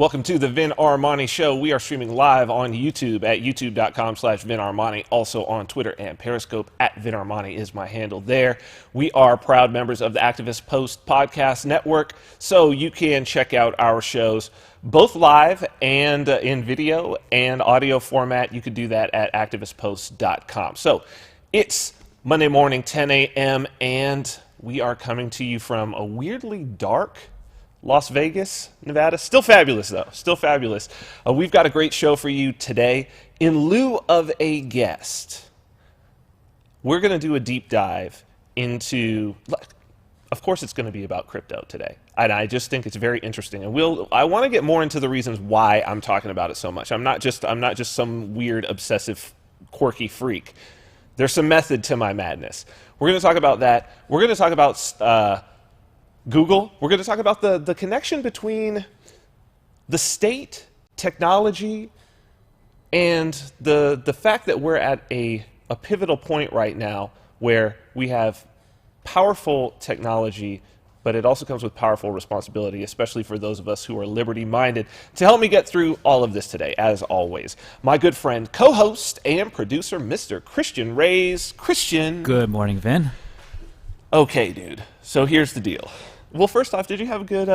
Welcome to the Vin Armani Show. We are streaming live on YouTube at youtube.com/VinArmani. Also on Twitter and Periscope at VinArmani is my handle there. We are proud members of the Activist Post Podcast Network, so you can check out our shows both live and in video and audio format. You could do that at activistpost.com. So it's Monday morning, 10 a.m., and we are coming to you from a weirdly dark Las Vegas, Nevada. Still fabulous, though. Still fabulous. We've got a great show for you today. In lieu of a guest, we're going to do a deep dive into, of course, it's going to be about crypto today. And I just think it's very interesting. And I want to get more into the reasons why I'm talking about it so much. I'm not just some weird, obsessive, quirky freak. There's some method to my madness. We're going to talk about that. We're going to talk about Google. We're going to talk about the connection between the state, technology, and the fact that we're at a pivotal point right now where we have powerful technology, but it also comes with powerful responsibility, especially for those of us who are liberty-minded. To help me get through all of this today, as always, my good friend, co-host, and producer, Mr. Christian Reyes. Christian. Good morning, Vin. Okay, dude. So here's the deal. Well, first off, did you have a good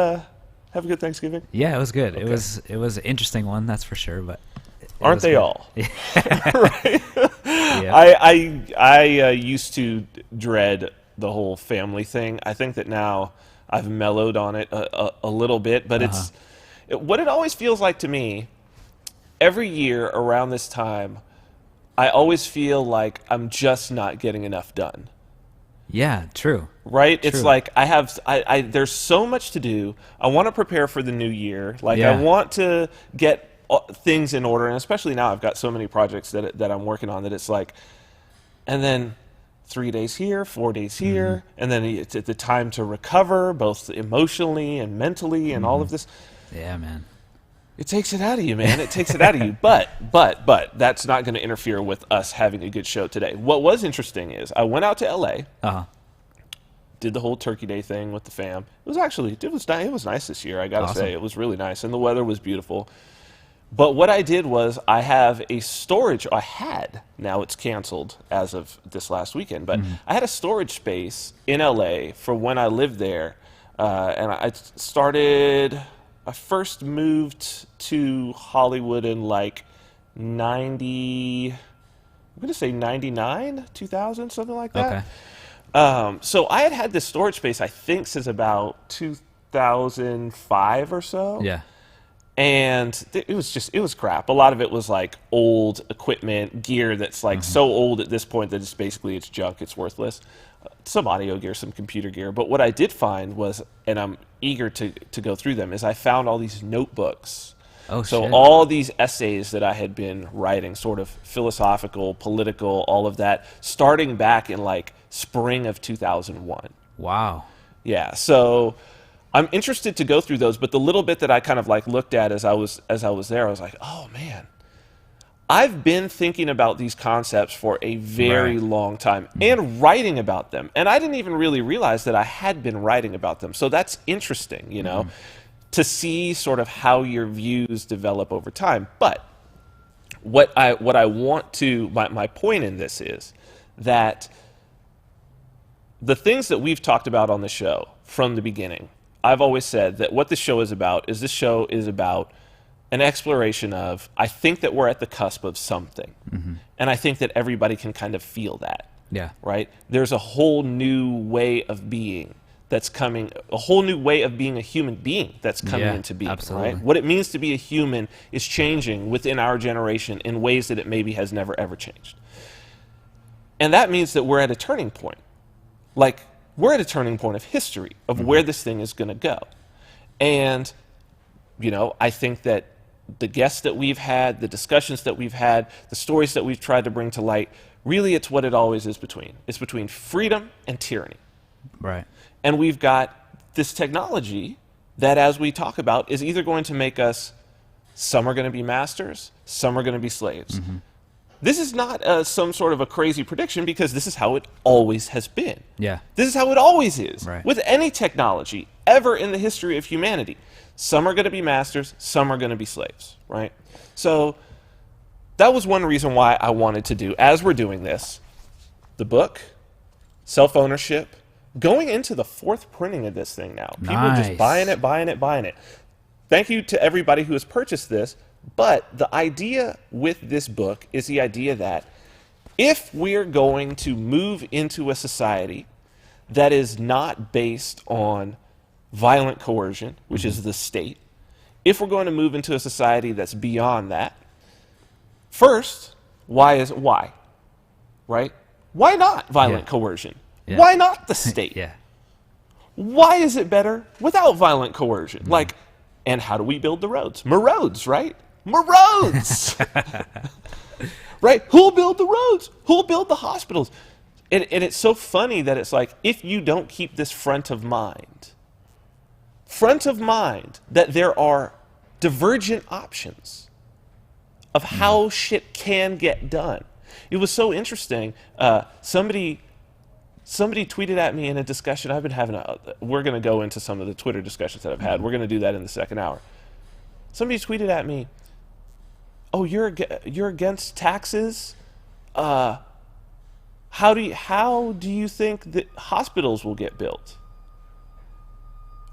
Thanksgiving? Yeah, it was good. Okay. It was an interesting one, that's for sure. But aren't they good. all? Right. Yeah. I used to dread the whole family thing. I think that now I've mellowed on it a little bit, but what it always feels like to me. Every year around this time, I always feel like I'm just not getting enough done. Yeah, true. Right? True. It's like there's so much to do. I want to prepare for the new year. Like Yeah. I want to get things in order, and especially now I've got so many projects that I'm working on that it's like, and then 3 days here, 4 days here, and then it's the time to recover both emotionally and mentally and all of this. Yeah, man. It takes it out of you, man. It takes it out of you. But that's not going to interfere with us having a good show today. What was interesting is I went out to L.A., did the whole Turkey Day thing with the fam. It was nice this year, I got to Awesome. say. It was really nice, and the weather was beautiful. But what I did was I had, now it's canceled as of this last weekend, but I had a storage space in L.A. for when I lived there, and I first moved to Hollywood in like 99, 2000, something like that. Okay. So I had this storage space, I think, since about 2005 or so. Yeah. And it was crap. A lot of it was like old equipment, gear that's like so old at this point that it's junk, it's worthless. Some audio gear, some computer gear. But what I did find was, and I'm eager to go through them, is I found all these notebooks. Oh, so shit. all these essays that I had been writing, sort of philosophical, political, all of that, starting back in like spring of 2001. Wow. Yeah, so I'm interested to go through those, but the little bit that I kind of like looked at as I was there, I was like, oh man, I've been thinking about these concepts for a very long time and writing about them. And I didn't even really realize that I had been writing about them. So that's interesting, you know, to see sort of how your views develop over time. But what I want to, my point in this is that the things that we've talked about on the show from the beginning, I've always said that what the show is about an exploration of, I think that we're at the cusp of something. And I think that everybody can kind of feel that. Yeah. Right? There's a whole new way of being that's coming, a whole new way of being a human being that's coming into being. Absolutely. Right? What it means to be a human is changing within our generation in ways that it maybe has never, ever changed. And that means that we're at a turning point. Like, we're at a turning point of history of where this thing is going to go. And, you know, I think that the guests that we've had, the discussions that we've had, the stories that we've tried to bring to light, really it's what it always is between. It's between freedom and tyranny. Right. And we've got this technology that, as we talk about, is either going to make us, some are going to be masters, some are going to be slaves. This is not some sort of a crazy prediction, because this is how it always has been. Yeah. This is how it always is. Right. With any technology, ever in the history of humanity. Some are going to be masters, some are going to be slaves, right? So that was one reason why I wanted to do, as we're doing this, the book, self-ownership, going into the 4th printing of this thing now. People are just buying it. Thank you to everybody who has purchased this, but the idea with this book is the idea that if we're going to move into a society that is not based on violent coercion, which is the state, if we're going to move into a society that's beyond that, first, why? Right? Why not violent coercion? Yeah. Why not the state? Yeah. Why is it better without violent coercion? Like, and how do we build the roads? More roads, right? More roads! Right? Who'll build the roads? Who'll build the hospitals? And it's so funny that it's like, if you don't keep this front of mind, that there are divergent options of how shit can get done. It was so interesting. Somebody tweeted at me in a discussion I've been having. We're going to go into some of the Twitter discussions that I've had. We're going to do that in the second hour. Somebody tweeted at me, "Oh, you're against taxes? How do you think that hospitals will get built?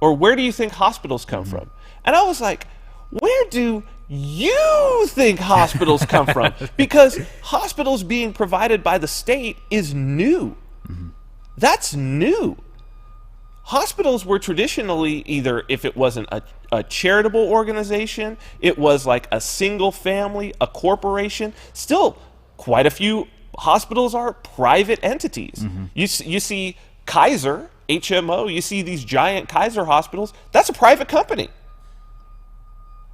Or where do you think hospitals come from?" And I was like, where do you think hospitals come from? Because hospitals being provided by the state is new. That's new. Hospitals were traditionally either, if it wasn't a charitable organization, it was like a single family, a corporation. Still, quite a few hospitals are private entities. You see Kaiser, HMO, you see these giant Kaiser hospitals, that's a private company.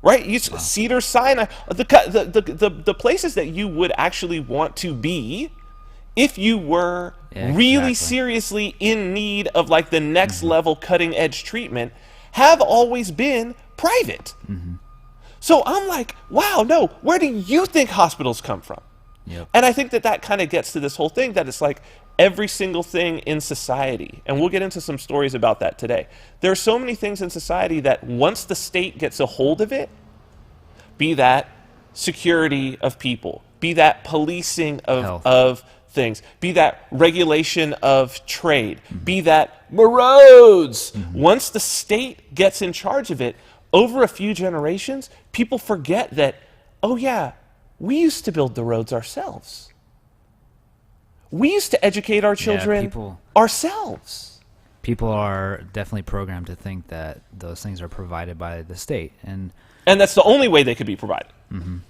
Right? You Cedar Sinai, the places that you would actually want to be if you were really seriously in need of like the next level cutting edge treatment have always been private. So I'm like, wow, no, where do you think hospitals come from? Yep. And I think that kind of gets to this whole thing that it's like every single thing in society, and we'll get into some stories about that today. There are so many things in society that once the state gets a hold of it, be that security of people, be that policing of things, be that regulation of trade, be that roads. Once the state gets in charge of it, over a few generations, people forget that, oh yeah, we used to build the roads ourselves. We used to educate our children ourselves. People are definitely programmed to think that those things are provided by the state. And that's the only way they could be provided,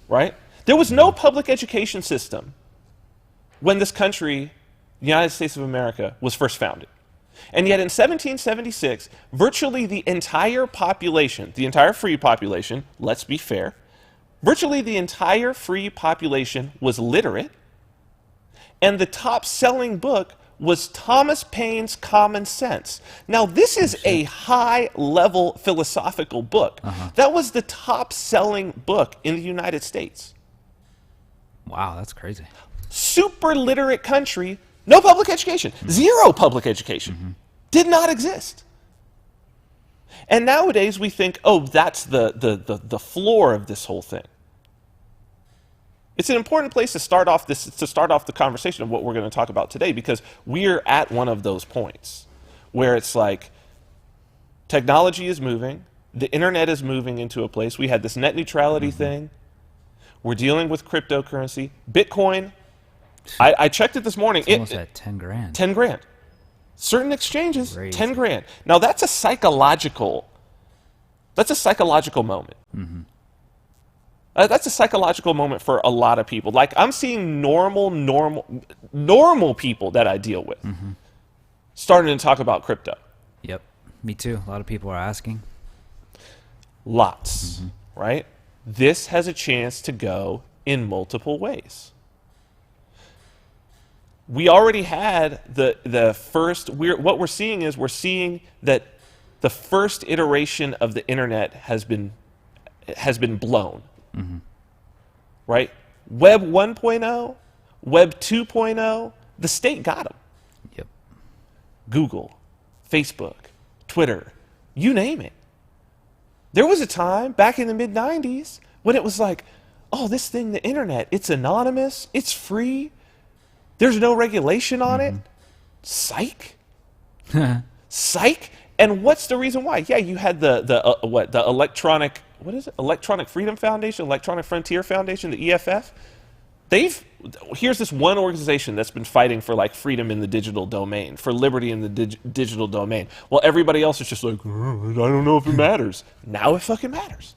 right? There was no public education system when this country, the United States of America, was first founded. And yet in 1776, virtually the entire population, the entire free population, let's be fair, virtually the entire free population was literate, and the top-selling book was Thomas Paine's Common Sense. Now, this is a high-level philosophical book. That was the top-selling book in the United States. Wow, that's crazy. Super literate country, no public education, zero public education, did not exist. And nowadays we think, oh, that's the floor of this whole thing. It's an important place to start off the conversation of what we're going to talk about today, because we're at one of those points where it's like technology is moving, the internet is moving into a place. We had this net neutrality thing. We're dealing with cryptocurrency, Bitcoin. I checked it this morning. It's almost at 10 grand. 10 grand. Certain exchanges, Crazy. 10 grand. Now that's a psychological moment. That's a psychological moment for a lot of people. Like, I'm seeing normal people that I deal with starting to talk about crypto. Yep, me too. A lot of people are asking. Lots, right? This has a chance to go in multiple ways. We already had the first. What we're seeing is that the first iteration of the internet has been blown. Right? Web 1.0, Web 2.0, the state got them. Yep. Google, Facebook, Twitter, You name it. There was a time back in the mid-90s when it was like, oh, this thing, the internet, it's anonymous, it's free, there's no regulation on it. Psych. Psych. And what's the reason why? Yeah, you had the electronic, what is it? Electronic Freedom Foundation, Electronic Frontier Foundation, the EFF. Here's this one organization that's been fighting for like freedom in the digital domain, for liberty in the digital domain. Well, everybody else is just like, I don't know if it matters. Now it fucking matters.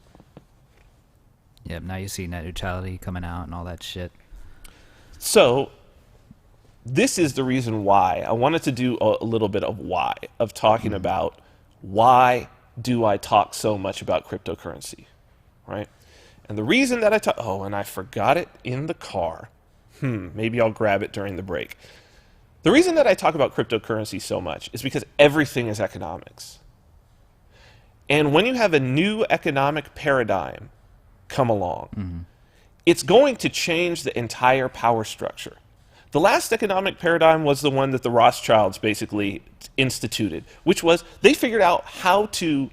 Yep, now you see net neutrality coming out and all that shit. So this is the reason why I wanted to do a little bit of why, of talking about why do I talk so much about cryptocurrency, right? And the reason that I talk, oh, and I forgot it in the car. Maybe I'll grab it during the break. The reason that I talk about cryptocurrency so much is because everything is economics. And when you have a new economic paradigm come along, it's going to change the entire power structure. The last economic paradigm was the one that the Rothschilds basically instituted, which was they figured out how to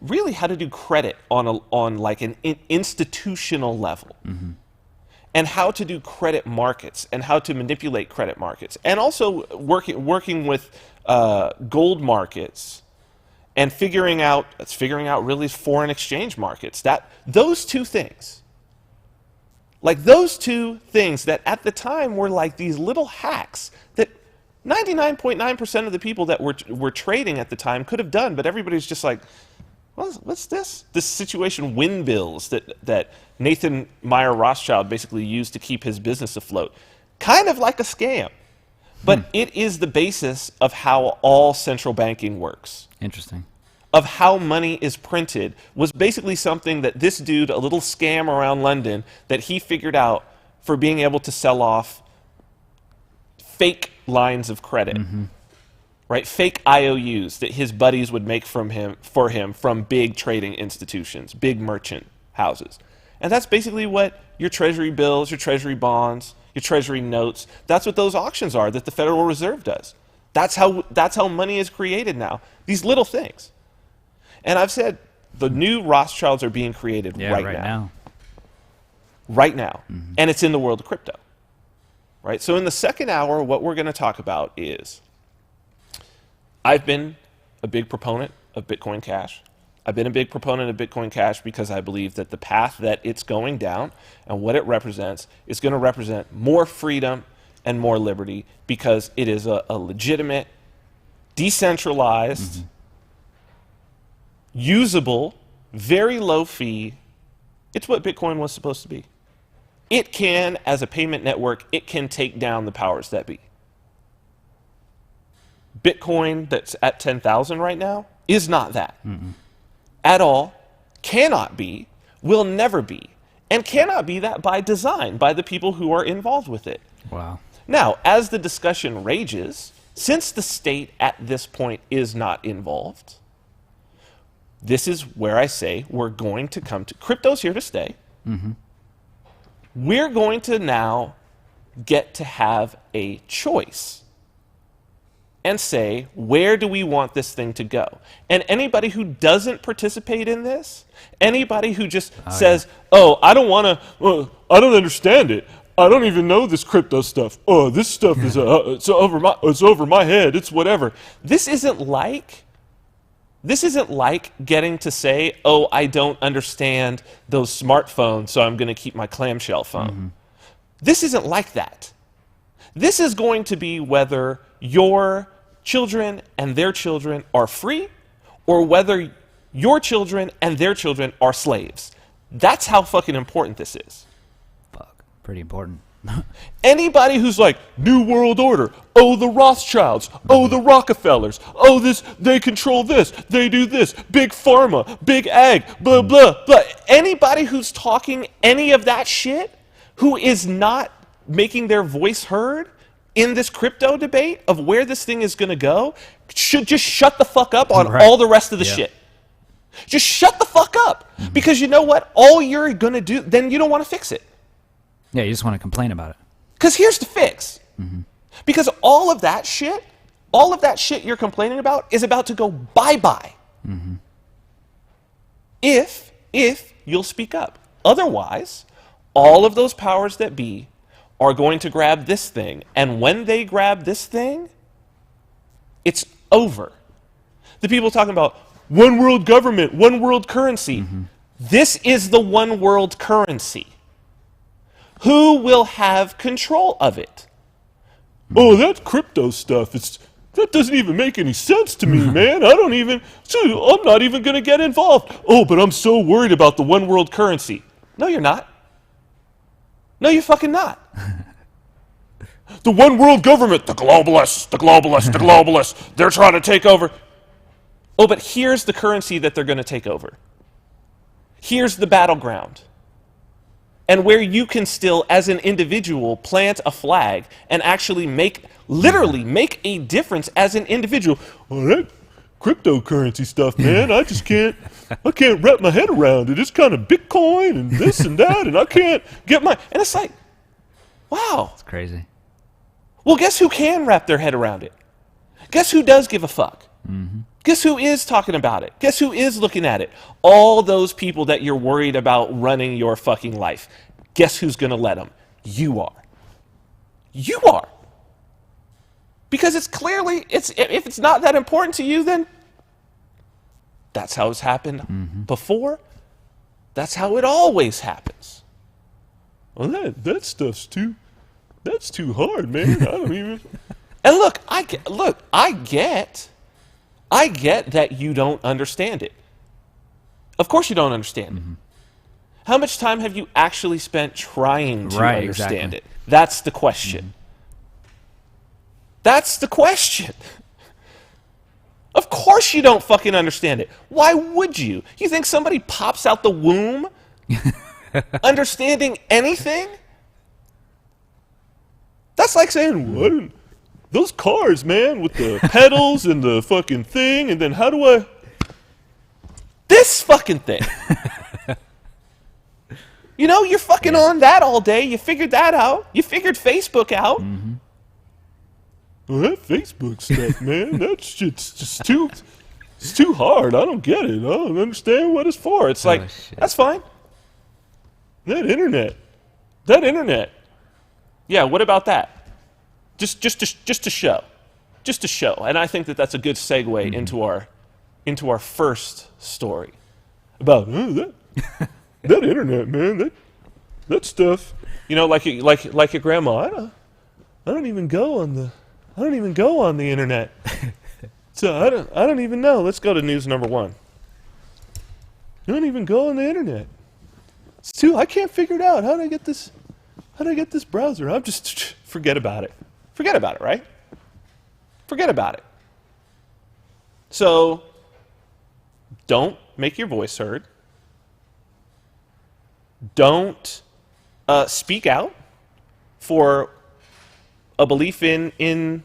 do credit on like an institutional level, and how to do credit markets and how to manipulate credit markets, and also working with gold markets and figuring out really foreign exchange markets. Those two things that at the time were like these little hacks that 99.9% of the people that were trading at the time could have done, but everybody's just like, what's this? This situation wind bills that Nathan Meyer Rothschild basically used to keep his business afloat. Kind of like a scam. But it is the basis of how all central banking works. Interesting. Of how money is printed was basically something that this dude, a little scam around London, that he figured out for being able to sell off fake lines of credit. Right? Fake IOUs that his buddies would make for him from big trading institutions, big merchant houses. And that's basically what your treasury bills, your treasury bonds, your treasury notes, that's what those auctions are that the Federal Reserve does. That's how money is created now. These little things. And I've said the new Rothschilds are being created right now. Right now. And it's in the world of crypto. Right? So in the second hour, what we're going to talk about is, I've been a big proponent of Bitcoin Cash. I've been a big proponent of Bitcoin Cash because I believe that the path that it's going down and what it represents is going to represent more freedom and more liberty, because it is a legitimate, decentralized, usable, very low fee. It's what Bitcoin was supposed to be. It can, as a payment network, it can take down the powers that be. Bitcoin that's at 10,000 right now is not that. At all, cannot be, will never be, and cannot be that by design, by the people who are involved with it. Wow. Now, as the discussion rages, since the state at this point is not involved, this is where I say we're going to come to, crypto's here to stay. We're going to now get to have a choice and say, where do we want this thing to go? And anybody who doesn't participate in this, anybody who just says, oh, I don't want to, I don't understand it. I don't even know this crypto stuff. Oh, this stuff is it's over my head. It's whatever. This isn't like getting to say, oh, I don't understand those smartphones, so I'm going to keep my clamshell phone. This isn't like that. This is going to be whether your children and their children are free, or whether your children and their children are slaves. That's how fucking important this is. Fuck. Pretty important. Anybody who's like, New World Order, oh, the Rothschilds, oh, the Rockefellers, oh, they control this, they do this, big pharma, big ag, blah, blah, blah. Anybody who's talking any of that shit, who is not making their voice heard in this crypto debate of where this thing is going to go, should just shut the fuck up on all the rest of the shit. Just shut the fuck up. Because you know what? All you're going to do, then you don't want to fix it. Yeah, you just want to complain about it. Because here's the fix. Because all of that shit you're complaining about is about to go bye-bye. If you'll speak up. Otherwise, all of those powers that be are going to grab this thing. And when they grab this thing, it's over. The people talking about one world government, one world currency. This is the one world currency. Who will have control of it? Oh, that crypto stuff, that doesn't even make any sense to me, man. I'm not even going to get involved. Oh, but I'm so worried about the one world currency. No, you're not. No, you're fucking not. The one world government, the globalists, they're trying to take over. Oh, but here's the currency that they're going to take over. Here's the battleground. And where you can still, as an individual, plant a flag and actually literally make a difference as an individual. Oh, that cryptocurrency stuff, man, I can't wrap my head around it. It's kind of Bitcoin and this and that, and I can't get and it's like, wow. It's crazy. Well, guess who can wrap their head around it? Guess who does give a fuck? Guess who is talking about it? Guess who is looking at it? All those people that you're worried about running your fucking life. Guess who's going to let them? You are. You are. Because it's clearly, if it's not that important to you, then that's how it's happened before. That's how it always happens. Well, that stuff's that's too hard, man. I don't even. And look, I get that you don't understand it. Of course you don't understand it. How much time have you actually spent trying to understand it? That's the question. That's the question. Of course you don't fucking understand it. Why would you? You think somebody pops out the womb understanding anything? That's like saying, what? Those cars, man, with the pedals and the fucking thing, and then how do I... This fucking thing. You're fucking on that all day. You figured that out. You figured Facebook out. Well, that Facebook stuff, man, that shit's just too hard. I don't get it. I don't understand what it's for. It's like, that's fine. That internet. Yeah, what about that? Just to show. And I think that that's a good segue into our first story about that internet, man. That stuff. Like your grandma. I don't even go on the internet. So I don't even know. Let's go to news number 1. I don't even go on the internet. I can't figure it out. How do I get this browser? I'm just forget about it. Forget about it, right? Forget about it. So, don't make your voice heard. Don't speak out for a belief in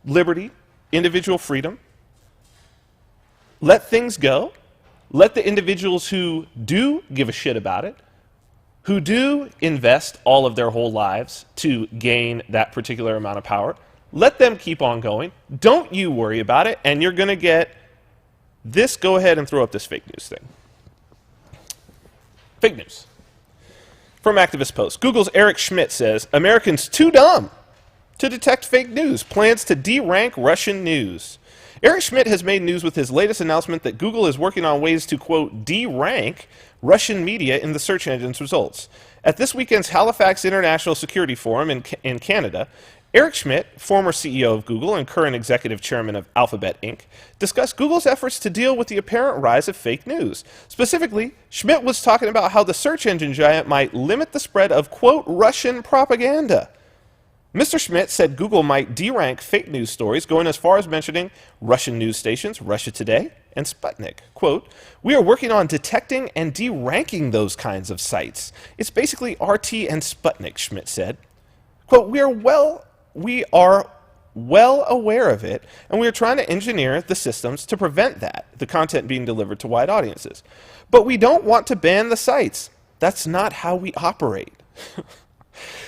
liberty, individual freedom. Let things go. Let the individuals who do give a shit about it, who do invest all of their whole lives to gain that particular amount of power, let them keep on going. Don't you worry about it, and you're going to get this. Go ahead and throw up this fake news thing. Fake news. From Activist Post. Google's Eric Schmidt says, Americans too dumb to detect fake news. Plans to de-rank Russian news. Eric Schmidt has made news with his latest announcement that Google is working on ways to, quote, de-rank Russian media in the search engine's results. At this weekend's Halifax International Security Forum in Canada, Eric Schmidt, former CEO of Google and current executive chairman of Alphabet Inc., discussed Google's efforts to deal with the apparent rise of fake news. Specifically, Schmidt was talking about how the search engine giant might limit the spread of, quote, Russian propaganda. Mr. Schmidt said Google might de-rank fake news stories, going as far as mentioning Russian news stations, Russia Today, and Sputnik. Quote, we are working on detecting and de-ranking those kinds of sites. It's basically RT and Sputnik, Schmidt said. Quote, we are well aware of it, and we are trying to engineer the systems to prevent that, the content being delivered to wide audiences. But we don't want to ban the sites. That's not how we operate.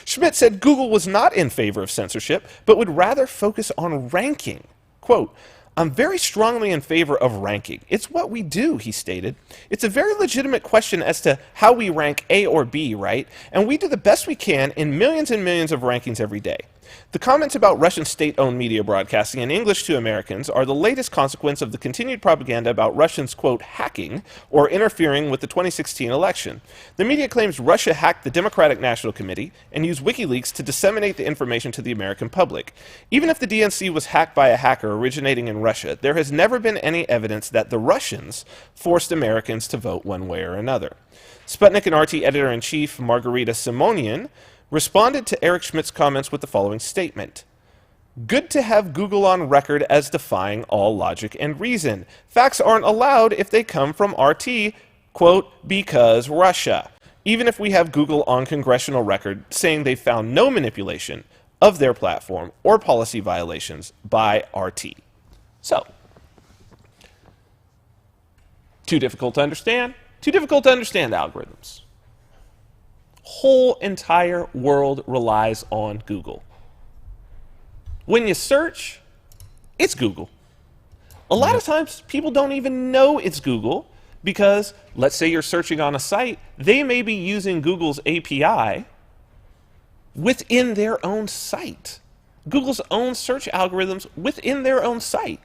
Schmidt said Google was not in favor of censorship, but would rather focus on ranking. Quote, I'm very strongly in favor of ranking. It's what we do, he stated. It's a very legitimate question as to how we rank A or B, right? And we do the best we can in millions and millions of rankings every day. The comments about Russian state-owned media broadcasting in English to Americans are the latest consequence of the continued propaganda about Russians, quote, hacking or interfering with the 2016 election. The media claims Russia hacked the Democratic National Committee and used WikiLeaks to disseminate the information to the American public. Even if the DNC was hacked by a hacker originating in Russia, there has never been any evidence that the Russians forced Americans to vote one way or another. Sputnik and RT editor-in-chief Margarita Simonian responded to Eric Schmidt's comments with the following statement. Good to have Google on record as defying all logic and reason. Facts aren't allowed if they come from RT, quote, because Russia. Even if we have Google on congressional record saying they found no manipulation of their platform or policy violations by RT. So, too difficult to understand? Too difficult to understand algorithms. Whole entire world relies on Google. When you search, it's Google. A lot of times people don't even know it's Google because let's say you're searching on a site, they may be using Google's API within their own site. Google's own search algorithms within their own site.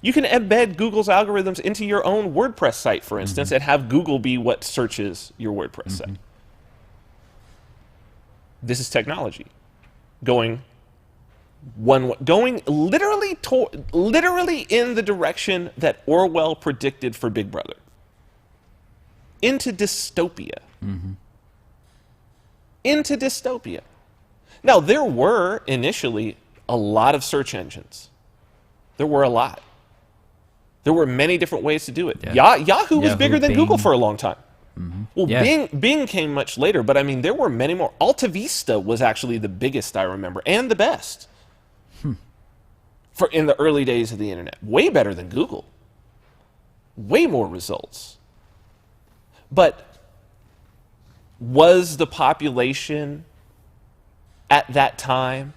You can embed Google's algorithms into your own WordPress site, for instance, and have Google be what searches your WordPress site. This is technology going literally in the direction that Orwell predicted for Big Brother. Into dystopia. Into dystopia. Now, there were initially a lot of search engines. There were a lot. There were many different ways to do it. Yeah. Yahoo was bigger than Google for a long time. Well, Bing came much later, but I mean, there were many more. Alta Vista was actually the biggest, I remember, and the best for in the early days of the internet. Way better than Google. Way more results. But was the population at that time,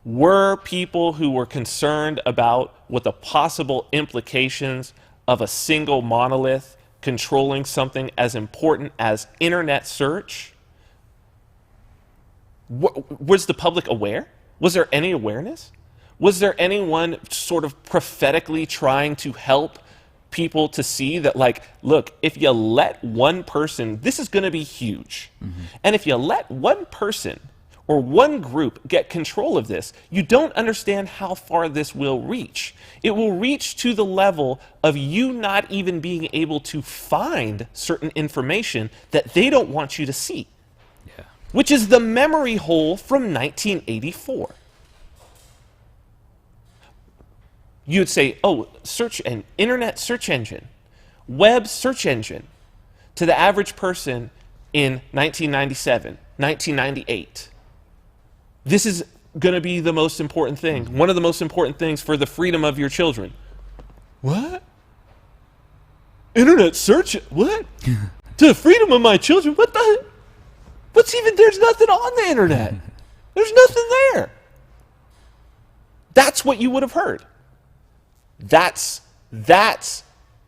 were people who were concerned about what the possible implications of a single monolith controlling something as important as internet search? Was the public aware? Was there any awareness? Was there anyone sort of prophetically trying to help people to see that, like, look, if you let one person, this is going to be huge. And if you let one person or one group get control of this, you don't understand how far this will reach. It will reach to the level of you not even being able to find certain information that they don't want you to see, which is the memory hole from 1984. You'd say, oh, search an internet search engine, web search engine, to the average person in 1997, 1998. This is going to be the most important thing, one of the most important things for the freedom of your children. What? Internet search? What? To the freedom of my children? What the? What's even, there's nothing on the internet. There's nothing there. That's what you would have heard. That's,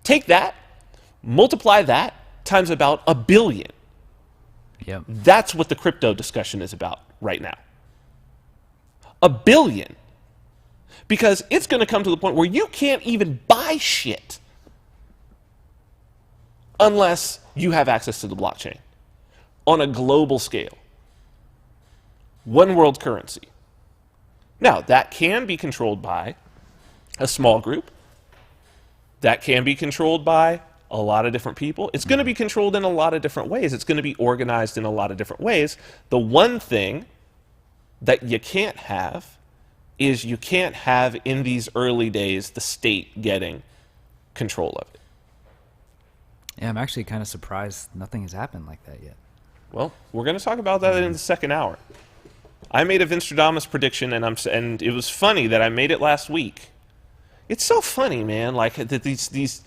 take that, multiply that times about 1 billion. That's what the crypto discussion is about right now. 1 billion. Because it's going to come to the point where you can't even buy shit unless you have access to the blockchain on a global scale. One world currency. Now, that can be controlled by a small group. That can be controlled by a lot of different people. It's going to be controlled in a lot of different ways. It's going to be organized in a lot of different ways. The one thing that you can't have is you can't have in these early days the state getting control of it. Yeah, I'm actually kind of surprised nothing has happened like that yet. Well, we're going to talk about that in the second hour. I made a Vinstradamus prediction, and it was funny that I made it last week. It's so funny, man. Like that these,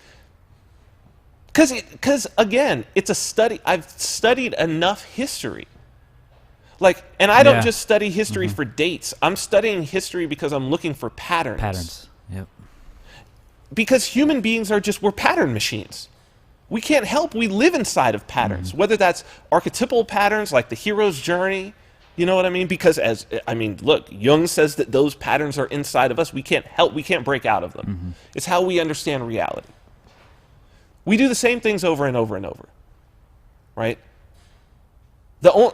because again, it's a study. I've studied enough history. Like, and I don't just study history for dates. I'm studying history because I'm looking for patterns. Yep. Because human beings we're pattern machines. We can't help, we live inside of patterns, whether that's archetypal patterns like the hero's journey, you know what I mean? Because look, Jung says that those patterns are inside of us. We can't help, we can't break out of them. It's how we understand reality. We do the same things over and over and over, right? So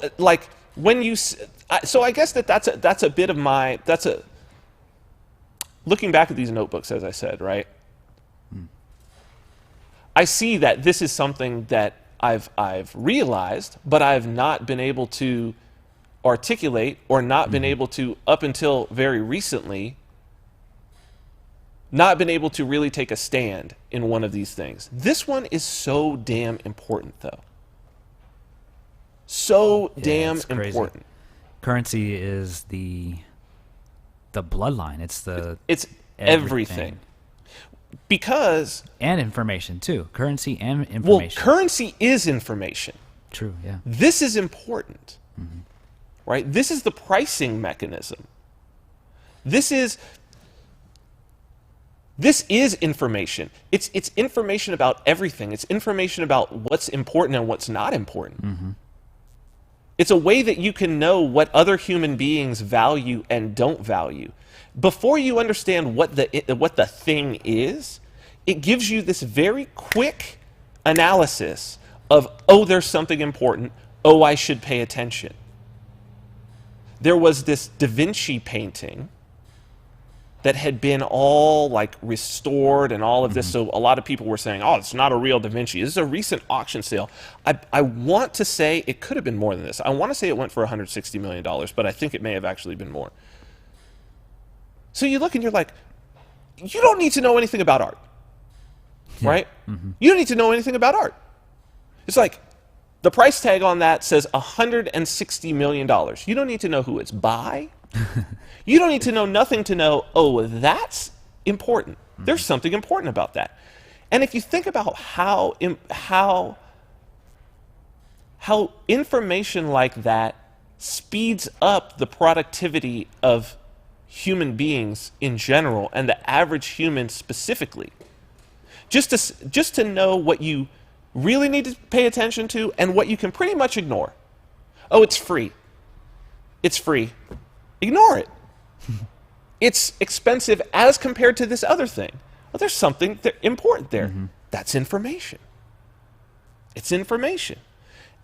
I guess that's a bit of my, looking back at these notebooks, as I said, right? I see that this is something that I've realized, but I've not been able to articulate or not been able to, up until very recently, not been able to really take a stand in one of these things. This one is so damn important, though. So damn important. Currency is the bloodline. It's everything. Because... And information, too. Currency and information. Well, currency is information. True, yeah. This is important, right? This is the pricing mechanism. This is information. It's information about everything. It's information about what's important and what's not important. It's a way that you can know what other human beings value and don't value. Before you understand what the thing is, it gives you this very quick analysis of, oh, there's something important. Oh, I should pay attention. There was this Da Vinci painting that had been all like restored and all of this. So a lot of people were saying, oh, it's not a real Da Vinci. This is a recent auction sale. I want to say it could have been more than this. I want to say it went for $160 million, but I think it may have actually been more. So you look and you're like, you don't need to know anything about art, right? You don't need to know anything about art. It's like the price tag on that says $160 million. You don't need to know who it's by. You don't need to know nothing to know, oh, that's important. There's something important about that. And if you think about how information like that speeds up the productivity of human beings in general and the average human specifically, just to know what you really need to pay attention to and what you can pretty much ignore. Oh, it's free. It's free. Ignore it. It's expensive as compared to this other thing. Well, there's something important there. That's information. It's information.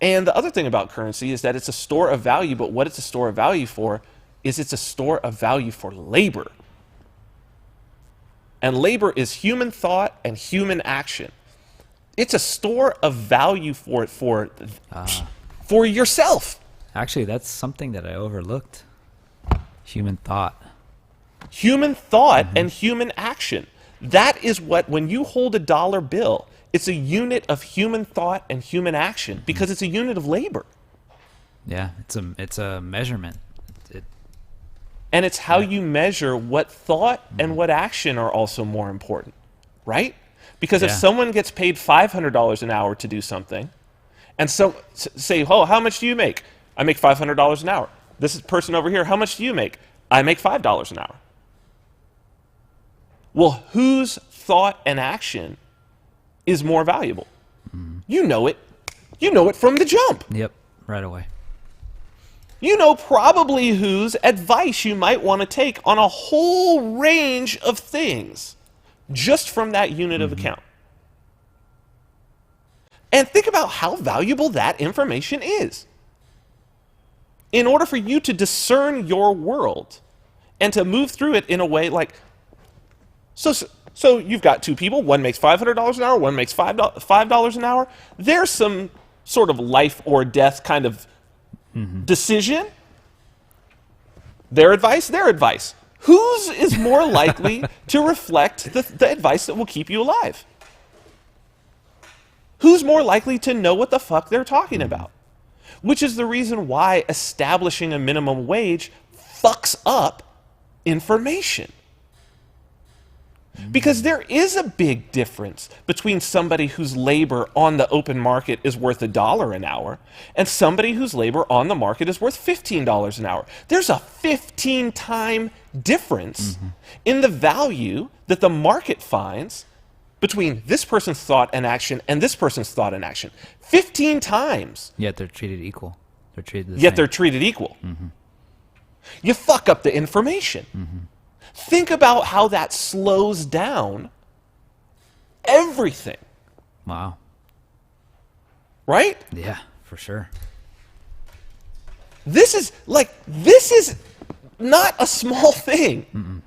And the other thing about currency is that it's a store of value, but what it's a store of value for is it's a store of value for labor. And labor is human thought and human action. It's a store of value for yourself. Actually, that's something that I overlooked. Human thought. Human thought and human action. That is what, when you hold a dollar bill, it's a unit of human thought and human action because it's a unit of labor. Yeah, it's a measurement. And it's how you measure what thought and what action are also more important, right? Because if someone gets paid $500 an hour to do something, and so say, oh, how much do you make? I make $500 an hour. This person over here, how much do you make? I make $5 an hour. Well, whose thought and action is more valuable? You know it. You know it from the jump. Yep, right away. You know probably whose advice you might want to take on a whole range of things just from that unit of account. And think about how valuable that information is. In order for you to discern your world and to move through it in a way like, so you've got two people, one makes $500 an hour, one makes $5 an hour. There's some sort of life or death kind of decision. Their advice. Whose is more likely to reflect the advice that will keep you alive? Who's more likely to know what the fuck they're talking about? Which is the reason why establishing a minimum wage fucks up information. Because there is a big difference between somebody whose labor on the open market is worth $1 an hour and somebody whose labor on the market is worth $15 an hour. There's a 15-time difference in the value that the market finds between this person's thought and action and this person's thought and action. 15 times. Yet they're treated equal. They're treated the Yet same. they're treated equal. You fuck up the information. Think about how that slows down everything. Wow. Right? Yeah, for sure. This is not a small thing.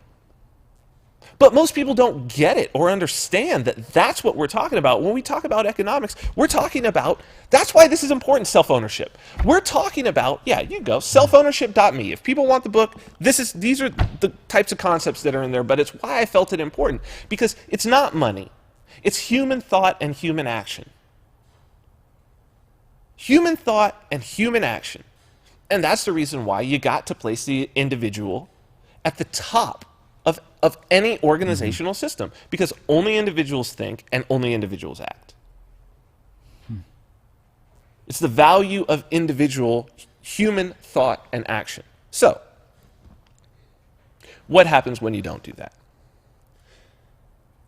But most people don't get it or understand that that's what we're talking about. When we talk about economics, we're talking about, that's why this is important, self-ownership. We're talking about, yeah, you go, selfownership.me. If people want the book, these are the types of concepts that are in there, but it's why I felt it important. Because it's not money. It's human thought and human action. Human thought and human action. And that's the reason why you got to place the individual at the top of any organizational system, because only individuals think and only individuals act. It's the value of individual human thought and action. So, what happens when you don't do that?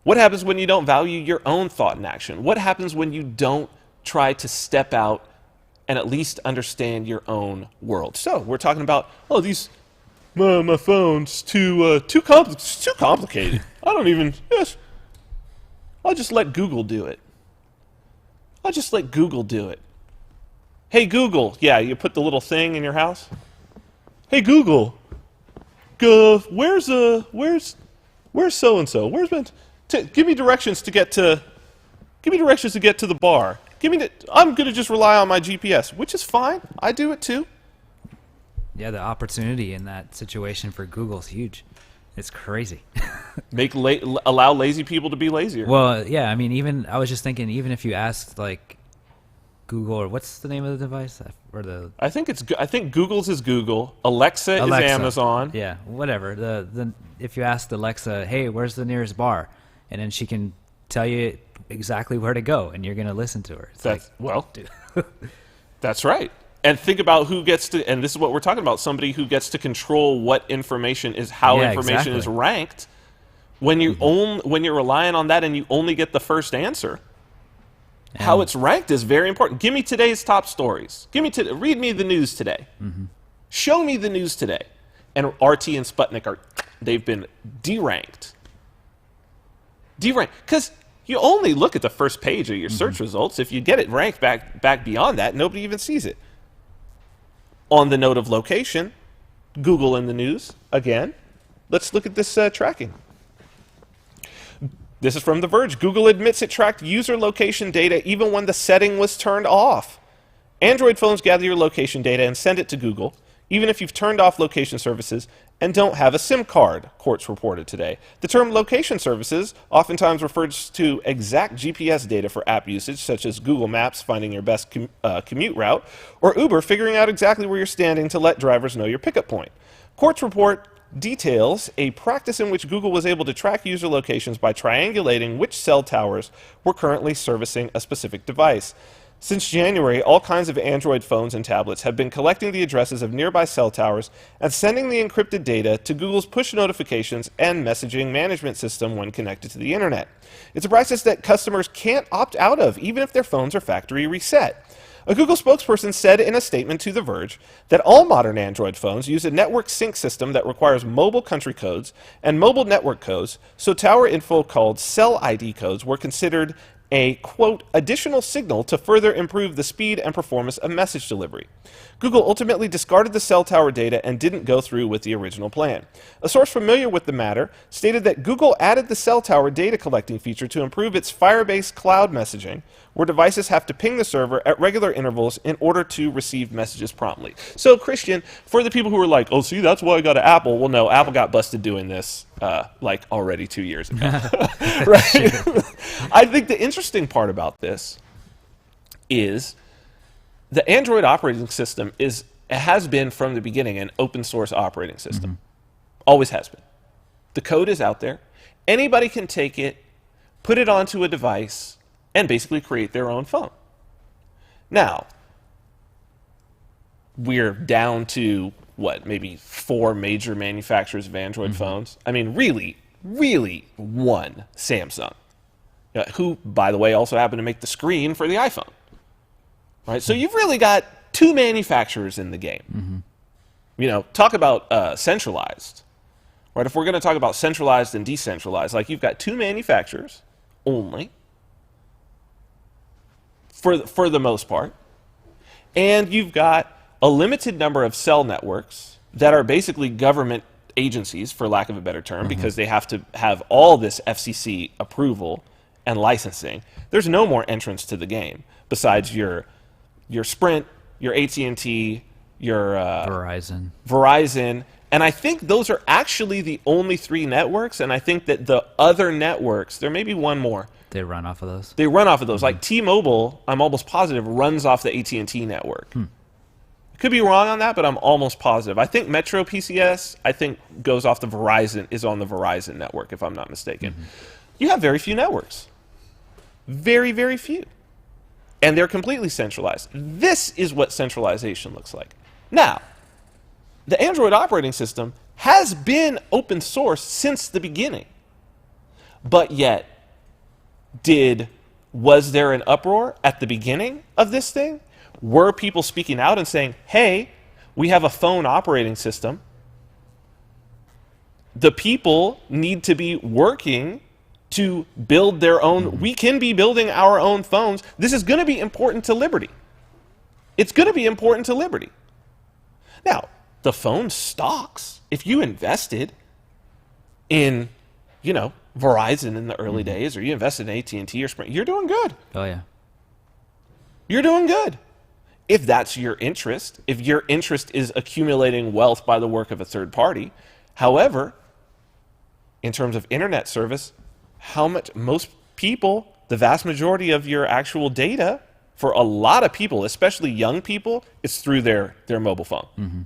What happens when you don't value your own thought and action? What happens when you don't try to step out and at least understand your own world? So, we're talking about, my phone's too complicated. I don't even, I'll just let Google do it. Hey Google, yeah, you put the little thing in your house. Hey Google, where's so-and-so? Give me directions to get to the bar. I'm gonna just rely on my GPS, which is fine. I do it too. Yeah, the opportunity in that situation for Google is huge. It's crazy. Allow lazy people to be lazier. Well, yeah, I mean, I was just thinking, even if you asked like Google, or what's the name of the device, I think Google's is Google. Alexa is Amazon. Yeah, whatever. If you asked Alexa, hey, where's the nearest bar, and then she can tell you exactly where to go, and you're gonna listen to her. That's right. And think about who gets to, and this is what we're talking about, somebody who gets to control what information is, how information is ranked. When you when you're relying on that and you only get the first answer, how it's ranked is very important. Give me today's top stories. Read me the news today. Show me the news today. And RT and Sputnik they've been deranked. Because you only look at the first page of your search results. If you get it ranked back beyond that, nobody even sees it. On the note of location, Google in the news, again. Let's look at this tracking. This is from The Verge. Google admits it tracked user location data even when the setting was turned off. Android phones gather your location data and send it to Google, even if you've turned off location services and don't have a SIM card, courts reported today. The term location services oftentimes refers to exact GPS data for app usage, such as Google Maps finding your best commute route, or Uber figuring out exactly where you're standing to let drivers know your pickup point. Courts report details a practice in which Google was able to track user locations by triangulating which cell towers were currently servicing a specific device. Since January, all kinds of Android phones and tablets have been collecting the addresses of nearby cell towers and sending the encrypted data to Google's push notifications and messaging management system when connected to the internet. It's a practice that customers can't opt out of, even if their phones are factory reset. A Google spokesperson said in a statement to The Verge that all modern Android phones use a network sync system that requires mobile country codes and mobile network codes, so tower info called cell ID codes were considered a, quote, additional signal to further improve the speed and performance of message delivery. Google ultimately discarded the cell tower data and didn't go through with the original plan. A source familiar with the matter stated that Google added the cell tower data collecting feature to improve its Firebase cloud messaging, where devices have to ping the server at regular intervals in order to receive messages promptly. So, Christian, for the people who are like, oh, see, that's why I got an Apple. Well, no, Apple got busted doing this already 2 years ago. Right? I think the interesting part about this is the Android operating system has been from the beginning an open source operating system. Always has been. The code is out there. Anybody can take it, put it onto a device, and basically create their own phone. Now, we're down to, what, maybe 4 major manufacturers of Android phones? I mean, really, really one, Samsung, who, by the way, also happened to make the screen for the iPhone. Right? So you've really got 2 manufacturers in the game. Talk about centralized. Right? If we're going to talk about centralized and decentralized, like you've got 2 manufacturers only, for the most part, and you've got a limited number of cell networks that are basically government agencies, for lack of a better term, because they have to have all this FCC approval and licensing. There's no more entrants to the game besides your Sprint, your AT&T, your Verizon. And I think those are actually the only 3 networks, and I think that the other networks, there may be one more. They run off of those? They run off of those. Like T-Mobile, I'm almost positive, runs off the AT&T network. I could be wrong on that, but I'm almost positive. I think Metro PCS, goes off the Verizon, is on the Verizon network, if I'm not mistaken. You have very few networks. Very, very few. And they're completely centralized. This is what centralization looks like. Now, the Android operating system has been open source since the beginning. But yet, was there an uproar at the beginning of this thing? Were people speaking out and saying, hey, we have a phone operating system. The people need to be working to build their own. We can be building our own phones. This is going to be important to liberty. It's going to be important to liberty. Now, the phone stocks, if you invested in, Verizon in the early days, or you invested in AT&T or Sprint, you're doing good. Oh, yeah. You're doing good. If that's your interest, if your interest is accumulating wealth by the work of a third party. However, in terms of internet service, most people, the vast majority of your actual data, for a lot of people, especially young people, is through their mobile phone.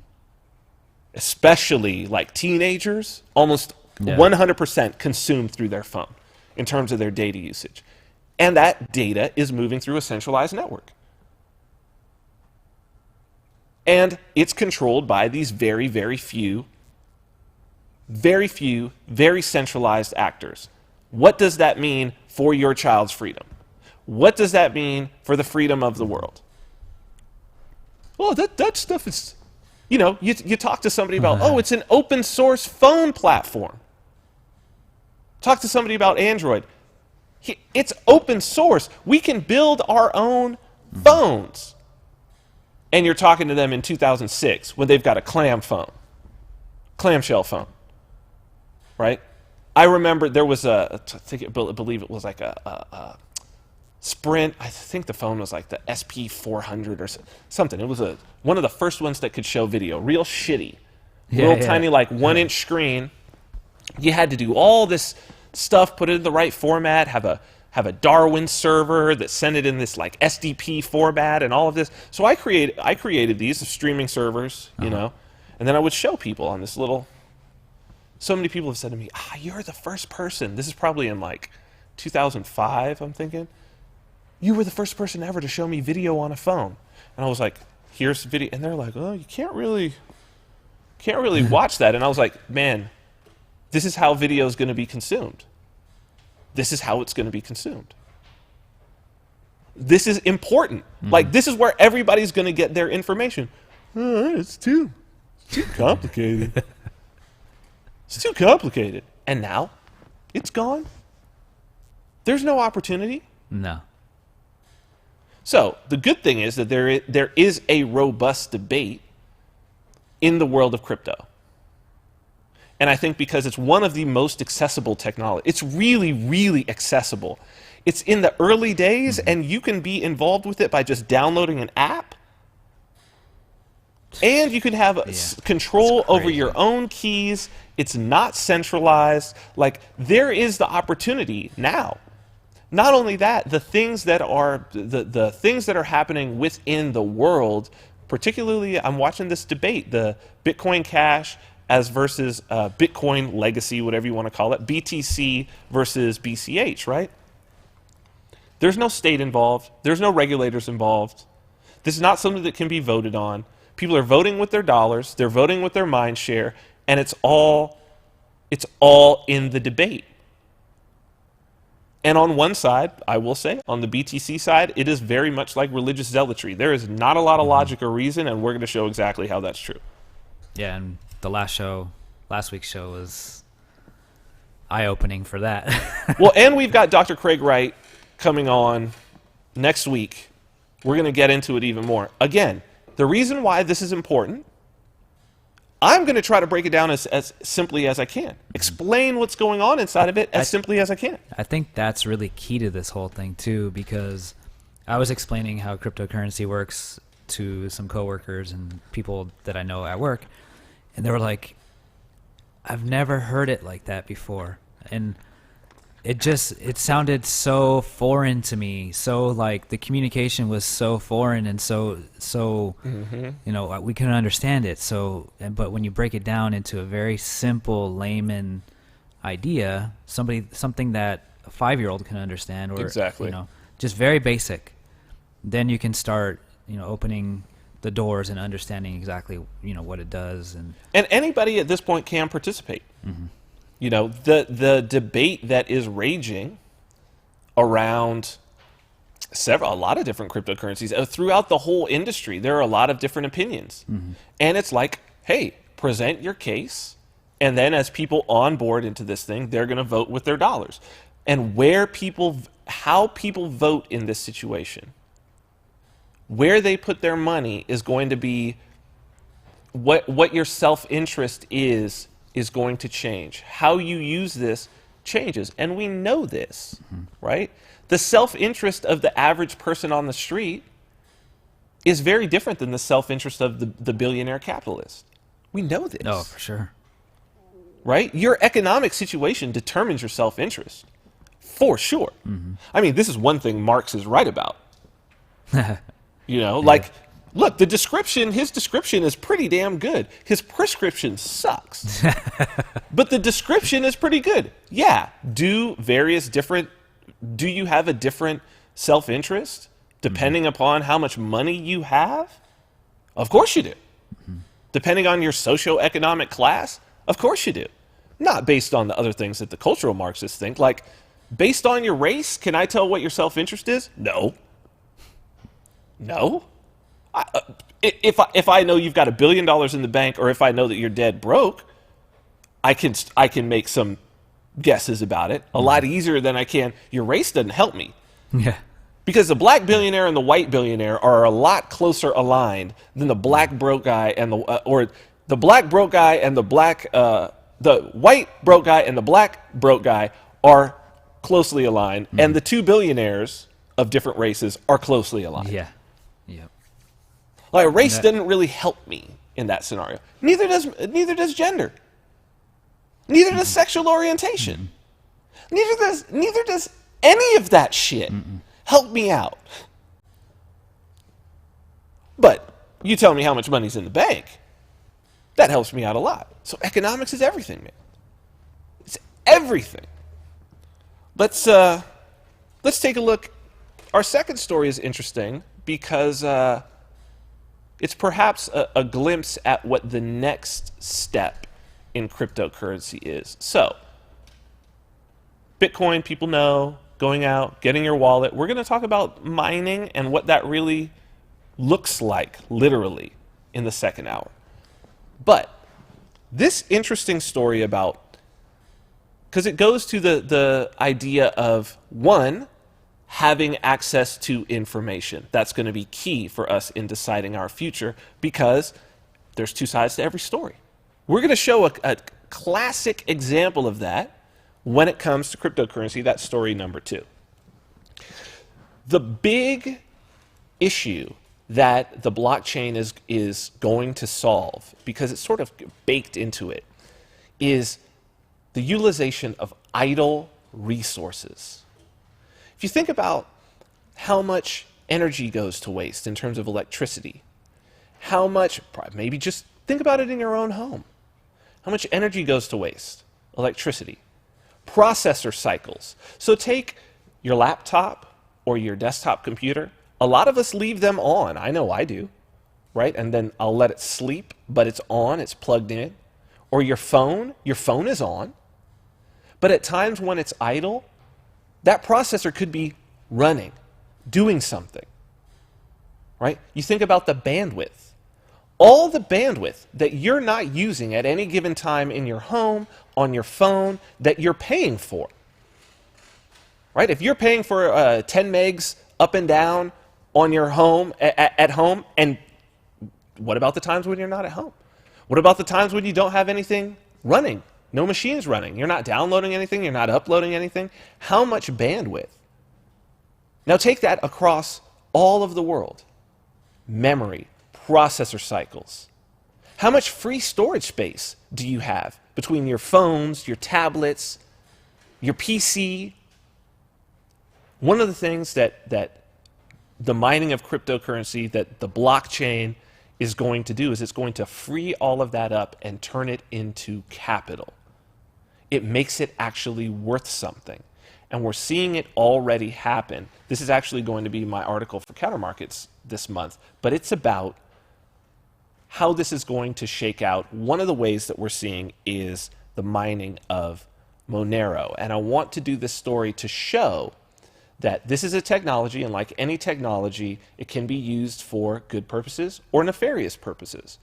Especially like teenagers, almost 100% consumed through their phone in terms of their data usage. And that data is moving through a centralized network. And it's controlled by these very, very few, very centralized actors. What does that mean for your child's freedom? What does that mean for the freedom of the world? Well, that stuff is, you talk to somebody about, it's an open source phone platform. Talk to somebody about Android. It's open source. We can build our own phones. And you're talking to them in 2006 when they've got a clamshell phone, right? I remember there was I believe it was like a Sprint. I think the phone was like the SP400 or something. It was one of the first ones that could show video. Real shitty, tiny, like 1-inch screen. You had to do all this stuff, put it in the right format, have a Darwin server that sent it in this like SDP format and all of this. So I created these streaming servers, and then I would show people on this little. So many people have said to me, you're the first person. This is probably in like 2005, I'm thinking. You were the first person ever to show me video on a phone. And I was like, here's video. And they're like, oh, you can't really watch that. And I was like, man, this is how video is going to be consumed. This is how it's going to be consumed. This is important. Like, this is where everybody's going to get their information. It's too complicated. It's too complicated. And now, it's gone. There's no opportunity. No. So, the good thing is that there is a robust debate in the world of crypto. And I think because it's one of the most accessible technology. It's really, really accessible. It's in the early days, and you can be involved with it by just downloading an app. And you can have control over your own keys. It's not centralized. Like, there is the opportunity now. Not only that, the things that are the things that are happening within the world, particularly I'm watching this debate, the Bitcoin Cash as versus Bitcoin legacy, whatever you want to call it, BTC versus BCH, right? There's no state involved. There's no regulators involved. This is not something that can be voted on. People are voting with their dollars. They're voting with their mind share, and it's all in the debate. And on one side, I will say, on the BTC side, it is very much like religious zealotry. There is not a lot of logic or reason, and we're going to show exactly how that's true. Yeah, and the last week's show was eye-opening for that. Well, and we've got Dr. Craig Wright coming on next week. We're going to get into it even more. Again, the reason why this is important, I'm going to try to break it down as simply as I can. Explain what's going on inside of it as simply as I can. I think that's really key to this whole thing, too, because I was explaining how cryptocurrency works to some coworkers and people that I know at work, and they were like, I've never heard it like that before. And it sounded so foreign to me. So like the communication was so foreign and so we couldn't understand it. But when you break it down into a very simple layman idea, something that a 5-year-old can understand, or exactly, just very basic, then you can start opening the doors and understanding exactly what it does. And anybody at this point can participate. Mm-hmm. The debate that is raging around a lot of different cryptocurrencies throughout the whole industry, there are a lot of different opinions. Mm-hmm. And it's like, hey, present your case, and then as people onboard into this thing, they're going to vote with their dollars. And how people vote in this situation, where they put their money, is going to be what your self-interest is going to change. How you use this changes. And we know this, right? The self-interest of the average person on the street is very different than the self-interest of the billionaire capitalist. We know this. Oh, for sure. Right? Your economic situation determines your self-interest. For sure. Mm-hmm. I mean, this is one thing Marx is right about. Yeah. Look, his description is pretty damn good. His prescription sucks. But the description is pretty good. Yeah. Do you have a different self-interest depending upon how much money you have? Of course you do. Mm-hmm. Depending on your socioeconomic class? Of course you do. Not based on the other things that the cultural Marxists think. Like, based on your race, can I tell what your self-interest is? No. If I know you've got $1 billion in the bank, or if I know that you're dead broke, I can make some guesses about it a lot easier than I can. Your race doesn't help me. Yeah. Because the black billionaire and the white billionaire are a lot closer aligned than the black broke guy and the black broke guy and the white broke guy and the black broke guy are closely aligned, and the two billionaires of different races are closely aligned. Yeah. Yep. Like, race didn't really help me in that scenario. Neither does gender. Neither does sexual orientation. Neither does any of that shit help me out. But you tell me how much money's in the bank. That helps me out a lot. So economics is everything, man. It's everything. Let's take a look. Our second story is interesting because it's perhaps a glimpse at what the next step in cryptocurrency is. So, Bitcoin, people know, going out, getting your wallet. We're going to talk about mining and what that really looks like, literally, in the second hour. But this interesting story because it goes to the idea of, one, having access to information. That's going to be key for us in deciding our future, because there's two sides to every story. We're going to show a classic example of that when it comes to cryptocurrency. That's story number 2. The big issue that the blockchain is going to solve, because it's sort of baked into it, is the utilization of idle resources. If you think about how much energy goes to waste in terms of electricity, maybe just think about it in your own home. How much energy goes to waste? Electricity. Processor cycles. So take your laptop or your desktop computer. A lot of us leave them on. I know I do, right? And then I'll let it sleep, but it's on, it's plugged in. Or your phone is on. But at times when it's idle, that processor could be running, doing something, right? You think about the bandwidth. All the bandwidth that you're not using at any given time in your home, on your phone, that you're paying for, right? If you're paying for 10 megs up and down on your home, at home, and what about the times when you're not at home? What about the times when you don't have anything running? No machines running. You're not downloading anything. You're not uploading anything. How much bandwidth? Now take that across all of the world. Memory, processor cycles. How much free storage space do you have between your phones, your tablets, your PC? One of the things that the mining of cryptocurrency, that the blockchain is going to do, is it's going to free all of that up and turn it into capital. It makes it actually worth something. And we're seeing it already happen. This is actually going to be my article for Counter Markets this month, but it's about how this is going to shake out. One of the ways that we're seeing is the mining of Monero. And I want to do this story to show that this is a technology, and like any technology, it can be used for good purposes or nefarious purposes.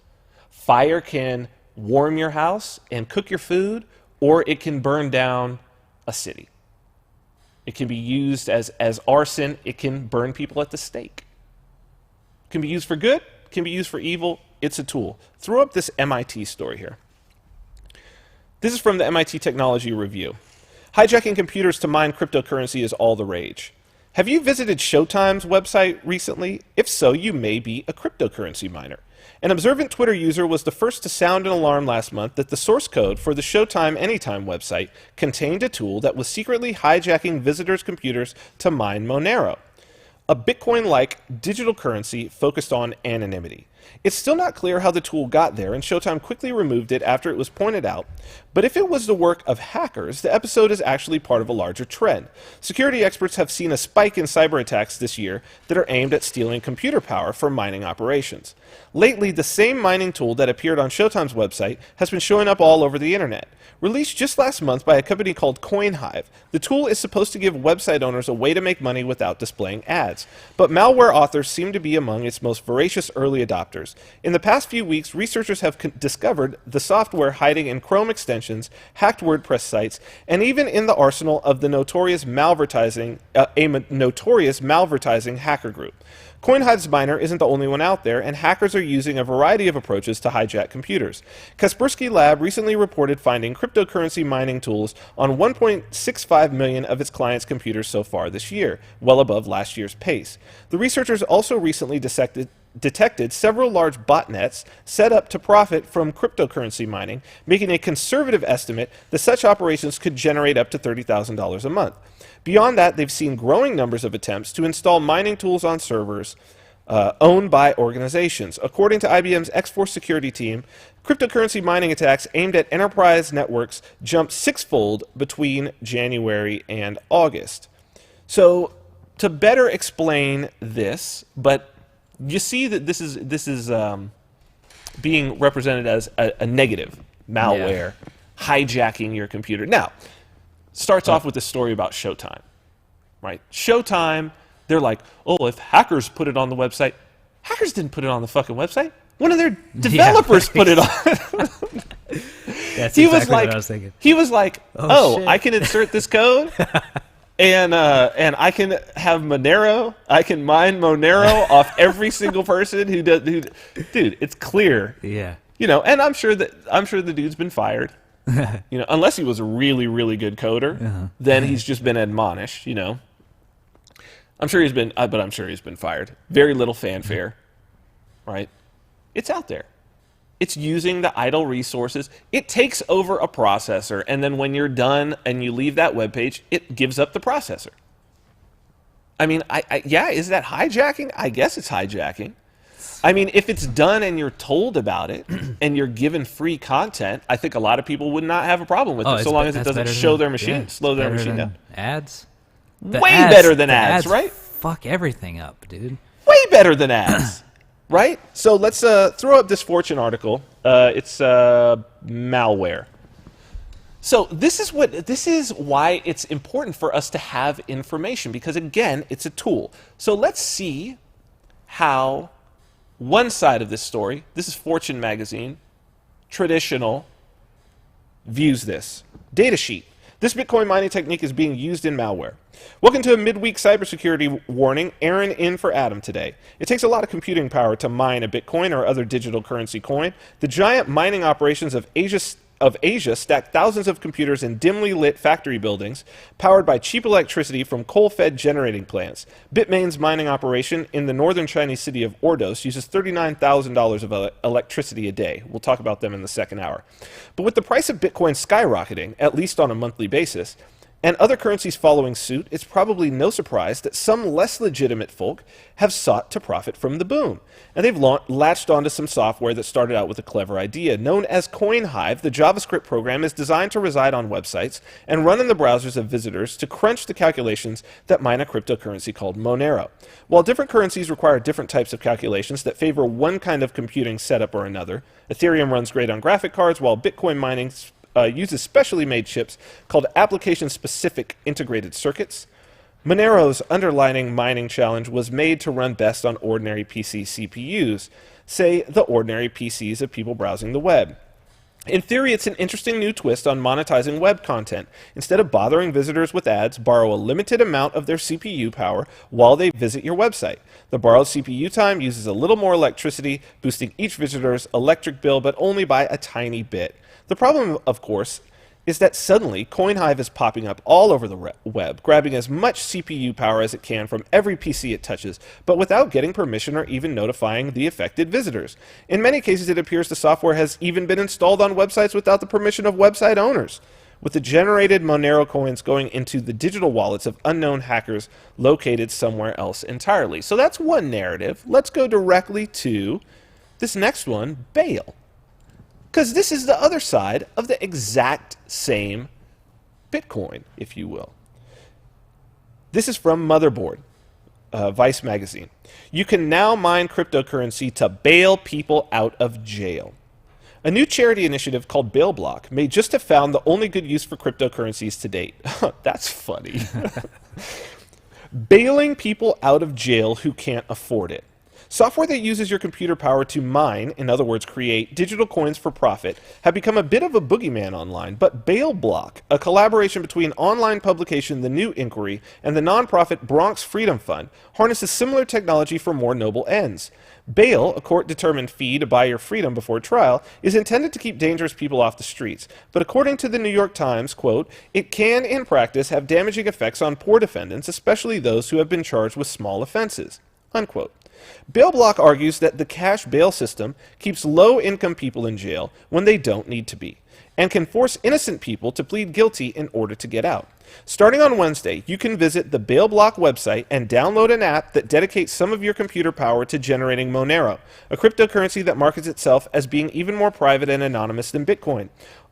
Fire can warm your house and cook your food, or it can burn down a city. It can be used as arson. It can burn people at the stake. It can be used for good. It can be used for evil. It's a tool. Throw up this MIT story here. This is from the MIT Technology Review. Hijacking computers to mine cryptocurrency is all the rage. Have you visited Showtime's website recently? If so, you may be a cryptocurrency miner. An observant Twitter user was the first to sound an alarm last month that the source code for the Showtime Anytime website contained a tool that was secretly hijacking visitors' computers to mine Monero, a Bitcoin-like digital currency focused on anonymity. It's still not clear how the tool got there, and Showtime quickly removed it after it was pointed out. But if it was the work of hackers, the episode is actually part of a larger trend. Security experts have seen a spike in cyber attacks this year that are aimed at stealing computer power for mining operations. Lately, the same mining tool that appeared on Showtime's website has been showing up all over the internet. Released just last month by a company called CoinHive, the tool is supposed to give website owners a way to make money without displaying ads. But malware authors seem to be among its most voracious early adopters. In the past few weeks, researchers have discovered the software hiding in Chrome extensions, hacked WordPress sites, and even in the arsenal of the notorious malvertising hacker group. CoinHive's miner isn't the only one out there, and hackers are using a variety of approaches to hijack computers. Kaspersky Lab recently reported finding cryptocurrency mining tools on 1.65 million of its clients' computers so far this year, well above last year's pace. The researchers also recently detected several large botnets set up to profit from cryptocurrency mining, making a conservative estimate that such operations could generate up to $30,000 a month. Beyond that, they've seen growing numbers of attempts to install mining tools on servers owned by organizations. According to IBM's X-Force security team, cryptocurrency mining attacks aimed at enterprise networks jumped sixfold between January and August. So, to better explain this, but you see that this is being represented as a negative malware hijacking your computer. Now, starts off with this story about Showtime, right? Showtime, they're like, oh, if hackers put it on the website, hackers didn't put it on the fucking website. One of their developers put it on. That's exactly what I was thinking. He was like, oh I can insert this code. And I can have Monero. I can mine Monero off every single person who does. Dude, it's clear. Yeah. You know, and I'm sure the dude's been fired. You know, unless he was a really, really good coder, then he's just been admonished. You know, I'm sure he's been fired. Very little fanfare, right? It's out there. It's using the idle resources. It takes over a processor, and then when you're done and you leave that web page, it gives up the processor. I mean, yeah, is that hijacking? I guess it's hijacking. I mean, if it's done and you're told about it and you're given free content, I think a lot of people would not have a problem with it, so long as it doesn't slow their machine down. Ads. Way better than ads, right? Fuck everything up, dude. Way better than ads, right? So let's throw up this Fortune article. It's malware. So this is why it's important for us to have information, because again, it's a tool. So let's see how one side of this story, this is Fortune magazine, traditional, views this. Data sheet. This Bitcoin mining technique is being used in malware. Welcome to a midweek cybersecurity warning. Aaron in for Adam today. It takes a lot of computing power to mine a Bitcoin or other digital currency coin. The giant mining operations of Asia stack thousands of computers in dimly lit factory buildings powered by cheap electricity from coal-fed generating plants. Bitmain's mining operation in the northern Chinese city of Ordos uses $39,000 of electricity a day. We'll talk about them in the second hour. But with the price of Bitcoin skyrocketing, at least on a monthly basis, and other currencies following suit, it's probably no surprise that some less legitimate folk have sought to profit from the boom. And they've latched onto some software that started out with a clever idea. Known as CoinHive, the JavaScript program is designed to reside on websites and run in the browsers of visitors to crunch the calculations that mine a cryptocurrency called Monero. While different currencies require different types of calculations that favor one kind of computing setup or another, Ethereum runs great on graphic cards, while Bitcoin mining uses specially made chips called application-specific integrated circuits. Monero's underlying mining challenge was made to run best on ordinary PC CPUs, say the ordinary PCs of people browsing the web. In theory, it's an interesting new twist on monetizing web content. Instead of bothering visitors with ads, borrow a limited amount of their CPU power while they visit your website. The borrowed CPU time uses a little more electricity, boosting each visitor's electric bill, but only by a tiny bit. The problem, of course, is that suddenly CoinHive is popping up all over the web, grabbing as much CPU power as it can from every PC it touches, but without getting permission or even notifying the affected visitors. In many cases, it appears the software has even been installed on websites without the permission of website owners, with the generated Monero coins going into the digital wallets of unknown hackers located somewhere else entirely. So that's one narrative. Let's go directly to this next one, bail. Because this is the other side of the exact same Bitcoin, if you will. This is from Motherboard, Vice magazine. You can now mine cryptocurrency to bail people out of jail. A new charity initiative called BailBlock may just have found the only good use for cryptocurrencies to date. That's funny. Bailing people out of jail who can't afford it. Software that uses your computer power to mine, in other words, create digital coins for profit, have become a bit of a boogeyman online, but BailBlock, a collaboration between online publication The New Inquiry and the nonprofit Bronx Freedom Fund, harnesses similar technology for more noble ends. Bail, a court-determined fee to buy your freedom before trial, is intended to keep dangerous people off the streets, but according to the New York Times, quote, it can, in practice, have damaging effects on poor defendants, especially those who have been charged with small offenses, unquote. BailBlock argues that the cash bail system keeps low-income people in jail when they don't need to be, and can force innocent people to plead guilty in order to get out. Starting on Wednesday, you can visit the BailBlock website and download an app that dedicates some of your computer power to generating Monero, a cryptocurrency that markets itself as being even more private and anonymous than Bitcoin.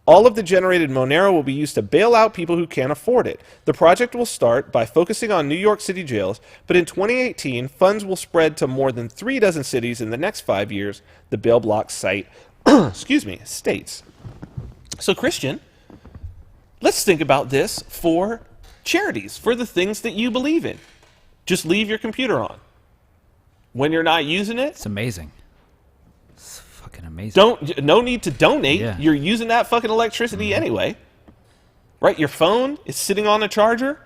All of the generated Monero will be used to bail out people who can't afford it. The project will start by focusing on New York City jails, but in 2018, funds will spread to more than 36 cities in the next 5 years, the BailBlock site states. So, Christian, let's think about this for charities, for the things that you believe in. Just leave your computer on. When you're not using it, it's amazing. Fucking amazing. No need to donate. Yeah. You're using that fucking electricity anyway. Right? Your phone is sitting on a charger.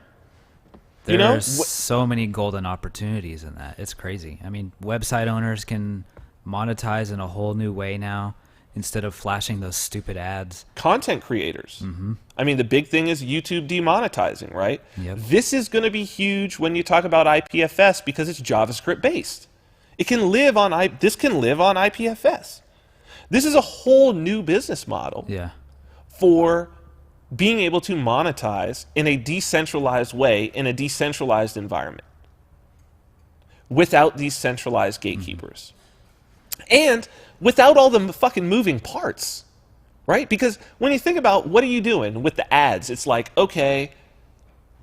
There's so many golden opportunities in that. It's crazy. I mean, website owners can monetize in a whole new way now instead of flashing those stupid ads. Content creators. Mm-hmm. I mean, the big thing is YouTube demonetizing, right? Yep. This is going to be huge when you talk about IPFS because it's JavaScript based. This can live on IPFS. This is a whole new business model for being able to monetize in a decentralized way in a decentralized environment without these centralized gatekeepers. And without all the fucking moving parts, right? Because when you think about what are you doing with the ads, it's like, okay,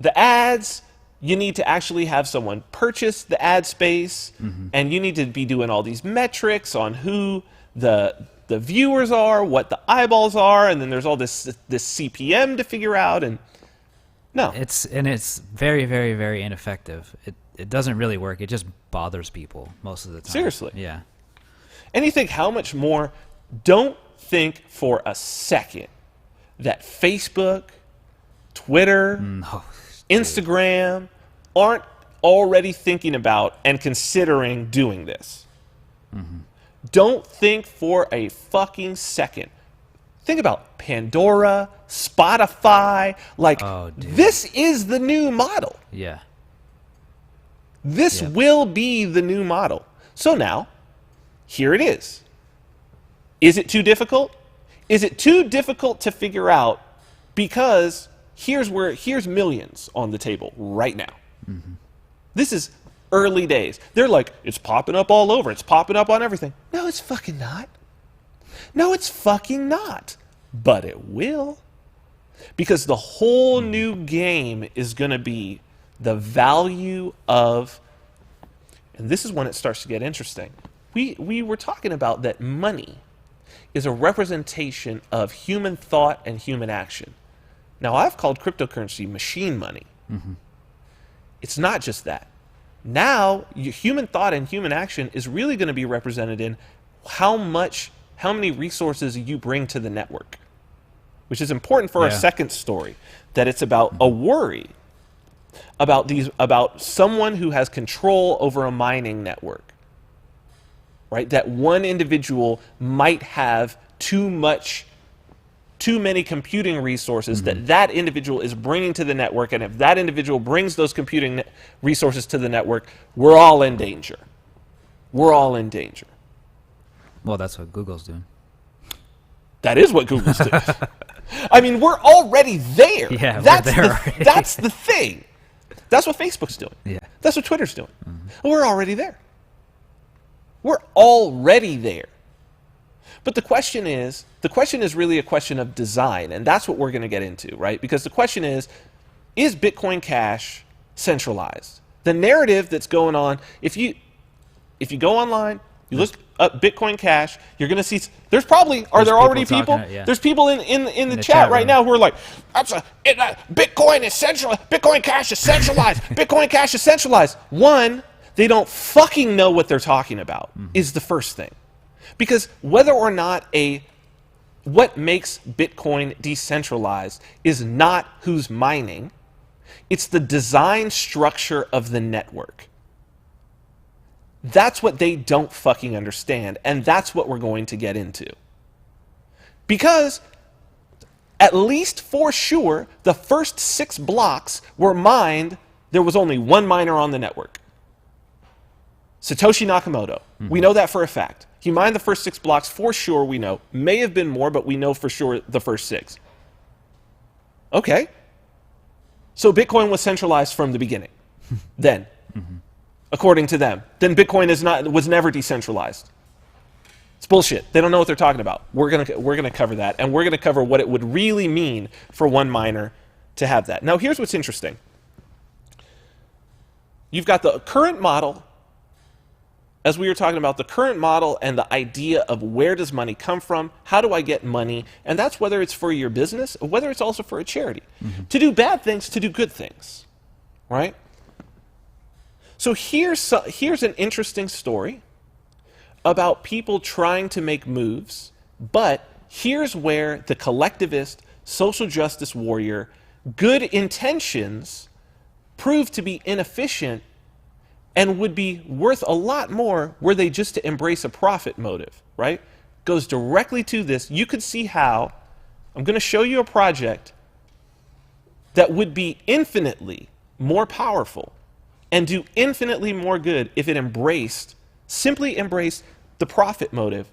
the ads, you need to actually have someone purchase the ad space, and you need to be doing all these metrics on who the viewers are, what the eyeballs are, and then there's all this CPM to figure out, and no. It's very, very, very ineffective. It doesn't really work. It just bothers people most of the time. Seriously. Yeah. And you think how much more, don't think for a second that Facebook, Twitter, Instagram aren't already thinking about and considering doing this. Don't think for a fucking second. Think about Pandora, Spotify. Like, this is the new model. Yeah. This will be the new model. So now, here it is. Is it too difficult? Is it too difficult to figure out? Because here's millions on the table right now. This is early days. They're like, it's popping up all over. It's popping up on everything. No, it's fucking not. No, it's fucking not. But it will. Because the whole new game is going to be the value of, and this is when it starts to get interesting. We were talking about that money is a representation of human thought and human action. Now, I've called cryptocurrency machine money. It's not just that. Now, human thought and human action is really going to be represented in how many resources you bring to the network, which is important for our second story, that it's about a worry about someone who has control over a mining network, right? That one individual might have too many computing resources that individual is bringing to the network, and if that individual brings those computing resources to the network, we're all in danger. We're all in danger. Well, that's what Google's doing. That is what Google's doing. I mean, we're already there. Yeah, that's we're there already. That's the thing. That's what Facebook's doing. Yeah. That's what Twitter's doing. We're already there. We're already there. But the question is really a question of design, and that's what we're going to get into, right? Because the question is Bitcoin Cash centralized? The narrative that's going on, if you go online, you look up Bitcoin Cash, you're going to see, there's already people? There's people in the chat right now who are like, Bitcoin is centralized, Bitcoin Cash is centralized, Bitcoin Cash is centralized. One, they don't fucking know what they're talking about, is the first thing. Because whether or not what makes Bitcoin decentralized is not who's mining, it's the design structure of the network. That's what they don't fucking understand, and that's what we're going to get into. Because, at least for sure, the first 6 blocks were mined, there was only one miner on the network. Satoshi Nakamoto. We know that for a fact. He mined the first 6 blocks for sure, we know. May have been more, but we know for sure the first 6. Okay. So Bitcoin was centralized from the beginning. Then. According to them. Then Bitcoin was never decentralized. It's bullshit. They don't know what they're talking about. We're gonna cover that, and we're gonna cover what it would really mean for one miner to have that. Now here's what's interesting. You've got the current model, as we were talking about, the current model and the idea of where does money come from, how do I get money, and that's whether it's for your business or whether it's also for a charity. To do bad things, to do good things, right? So here's an interesting story about people trying to make moves, but here's where the collectivist, social justice warrior, good intentions prove to be inefficient and would be worth a lot more were they just to embrace a profit motive, right? Goes directly to this. You could see how, I'm going to show you a project that would be infinitely more powerful and do infinitely more good if it simply embraced the profit motive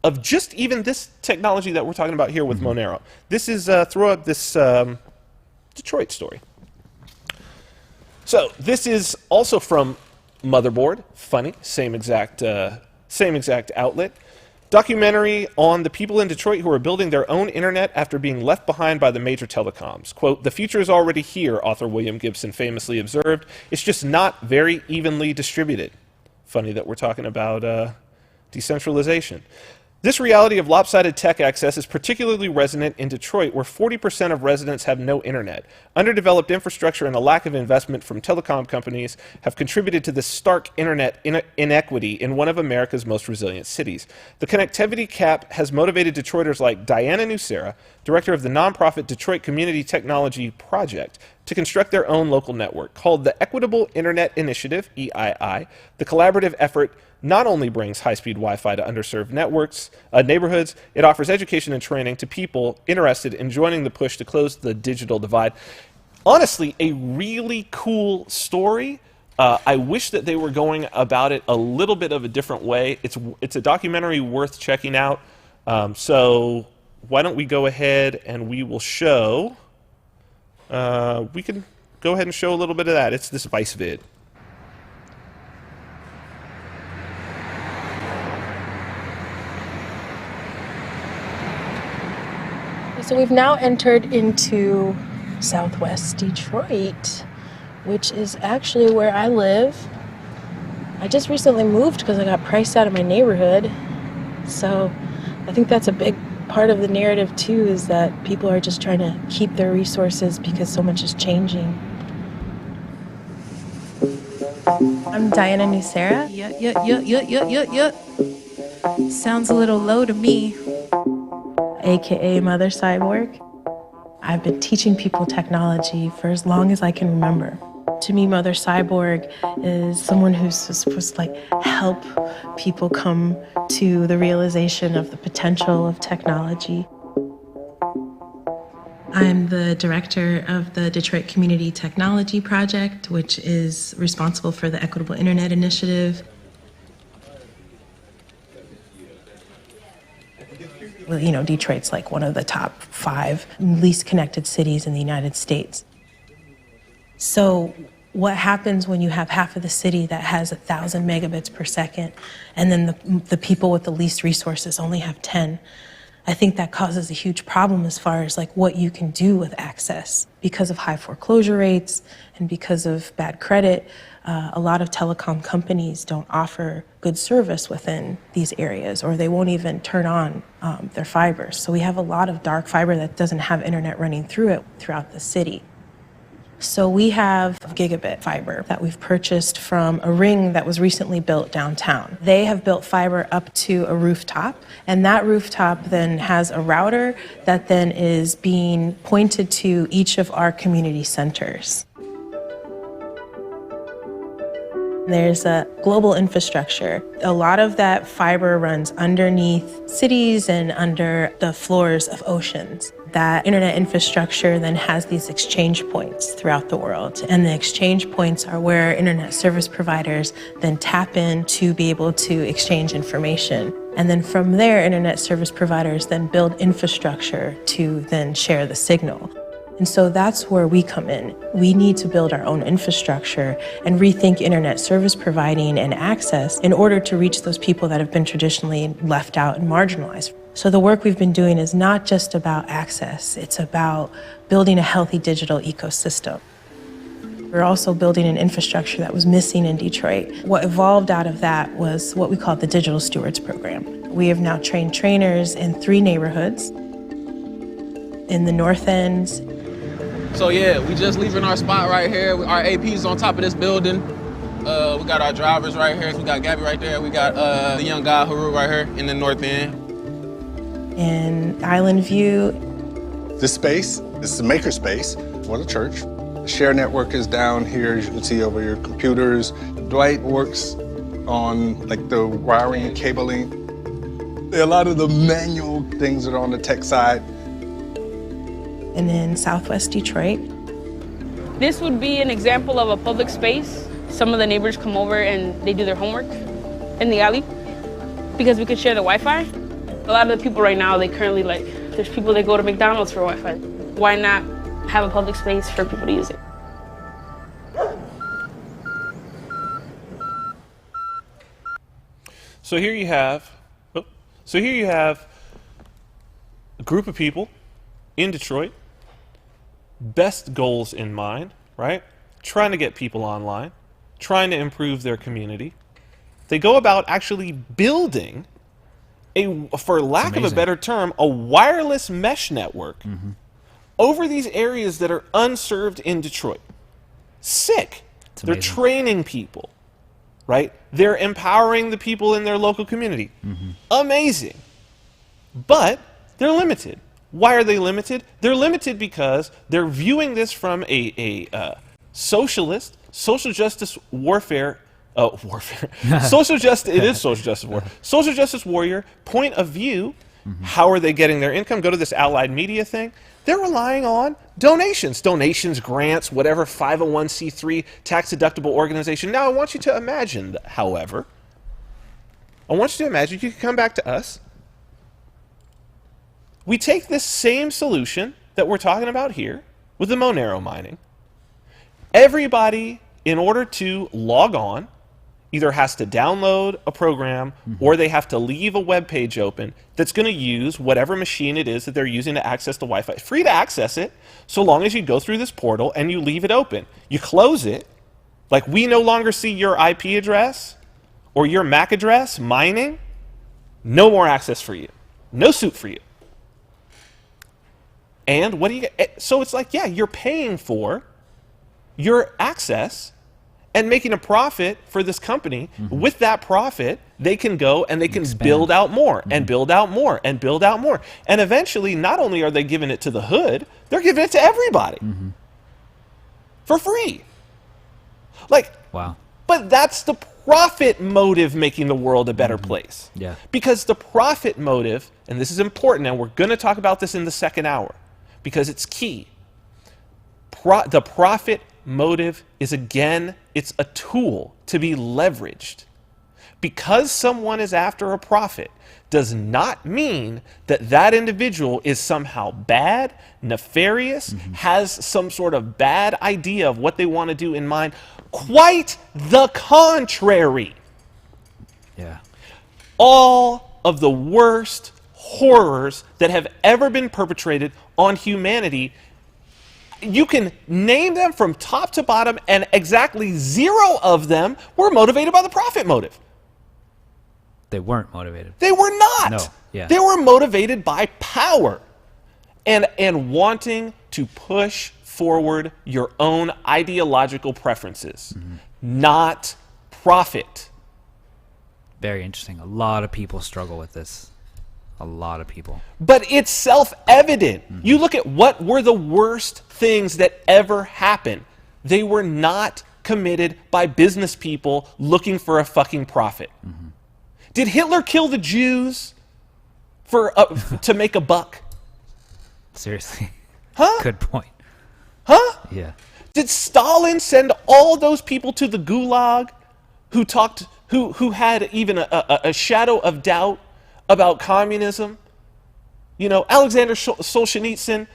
of just even this technology that we're talking about here with Monero. This is, throw up this Detroit story. So this is also from Motherboard. Funny, same exact same exact outlet. Documentary on the people in Detroit who are building their own internet after being left behind by the major telecoms. Quote, "The future is already here," author William Gibson famously observed. "It's just not very evenly distributed." Funny that we're talking about decentralization. This reality of lopsided tech access is particularly resonant in Detroit, where 40% of residents have no internet. Underdeveloped infrastructure and a lack of investment from telecom companies have contributed to this stark internet inequity in one of America's most resilient cities. The connectivity cap has motivated Detroiters like Diana Nucera, director of the nonprofit Detroit Community Technology Project, to construct their own local network. Called the Equitable Internet Initiative, EII, the collaborative effort not only brings high-speed Wi-Fi to underserved neighborhoods, it offers education and training to people interested in joining the push to close the digital divide. Honestly, a really cool story. I wish that they were going about it a little bit of a different way. It's a documentary worth checking out. So why don't we go ahead and we will show. We can go ahead and show a little bit of that. It's this Vice vid. So we've now entered into Southwest Detroit, which is actually where I live. I just recently moved because I got priced out of my neighborhood. So I think that's a big part of the narrative too, is that people are just trying to keep their resources because so much is changing. I'm Diana Nucera. Yeah. Sounds a little low to me. AKA Mother Cyborg. I've been teaching people technology for as long as I can remember. To me, Mother Cyborg is someone who's supposed to help people come to the realization of the potential of technology. I'm the director of the Detroit Community Technology Project, which is responsible for the Equitable Internet Initiative. Well, you know, Detroit's like one of the top 5 least connected cities in the United States. So what happens when you have half of the city that has 1,000 megabits per second, and then the people with the least resources only have 10? I think that causes a huge problem as far as what you can do with access. Because of high foreclosure rates and because of bad credit, a lot of telecom companies don't offer good service within these areas, or they won't even turn on their fiber. So we have a lot of dark fiber that doesn't have internet running through it throughout the city. So we have gigabit fiber that we've purchased from a ring that was recently built downtown. They have built fiber up to a rooftop, and that rooftop then has a router that then is being pointed to each of our community centers. There's a global infrastructure. A lot of that fiber runs underneath cities and under the floors of oceans. That internet infrastructure then has these exchange points throughout the world. And the exchange points are where internet service providers then tap in to be able to exchange information. And then from there, internet service providers then build infrastructure to then share the signal. And so that's where we come in. We need to build our own infrastructure and rethink internet service providing and access in order to reach those people that have been traditionally left out and marginalized. So the work we've been doing is not just about access, it's about building a healthy digital ecosystem. We're also building an infrastructure that was missing in Detroit. What evolved out of that was what we call the Digital Stewards Program. We have now trained trainers in 3 neighborhoods. In the North End. So yeah, we just leaving our spot right here. Our AP's on top of this building. We got our drivers right here. We got Gabby right there. We got the young guy, Haru, right here in the North End. In Island View. This space is the maker space for the church. The share network is down here, as you can see over your computers. Dwight works on the wiring and cabling. A lot of the manual things that are on the tech side. And in Southwest Detroit. This would be an example of a public space. Some of the neighbors come over and they do their homework in the alley because we could share the Wi-Fi. A lot of the people right now, they currently there's people that go to McDonald's for Wi-Fi. Why not have a public space for people to use it? So here you have, a group of people in Detroit, best goals in mind, right? Trying to get people online, trying to improve their community. They go about actually building for lack of a better term, a wireless mesh network over these areas that are unserved in Detroit. Sick. They're training people, right? They're empowering the people in their local community. Amazing. But they're limited. Why are they limited? They're limited because they're viewing this from a socialist, social justice warfare, social justice, it is social justice warfare, social justice warrior point of view. How are they getting their income? Go to this allied media thing. They're relying on donations, grants, whatever 501c3 tax-deductible organization. Now, I want you to imagine, however, you can come back to us. We take this same solution that we're talking about here with the Monero mining. Everybody, in order to log on, either has to download a program or they have to leave a web page open that's going to use whatever machine it is that they're using to access the Wi-Fi. Free to access it so long as you go through this portal and you leave it open. You close it, like we no longer see your IP address or your MAC address mining, no more access for you. No suit for you. And what do you get? So it's like, yeah, you're paying for your access and making a profit for this company. With that profit, they can go and they can build out more and build out more and build out more. And eventually, not only are they giving it to the hood, they're giving it to everybody for free. Like, wow. But that's the profit motive making the world a better place. Yeah. Because the profit motive, and this is important, and we're going to talk about this in the second hour, because it's key. The profit motive is, again, it's a tool to be leveraged. Because someone is after a profit does not mean that that individual is somehow bad, nefarious, has some sort of bad idea of what they want to do in mind. Quite the contrary. Yeah. All of the worst horrors that have ever been perpetrated on humanity, you can name them from top to bottom, and exactly 0 of them were motivated by the profit motive. They weren't motivated. They were not. No. Yeah. They were motivated by power and wanting to push forward your own ideological preferences, not profit. Very interesting. A lot of people struggle with this. A lot of people. But it's self-evident. You look at what were the worst things that ever happened. They were not committed by business people looking for a fucking profit. Did Hitler kill the Jews to make a buck? Seriously. Huh? Good point. Huh? Yeah. Did Stalin send all those people to the gulag who had even a shadow of doubt about communism? You know, Alexander Solzhenitsyn,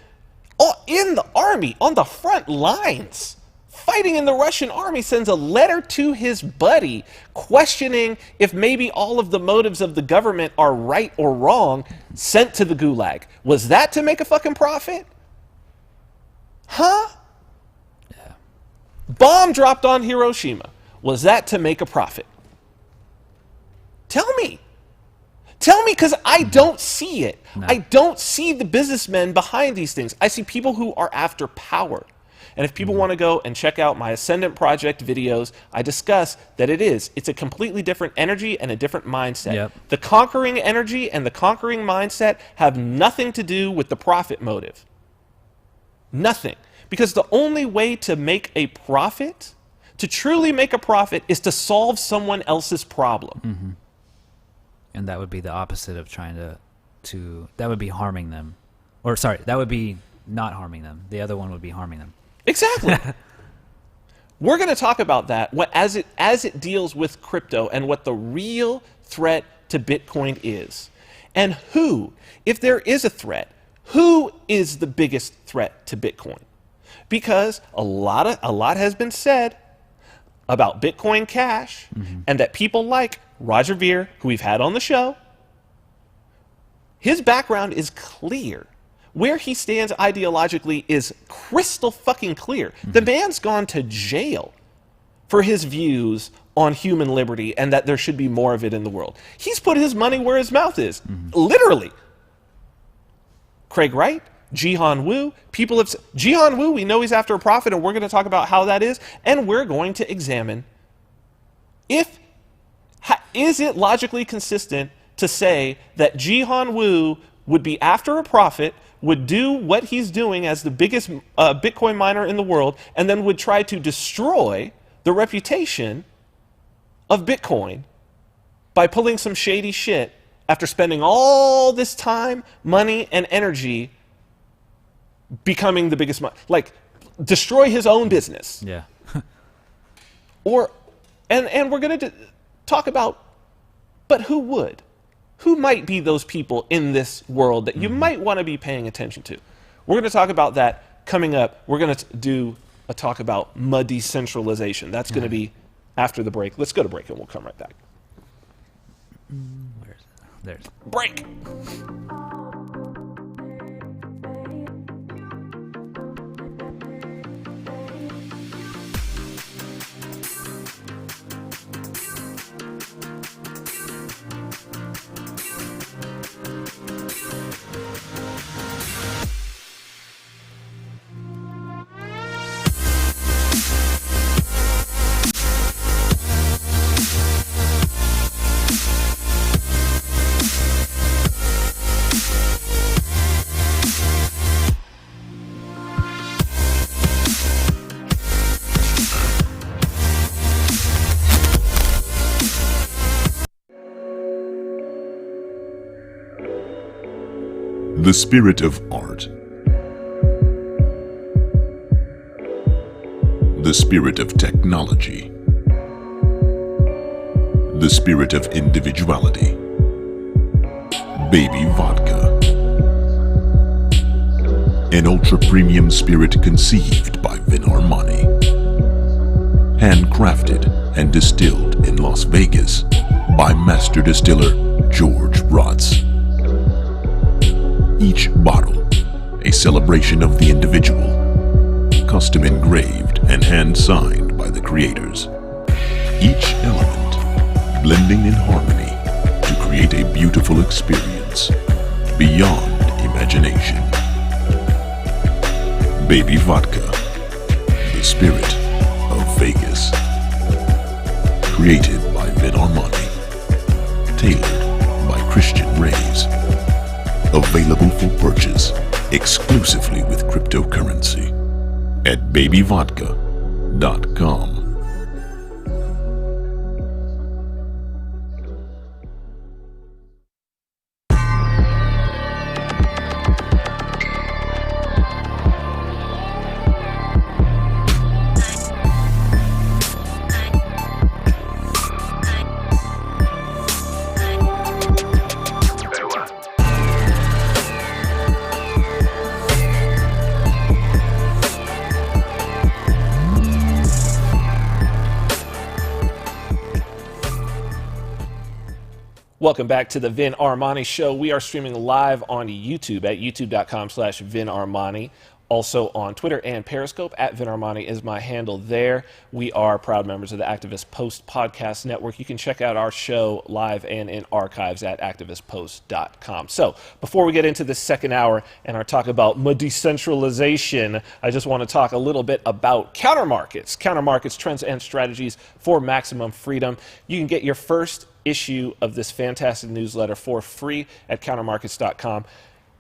in the army, on the front lines, fighting in the Russian army, sends a letter to his buddy questioning if maybe all of the motives of the government are right or wrong, sent to the gulag. Was that to make a fucking profit? Huh? Yeah. Bomb dropped on Hiroshima. Was that to make a profit? Tell me. Tell me, because I don't see it. No. I don't see the businessmen behind these things. I see people who are after power. And if people want to go and check out my Ascendant Project videos, I discuss that it's a completely different energy and a different mindset. Yep. The conquering energy and the conquering mindset have nothing to do with the profit motive. Nothing. Because the only way to make a profit, to truly make a profit, is to solve someone else's problem. And that would be the opposite of trying to that would be harming them. Or sorry, that would be not harming them. The other one would be harming them. Exactly. We're going to talk about that as it deals with crypto and what the real threat to Bitcoin is. And who, if there is a threat, who is the biggest threat to Bitcoin? Because a lot has been said about Bitcoin Cash and that people like Roger Ver, who we've had on the show, his background is clear. Where he stands ideologically is crystal fucking clear. The man's gone to jail for his views on human liberty and that there should be more of it in the world. He's put his money where his mouth is, literally. Craig Wright, Jihan Wu, Jihan Wu, we know he's after a profit, and we're going to talk about how that is, and we're going to examine is it logically consistent to say that Jihan Wu would be after a profit, would do what he's doing as the biggest Bitcoin miner in the world, and then would try to destroy the reputation of Bitcoin by pulling some shady shit after spending all this time, money, and energy becoming the biggest, like, destroy his own business. Yeah. And we're going to talk about, but who would? Who might be those people in this world that you might want to be paying attention to? We're going to talk about that coming up. We're going to do a talk about decentralization. That's going to be after the break. Let's go to break and we'll come right back. There's break. The spirit of art. The spirit of technology. The spirit of individuality. Baby Vodka. An ultra-premium spirit conceived by Vin Armani. Handcrafted and distilled in Las Vegas by master distiller George Rotz. Each bottle, a celebration of the individual, custom engraved and hand-signed by the creators. Each element blending in harmony to create a beautiful experience beyond imagination. Baby Vodka, the spirit of Vegas. Created by Vin Armani. Tailored by Christian Rays. Available for purchase exclusively with cryptocurrency at babyvodka.com. Welcome back to the Vin Armani Show. We are streaming live on YouTube at youtube.com/Vin Armani. Also on Twitter and Periscope at Vin Armani is my handle there. We are proud members of the Activist Post Podcast Network. You can check out our show live and in archives at activistpost.com. So before we get into the second hour and our talk about decentralization, I just want to talk a little bit about countermarkets. Countermarkets, trends and strategies for maximum freedom. You can get your first issue of this fantastic newsletter for free at countermarkets.com.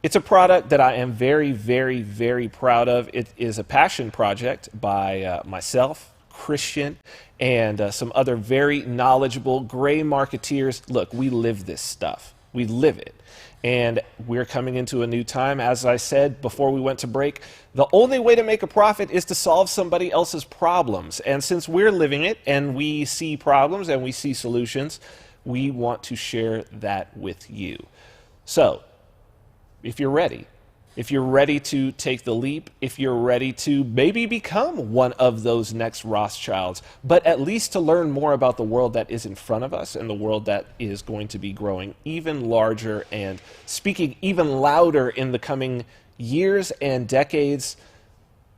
It's a product that I am very, very, very proud of. It is a passion project by myself, Christian, and some other very knowledgeable gray marketeers. Look, we live this stuff. We live it. And we're coming into a new time. As I said before we went to break, the only way to make a profit is to solve somebody else's problems. And since we're living it and we see problems and we see solutions, we want to share that with you. So, if you're ready, if you're ready to take the leap, if you're ready to maybe become one of those next Rothschilds, but at least to learn more about the world that is in front of us and the world that is going to be growing even larger and speaking even louder in the coming years and decades,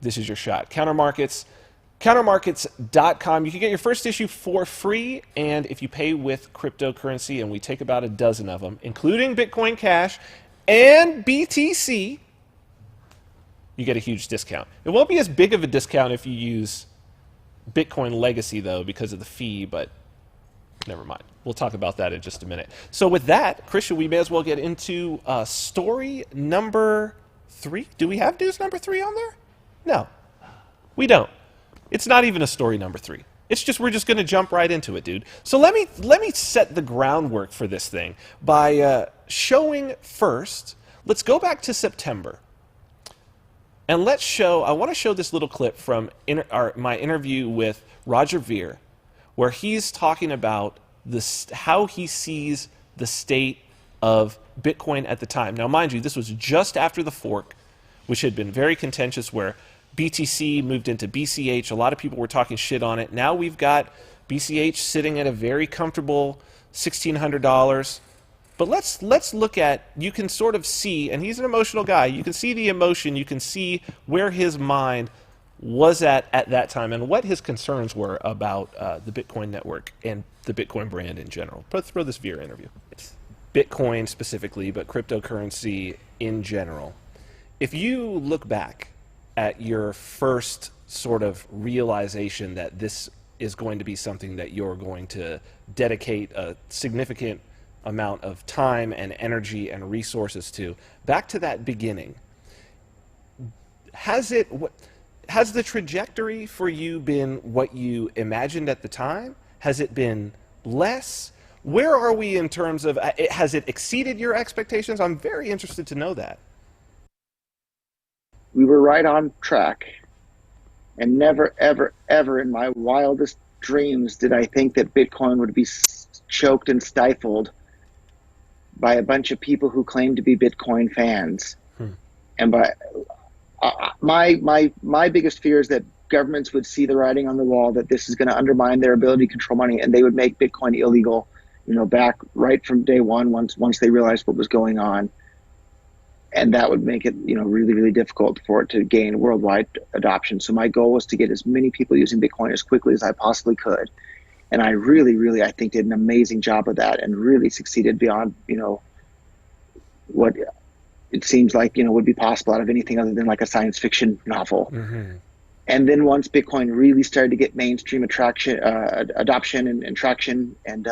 this is your shot. Countermarkets.com. You can get your first issue for free, and if you pay with cryptocurrency, and we take about a dozen of them, including Bitcoin Cash and BTC, you get a huge discount. It won't be as big of a discount if you use Bitcoin Legacy, though, because of the fee, but never mind. We'll talk about that in just a minute. So with that, Christian, we may as well get into story number 3. Do we have news number 3 on there? No, we don't. It's not even a story number 3. It's just, we're just going to jump right into it, dude. So let me set the groundwork for this thing by showing first. Let's go back to September, and let's show. I want to show this little clip from my interview with Roger Ver, where he's talking about how he sees the state of Bitcoin at the time. Now, mind you, this was just after the fork, which had been very contentious, where BTC moved into BCH. A lot of people were talking shit on it. Now we've got BCH sitting at a very comfortable $1,600. But let's look at, you can sort of see, and he's an emotional guy, you can see the emotion, you can see where his mind was at that time and what his concerns were about the Bitcoin network and the Bitcoin brand in general. Throw this Ver interview. Bitcoin specifically, but cryptocurrency in general. If you look back at your first sort of realization that this is going to be something that you're going to dedicate a significant amount of time and energy and resources to, back to that beginning, has the trajectory for you been what you imagined at the time? Has it been less? Where are we in terms of, has it exceeded your expectations? I'm very interested to know that. We were right on track, and never, ever, ever in my wildest dreams did I think that Bitcoin would be choked and stifled by a bunch of people who claim to be Bitcoin fans. And by my biggest fear is that governments would see the writing on the wall, that this is going to undermine their ability to control money, and they would make Bitcoin illegal, back right from day one, once they realized what was going on. And that would make it, really, really difficult for it to gain worldwide adoption. So my goal was to get as many people using Bitcoin as quickly as I possibly could. And I really, really, I think, did an amazing job of that, and really succeeded beyond, what it seems like, would be possible out of anything other than like a science fiction novel. Mm-hmm. And then once Bitcoin really started to get mainstream adoption and traction, and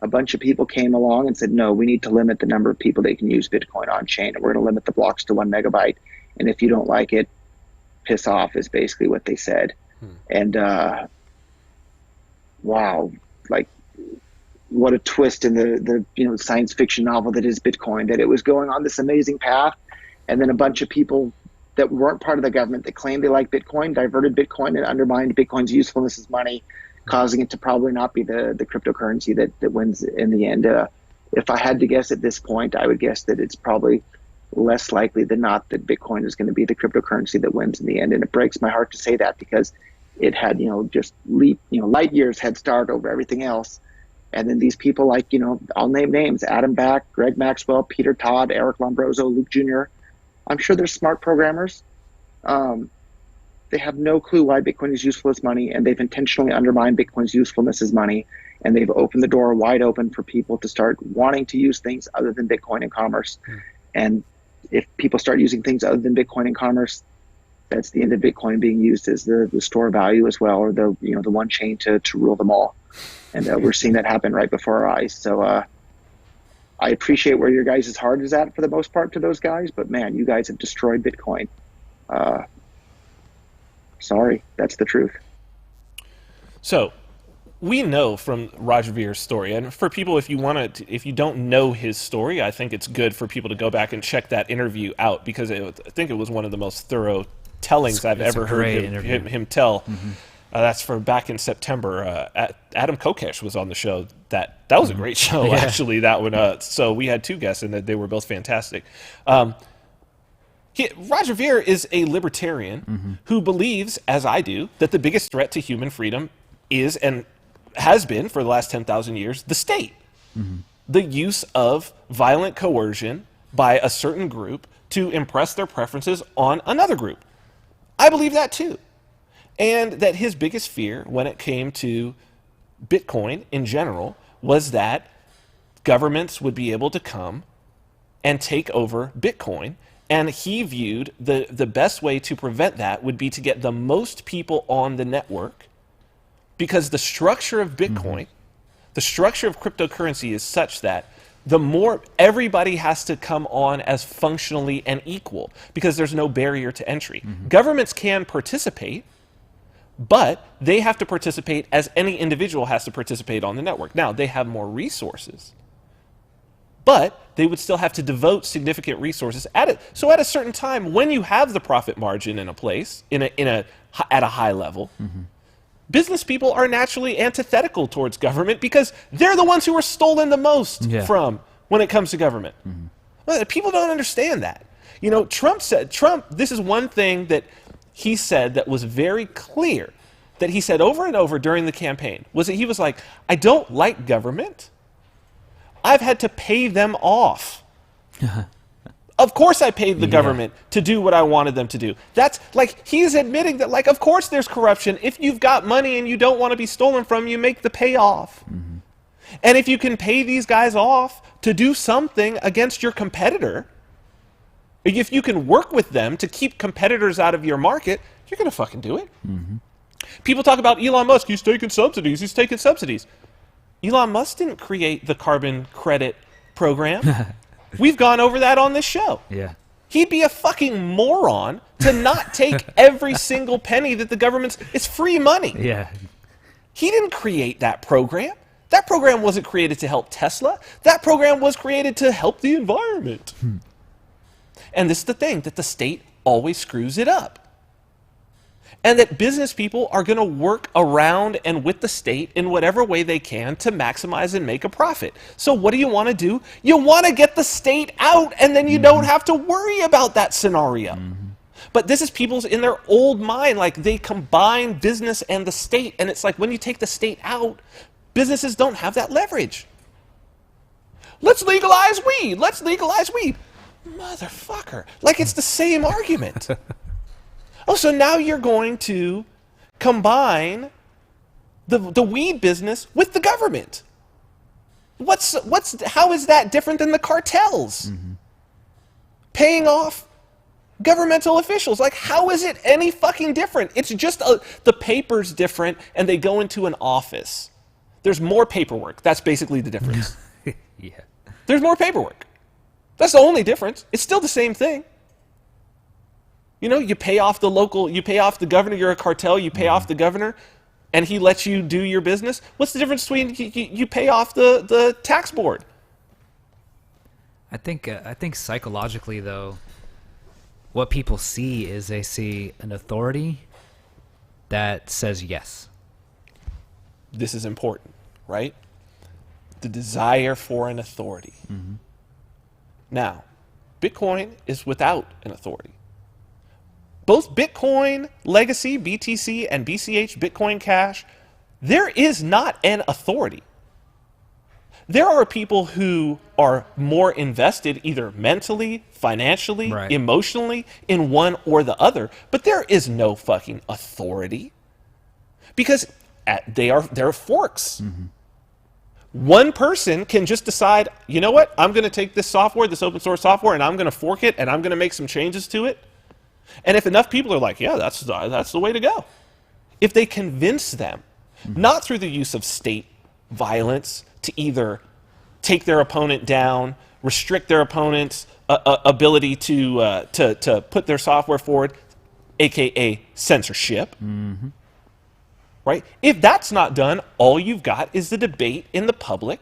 a bunch of people came along and said, no, we need to limit the number of people that can use Bitcoin on chain, and we're going to limit the blocks to 1 megabyte. And if you don't like it, piss off, is basically what they said. And wow, like, what a twist in the science fiction novel that is Bitcoin, that it was going on this amazing path, and then a bunch of people that weren't part of the government that claimed they liked Bitcoin diverted Bitcoin and undermined Bitcoin's usefulness as money, causing it to probably not be the cryptocurrency that wins in the end. If I had to guess at this point, I would guess that it's probably less likely than not that Bitcoin is going to be the cryptocurrency that wins in the end. And it breaks my heart to say that, because it had, just light years head start over everything else. And then these people like, I'll name names: Adam Back, Greg Maxwell, Peter Todd, Eric Lombroso, Luke Jr. I'm sure they're smart programmers. They have no clue why Bitcoin is useful as money, and they've intentionally undermined Bitcoin's usefulness as money. And they've opened the door wide open for people to start wanting to use things other than Bitcoin in commerce. And if people start using things other than Bitcoin in commerce, that's the end of Bitcoin being used as the store of value as well, or the one chain to rule them all. And we're seeing that happen right before our eyes. So I appreciate where your guys' heart is at for the most part to those guys, but man, you guys have destroyed Bitcoin. Sorry, that's the truth. So we know from Roger Ver's story, and for people, if you don't know his story, I think it's good for people to go back and check that interview out, because I think it was one of the most thorough tellings I've ever heard him tell. Mm-hmm. That's for back in September. Adam Kokesh was on the show. That was a great show, actually, that one. So we had 2 guests, and they were both fantastic. Roger Ver is a libertarian who believes, as I do, that the biggest threat to human freedom is and has been for the last 10,000 years the state. The use of violent coercion by a certain group to impress their preferences on another group. I believe that too. And that his biggest fear when it came to Bitcoin in general was that governments would be able to come and take over Bitcoin. And he viewed the best way to prevent that would be to get the most people on the network, because the structure of Bitcoin, the structure of cryptocurrency is such that the more everybody has to come on as functionally and equal, because there's no barrier to entry. Governments can participate, but they have to participate as any individual has to participate on the network. Now, they have more resources, but they would still have to devote significant resources at it. So at a certain time, when you have the profit margin in a place, at a high level, business people are naturally antithetical towards government because they're the ones who are stolen the most from when it comes to government. Well, people don't understand that. You know, Trump, this is one thing that he said that was very clear, that he said over and over during the campaign, was that he was like, I don't like government. I've had to pay them off. Of course I paid the government to do what I wanted them to do. That's like, he's admitting that, like, of course there's corruption. If you've got money and you don't want to be stolen from, you make the payoff. And if you can pay these guys off to do something against your competitor, if you can work with them to keep competitors out of your market, you're going to fucking do it. People talk about Elon Musk. He's taking subsidies. He's taking subsidies. Elon Musk didn't create the carbon credit program. We've gone over that on this show. He'd be a fucking moron to not take every single penny that the government's... It's free money. He didn't create that program. That program wasn't created to help Tesla. That program was created to help the environment. And this is the thing, that the state always screws it up. And that business people are going to work around and with the state in whatever way they can to maximize and make a profit. So what do you want to do? You want to get the state out, and then you don't have to worry about that scenario. But this is people's, in their old mind, like they combine business and the state. And it's like when you take the state out, businesses don't have that leverage. Let's legalize weed. Let's legalize weed. Motherfucker. Like, it's the same argument. Oh, so now you're going to combine the weed business with the government. How is that different than the cartels? Paying off governmental officials. Like, how is it any fucking different? It's just the paper's different, and they go into an office. There's more paperwork. That's basically the difference. There's more paperwork. That's the only difference. It's still the same thing. You know, you pay off the governor, you're a cartel, you pay off the governor, and he lets you do your business. What's the difference between you pay off the tax board? I think psychologically, though, what people see is they see an authority that says yes. This is important, right? The desire for an authority. Now, Bitcoin is without an authority. Both Bitcoin Legacy, BTC, and BCH, Bitcoin Cash, there is not an authority. There are people who are more invested either mentally, financially, emotionally in one or the other, but there is no fucking authority because they're forks. One person can just decide, you know what, I'm going to take this software, this open source software, and I'm going to fork it, and I'm going to make some changes to it. And if enough people are like, yeah, that's the way to go. If they convince them, not through the use of state violence to either take their opponent down, restrict their opponent's ability to put their software forward, aka censorship, right? If that's not done, all you've got is the debate in the public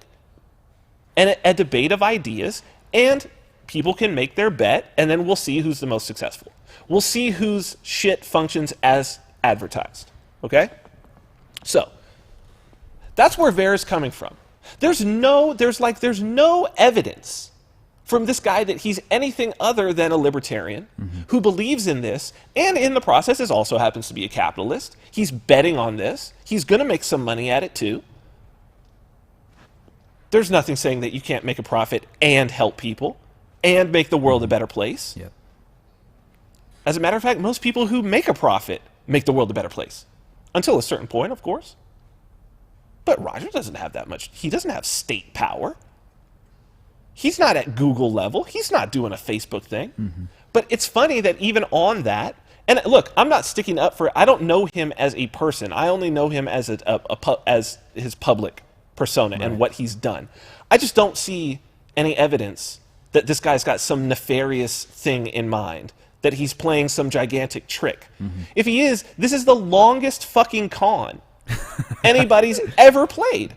and a debate of ideas, and people can make their bet, and then we'll see who's the most successful. We'll see whose shit functions as advertised, okay? So, that's where Ver is coming from. There's no evidence from this guy that he's anything other than a libertarian who believes in this, and in the process is also happens to be a capitalist. He's betting on this. He's going to make some money at it too. There's nothing saying that you can't make a profit and help people and make the world a better place. Yep. As a matter of fact, most people who make a profit make the world a better place. Until a certain point, of course. But Roger doesn't have that much. He doesn't have state power. He's not at Google level. He's not doing a Facebook thing. But it's funny that even on that, and look, I'm not sticking up for, I don't know him as a person. I only know him as as his public persona and what he's done. I just don't see any evidence that this guy's got some nefarious thing in mind, that he's playing some gigantic trick. If he is, this is the longest fucking con anybody's ever played.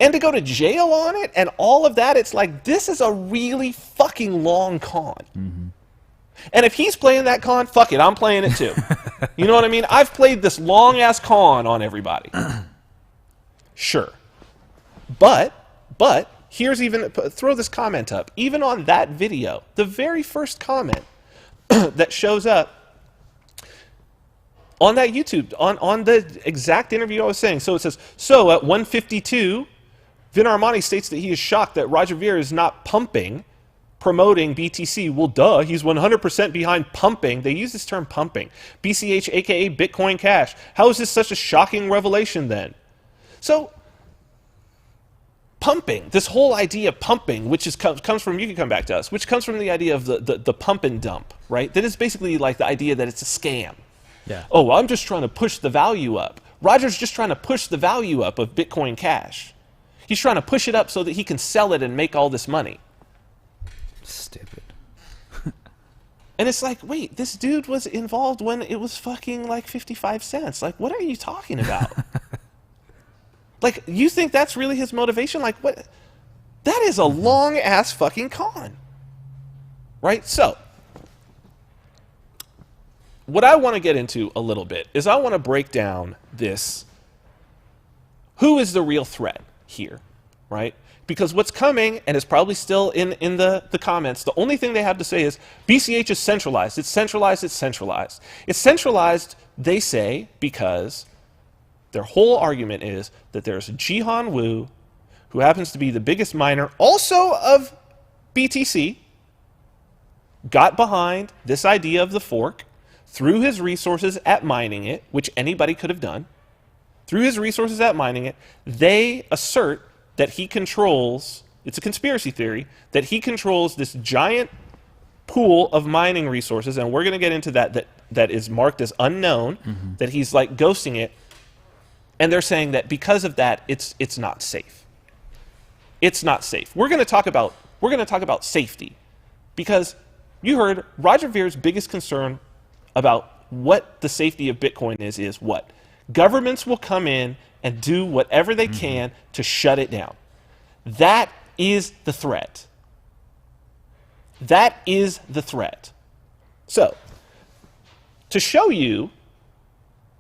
And to go to jail on it and all of that, it's like, this is a really fucking long con. And if he's playing that con, fuck it, I'm playing it too. You know what I mean? I've played this long-ass con on everybody. Sure. But, here's even, throw this comment up. Even on that video, the very first comment that shows up on that YouTube, on the exact interview I was saying. So it says, so at 1:52, Vin Armani states that he is shocked that Roger Ver is not promoting BTC. Well, duh, he's 100% behind pumping. They use this term pumping. BCH, aka Bitcoin Cash. How is this such a shocking revelation then? So, pumping, this whole idea of pumping, which comes from, you can come back to us, which comes from the idea of the pump and dump, right? That is basically like the idea that it's a scam. Yeah. Oh, I'm just trying to push the value up. Roger's just trying to push the value up of Bitcoin Cash. He's trying to push it up so that he can sell it and make all this money. Stupid. And it's like, wait, this dude was involved when it was fucking like 55 cents. Like, what are you talking about? Like, you think that's really his motivation? Like, what? That is a long-ass fucking con. Right? So, what I want to get into a little bit is I want to break down this. Who is the real threat here? Right? Because what's coming, and it's probably still in the comments, the only thing they have to say is, BCH is centralized. It's centralized. It's centralized. It's centralized, they say, because their whole argument is that there's Jihan Wu, who happens to be the biggest miner, also of BTC, got behind this idea of the fork through his resources at mining it, which anybody could have done. Through his resources at mining it, they assert that he controls, it's a conspiracy theory, that he controls this giant pool of mining resources, and we're going to get into that is marked as unknown, that he's like ghosting it. And they're saying that because of that, it's not safe. It's not safe. We're going to talk about safety, because you heard Roger Ver's biggest concern about what the safety of Bitcoin is what? Governments will come in and do whatever they can to shut it down. That is the threat. That is the threat. So, to show you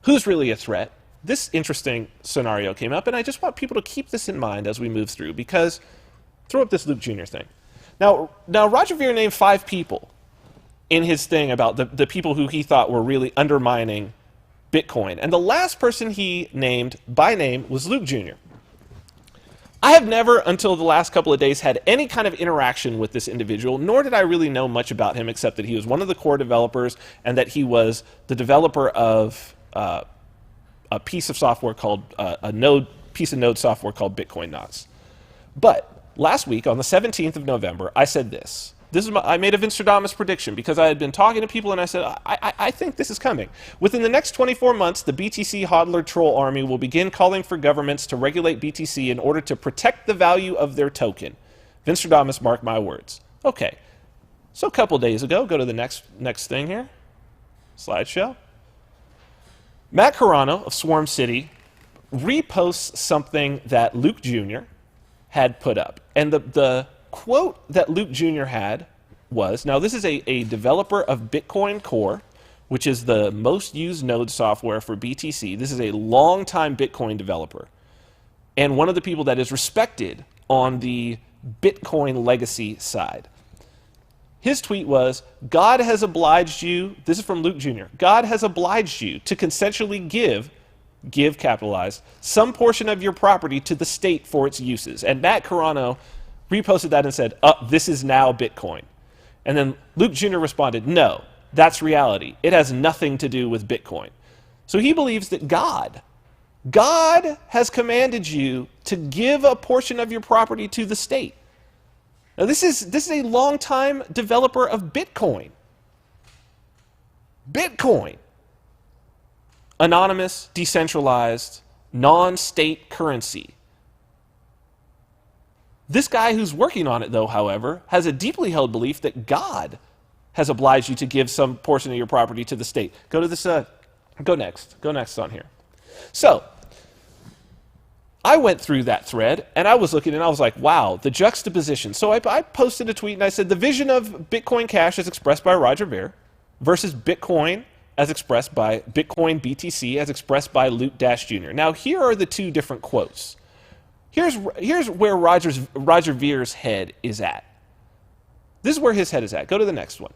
who's really a threat, this interesting scenario came up, and I just want people to keep this in mind as we move through, because throw up this Luke Jr. thing. Now Roger Ver named 5 people in his thing about the people who he thought were really undermining Bitcoin. And the last person he named by name was Luke Jr. I have never, until the last couple of days, had any kind of interaction with this individual, nor did I really know much about him, except that he was one of the core developers and that he was the developer of a piece of software called, piece of node software called Bitcoin Knots. But last week, on the 17th of November, I said this. I made a Vinstradamus prediction because I had been talking to people and I said, I think this is coming. Within the next 24 months, the BTC hodler troll army will begin calling for governments to regulate BTC in order to protect the value of their token. Vinstradamus, mark my words. Okay, so a couple days ago, go to the next thing here. Slideshow. Matt Carano of Swarm City reposts something that Luke Jr. had put up. And the quote that Luke Jr. had was, now this is a developer of Bitcoin Core, which is the most used node software for BTC. This is a long-time Bitcoin developer, and one of the people that is respected on the Bitcoin legacy side. His tweet was, God has obliged you, this is from Luke Jr., God has obliged you to consensually give capitalized, some portion of your property to the state for its uses. And Matt Carano reposted that and said, this is now Bitcoin. And then Luke Jr. responded, no, that's reality. It has nothing to do with Bitcoin. So he believes that God has commanded you to give a portion of your property to the state. Now, this is a longtime developer of Bitcoin. Bitcoin. Anonymous, decentralized, non-state currency. This guy who's working on it, though, however, has a deeply held belief that God has obliged you to give some portion of your property to the state. Go to this, go next on here. So, I went through that thread, and I was looking, and I was like, wow, the juxtaposition. So I posted a tweet, and I said, the vision of Bitcoin Cash as expressed by Roger Ver versus Bitcoin as expressed by Bitcoin BTC as expressed by Luke Jr. Now, here are the two different quotes. Here's where Roger Ver's head is at. This is where his head is at. Go to the next one.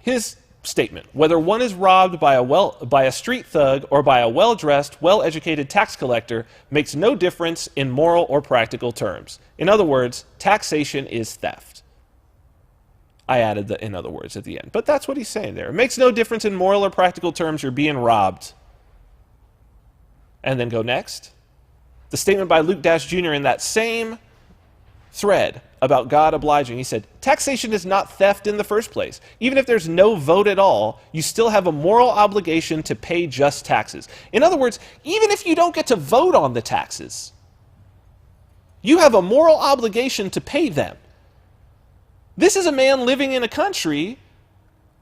His statement: whether one is robbed by a street thug or by a well-dressed, well-educated tax collector makes no difference in moral or practical terms. In other words, taxation is theft. I added the "in other words" at the end, but that's what he's saying there. It makes no difference in moral or practical terms. You're being robbed. And then go next. The statement by Luke Jr. in that same thread about God obliging, he said, taxation is not theft in the first place. Even if there's no vote at all, you still have a moral obligation to pay just taxes. In other words, even if you don't get to vote on the taxes, you have a moral obligation to pay them. This is a man living in a country.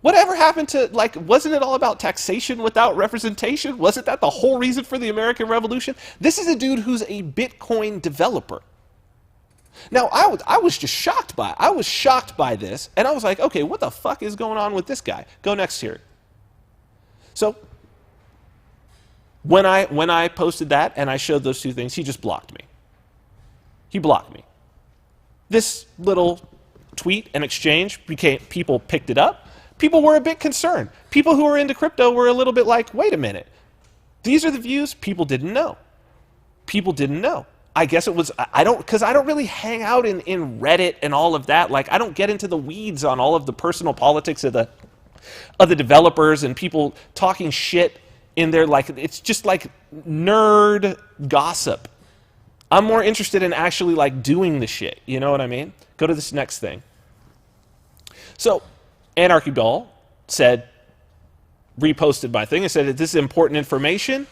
Whatever happened to, wasn't it all about taxation without representation? Wasn't that the whole reason for the American Revolution? This is a dude who's a Bitcoin developer. Now, I was just shocked by it. I was shocked by this, and I was like, okay, what the fuck is going on with this guy? Go next here. So, when I posted that and I showed those two things, he just blocked me. He blocked me. This little tweet and exchange people picked it up. People were a bit concerned. People who were into crypto were a little bit like, wait a minute. These are the views people didn't know. People didn't know. I guess it was, because I don't really hang out in Reddit and all of that. I don't get into the weeds on all of the personal politics of the developers and people talking shit in there. It's just nerd gossip. I'm more interested in actually doing the shit. You know what I mean? Go to this next thing. So, Anarchy Doll said, reposted my thing and said that this is important information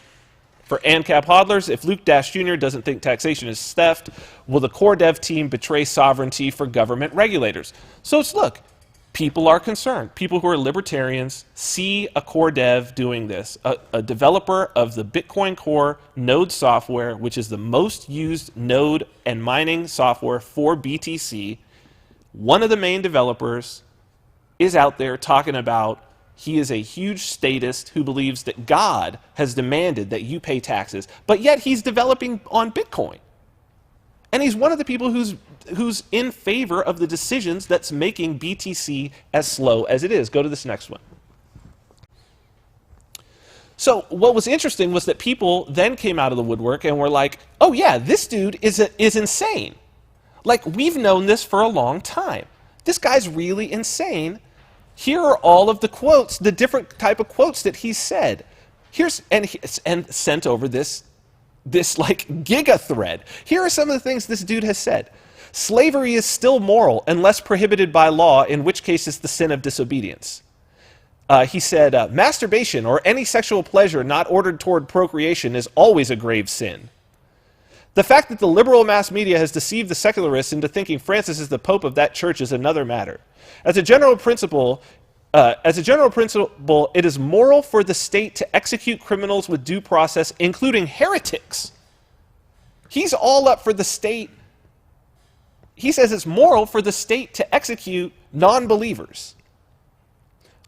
for ANCAP hodlers. If Luke Jr. doesn't think taxation is theft, will the core dev team betray sovereignty for government regulators? So look, people are concerned. People who are libertarians see a core dev doing this, a developer of the Bitcoin Core node software, which is the most used node and mining software for BTC. One of the main developers is out there talking about he is a huge statist who believes that God has demanded that you pay taxes, but yet he's developing on Bitcoin. And he's one of the people who's in favor of the decisions that's making BTC as slow as it is. Go to this next one. So what was interesting was that people then came out of the woodwork and were like, oh yeah, this dude is insane. We've known this for a long time. This guy's really insane. Here are all of the quotes, the different type of quotes that he said. And sent over this giga thread. Here are some of the things this dude has said. Slavery is still moral unless prohibited by law, in which case it's the sin of disobedience. He said, masturbation or any sexual pleasure not ordered toward procreation is always a grave sin. The fact that the liberal mass media has deceived the secularists into thinking Francis is the Pope of that church is another matter. As a general principle, it is moral for the state to execute criminals with due process, including heretics. He's all up for the state. He says it's moral for the state to execute non-believers.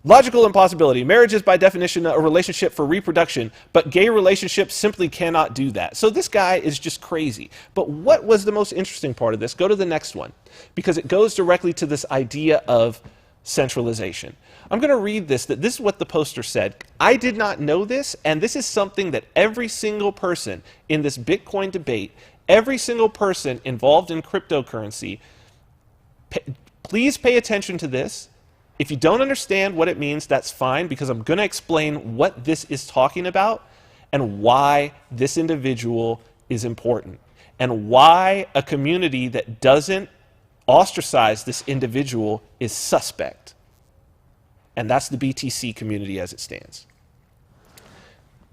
Logical impossibility. Marriage is by definition a relationship for reproduction, but gay relationships simply cannot do that. So this guy is just crazy. But what was the most interesting part of this? Go to the next one, because it goes directly to this idea of centralization. I'm going to read this, that this is what the poster said. I did not know this, and this is something that every single person in this Bitcoin debate, every single person involved in cryptocurrency, please pay attention to this. If you don't understand what it means, that's fine, because I'm going to explain what this is talking about and why this individual is important, and why a community that doesn't ostracize this individual is suspect. And that's the BTC community as it stands.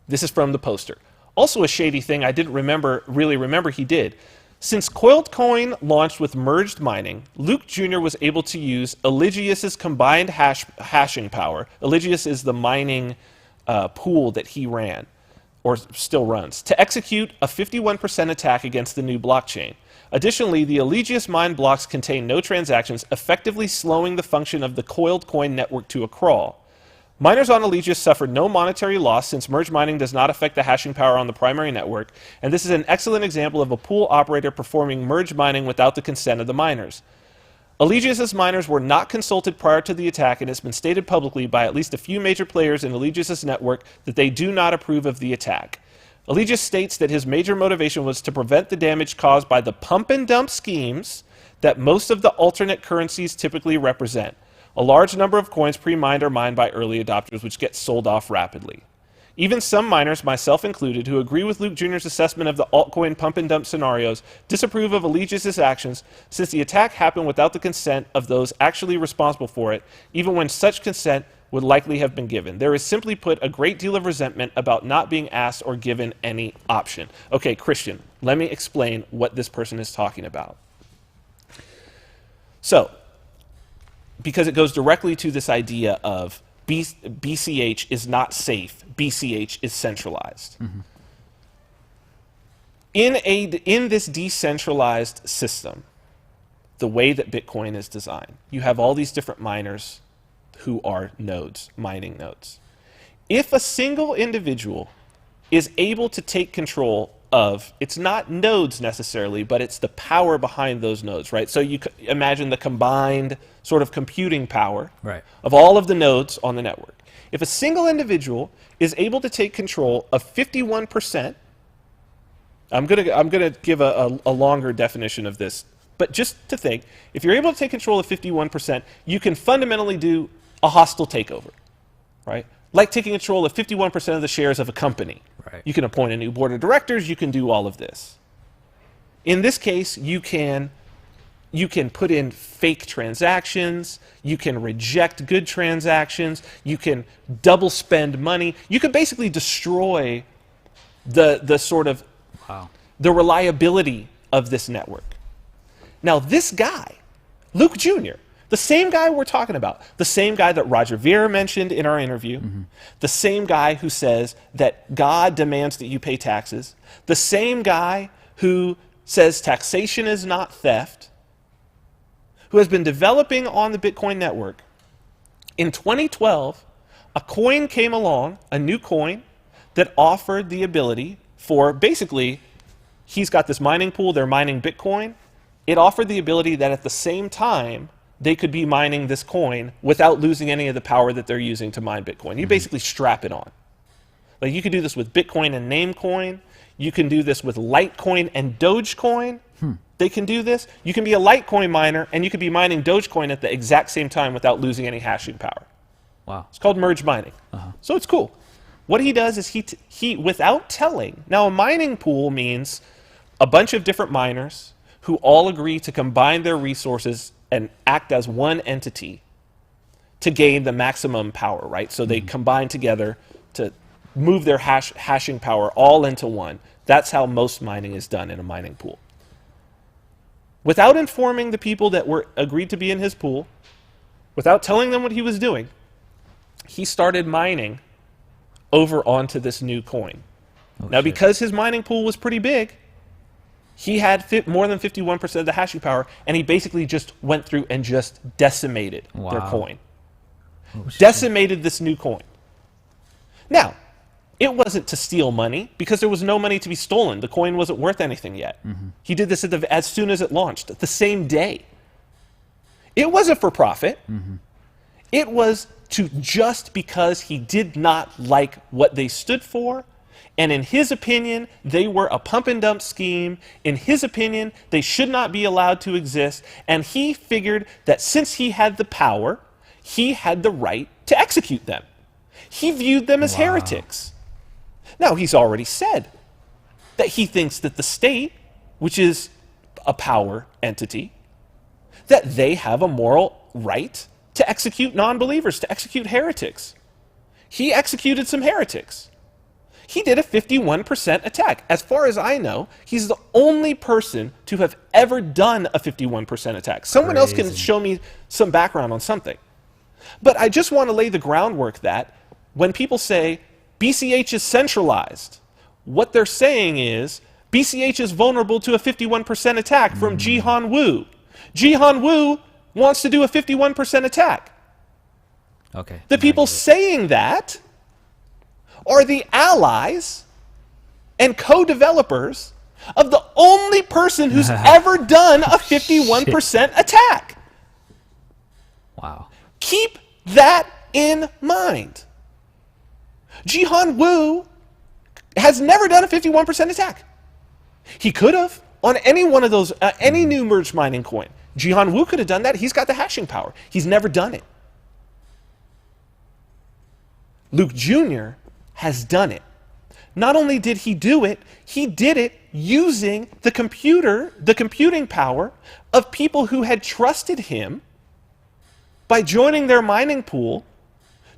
This is from the poster. Also a shady thing I didn't really remember he did. Since Coiled Coin launched with merged mining, Luke Jr. was able to use Eligius's combined hashing power. Eligius is the mining pool that he ran, or still runs, to execute a 51% attack against the new blockchain. Additionally, the Eligius mined blocks contain no transactions, effectively slowing the function of the Coiled Coin network to a crawl. Miners on Eligius suffered no monetary loss since merge mining does not affect the hashing power on the primary network, and this is an excellent example of a pool operator performing merge mining without the consent of the miners. Eligius's miners were not consulted prior to the attack, and it's been stated publicly by at least a few major players in Eligius's network that they do not approve of the attack. Eligius states that his major motivation was to prevent the damage caused by the pump and dump schemes that most of the alternate currencies typically represent. A large number of coins pre-mined are mined by early adopters, which get sold off rapidly. Even some miners, myself included, who agree with Luke Jr.'s assessment of the altcoin pump and dump scenarios, disapprove of Eligius's actions, since the attack happened without the consent of those actually responsible for it, even when such consent would likely have been given. There is, simply put, a great deal of resentment about not being asked or given any option. Okay, Christian, let me explain what this person is talking about. So, because it goes directly to this idea of BCH is not safe, BCH is centralized. Mm-hmm. In this decentralized system, the way that Bitcoin is designed, you have all these different miners who are nodes, mining nodes. If a single individual is able to take control of, it's not nodes necessarily, but it's the power behind those nodes, right? So you imagine the combined sort of computing power of all of the nodes on the network. If a single individual is able to take control of 51%, I'm gonna give a longer definition of this, but just to think, if you're able to take control of 51%, you can fundamentally do a hostile takeover, right? Like taking control of 51% of the shares of a company. Right. You can appoint a new board of directors, you can do all of this. In this case, you can put in fake transactions, you can reject good transactions, you can double spend money. You could basically destroy the sort of the reliability of this network. Now this guy, Luke Jr., the same guy we're talking about, the same guy that Roger Ver mentioned in our interview, the same guy who says that God demands that you pay taxes, the same guy who says taxation is not theft, who has been developing on the Bitcoin network. In 2012, a coin came along, a new coin, that offered the ability for, basically, he's got this mining pool, they're mining Bitcoin. It offered the ability that at the same time, they could be mining this coin without losing any of the power that they're using to mine Bitcoin. You basically strap it on. Like you could do this with Bitcoin and Namecoin. You can do this with Litecoin and Dogecoin. They can do this. You can be a Litecoin miner and you could be mining Dogecoin at the exact same time without losing any hashing power. Wow. It's called merge mining. So it's cool. What he does is he without telling. Now a mining pool means a bunch of different miners who all agree to combine their resources and act as one entity to gain the maximum power, right? So they combine together to move their hashing power all into one. That's how most mining is done in a mining pool. Without informing the people that were agreed to be in his pool, without telling them what he was doing, he started mining over onto this new coin. Now, because his mining pool was pretty big, he had more than 51% of the hashing power, and he basically just went through and just decimated their coin. decimated this new coin. Now, it wasn't to steal money because there was no money to be stolen. The coin wasn't worth anything yet. He did this as soon as it launched, the same day. It wasn't for profit. It was just because he did not like what they stood for. And in his opinion, they were a pump and dump scheme. In his opinion, they should not be allowed to exist. And he figured that since he had the power, he had the right to execute them. He viewed them as heretics. Now, he's already said that he thinks that the state, which is a power entity, that they have a moral right to execute non-believers, to execute heretics. He executed some heretics. He did a 51% attack. As far as I know, he's the only person to have ever done a 51% attack. Someone else can show me some background on something. But I just want to lay the groundwork that when people say BCH is centralized, what they're saying is BCH is vulnerable to a 51% attack from Jihan Wu. Jihan Wu wants to do a 51% attack. Okay. The people saying that are the allies and co-developers of the only person who's ever done a 51% attack. Wow. Keep that in mind. Jihan Wu has never done a 51% attack. He could have on any one of those, any new merge mining coin. Jihan Wu could have done that. He's got the hashing power. He's never done it. Luke Jr. has done it. Not only did he do it, he did it using the computing power of people who had trusted him by joining their mining pool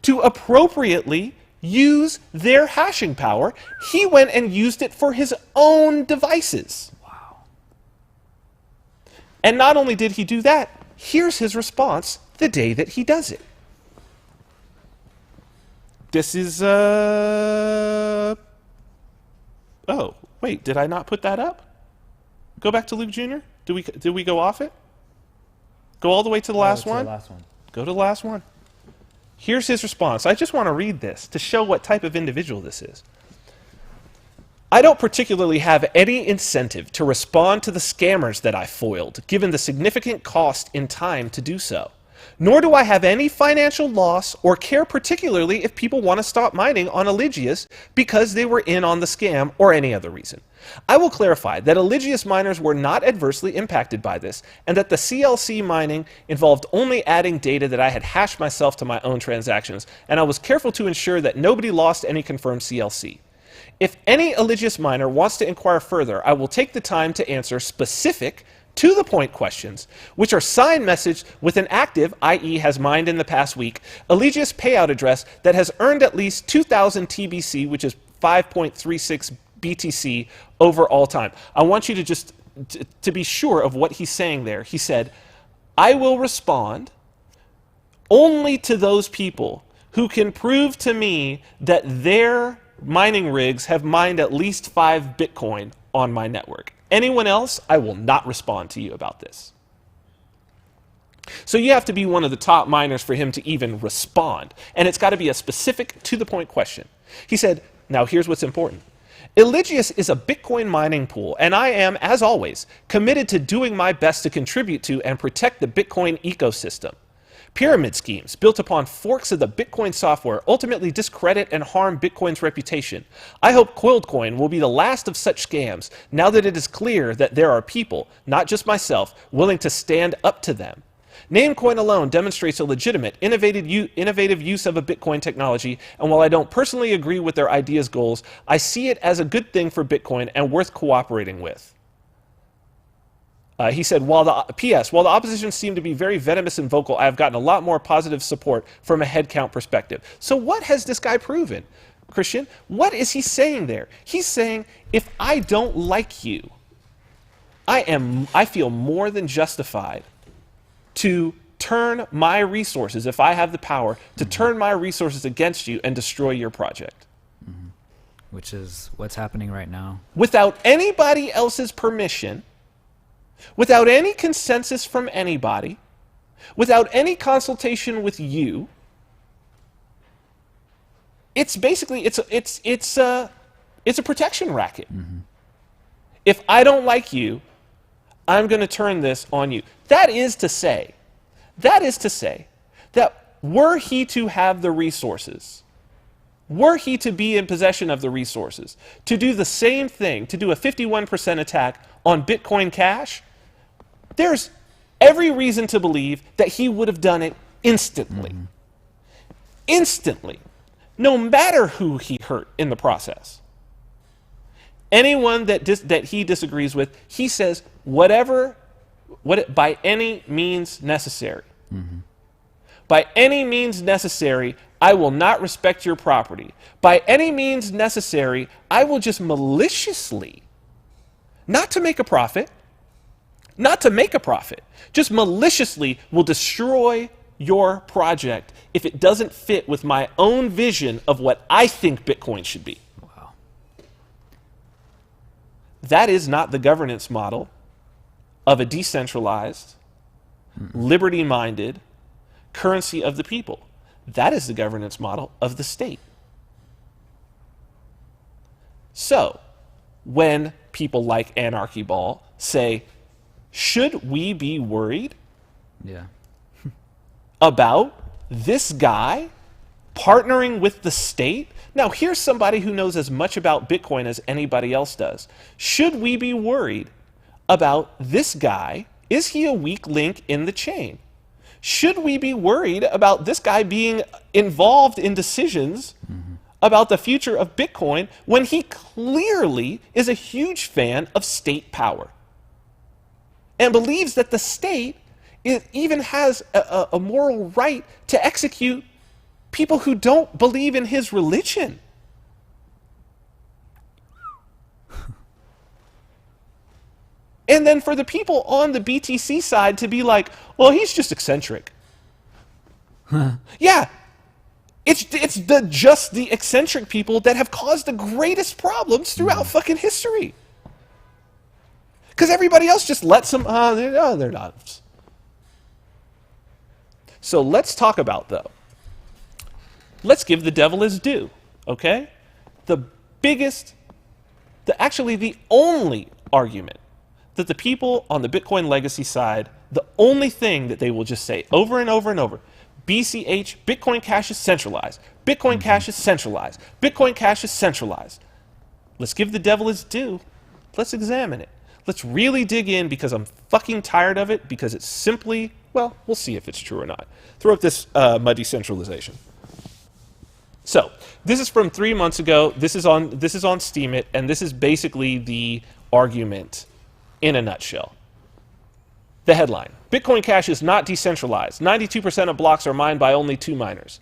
to appropriately use their hashing power. He went and used it for his own devices. Wow. And not only did he do that, here's his response the day that he does it. This is, oh, wait, did I not put that up? Go back to Luke Jr.? Did we go off it? Go all the way to the last one? Go to the last one. Here's his response. I just want to read this to show what type of individual this is. I don't particularly have any incentive to respond to the scammers that I foiled, given the significant cost in time to do so. Nor do I have any financial loss or care particularly if people want to stop mining on Eligius because they were in on the scam or any other reason. I will clarify that Eligius miners were not adversely impacted by this, and that the CLC mining involved only adding data that I had hashed myself to my own transactions, and I was careful to ensure that nobody lost any confirmed CLC. If any Eligius miner wants to inquire further, I will take the time to answer specific, to-the-point questions, which are signed messaged with an active, i.e. has mined in the past week, Eligius payout address that has earned at least 2,000 TBC, which is 5.36 BTC over all time. I want you to just to be sure of what he's saying there. He said, I will respond only to those people who can prove to me that their mining rigs have mined at least 5 Bitcoin on my network. Anyone else, I will not respond to you about this. So you have to be one of the top miners for him to even respond. And it's got to be a specific, to-the-point question. He said, now here's what's important. Eligius is a Bitcoin mining pool, and I am, as always, committed to doing my best to contribute to and protect the Bitcoin ecosystem. Pyramid schemes built upon forks of the Bitcoin software ultimately discredit and harm Bitcoin's reputation. I hope CoiledCoin will be the last of such scams now that it is clear that there are people, not just myself, willing to stand up to them. Namecoin alone demonstrates a legitimate, innovative use of a Bitcoin technology, and while I don't personally agree with their ideas' goals, I see it as a good thing for Bitcoin and worth cooperating with. He said, while the opposition seemed to be very venomous and vocal, I have gotten a lot more positive support from a headcount perspective. So what has this guy proven, Christian? What is he saying there? He's saying, if I don't like you, I feel more than justified to turn my resources, if I have the power, to turn my resources against you and destroy your project. Mm-hmm. Which is what's happening right now. Without anybody else's permission, without any consensus from anybody, without any consultation with you, it's basically it's a protection racket. If I don't like you, I'm going to turn this on you. That is to say that were he to have the resources, were he to be in possession of the resources, to do the same thing, to do a 51% attack on Bitcoin Cash, there's every reason to believe that he would have done it instantly. Instantly. No matter who he hurt in the process. Anyone that he disagrees with, he says, by any means necessary. By any means necessary, I will not respect your property. By any means necessary, I will just maliciously, not to make a profit, just maliciously will destroy your project if it doesn't fit with my own vision of what I think Bitcoin should be. Wow. That is not the governance model of a decentralized, liberty-minded currency of the people. That is the governance model of the state. So, when people like Anarchy Ball say, should we be worried about this guy partnering with the state? Now, here's somebody who knows as much about Bitcoin as anybody else does. Should we be worried about this guy? Is he a weak link in the chain? Should we be worried about this guy being involved in decisions about the future of Bitcoin when he clearly is a huge fan of state power and believes that the state even has a moral right to execute people who don't believe in his religion? And then for the people on the BTC side to be like, well, he's just eccentric. Yeah, it's the eccentric people that have caused the greatest problems throughout fucking history. Because everybody else just lets them, they're not. So let's talk about, though. Let's give the devil his due, okay? The only argument that the people on the Bitcoin legacy side, the only thing that they will just say over and over and over, BCH, Bitcoin Cash is centralized. Bitcoin Cash is centralized. Bitcoin Cash is centralized. Let's give the devil his due. Let's examine it. Let's really dig in because I'm fucking tired of it because it's simply, well, we'll see if it's true or not. Throw up this muddy centralization. So, this is from 3 months ago. This is on Steemit, and this is basically the argument in a nutshell. The headline: Bitcoin Cash is not decentralized. 92% of blocks are mined by only 2 miners.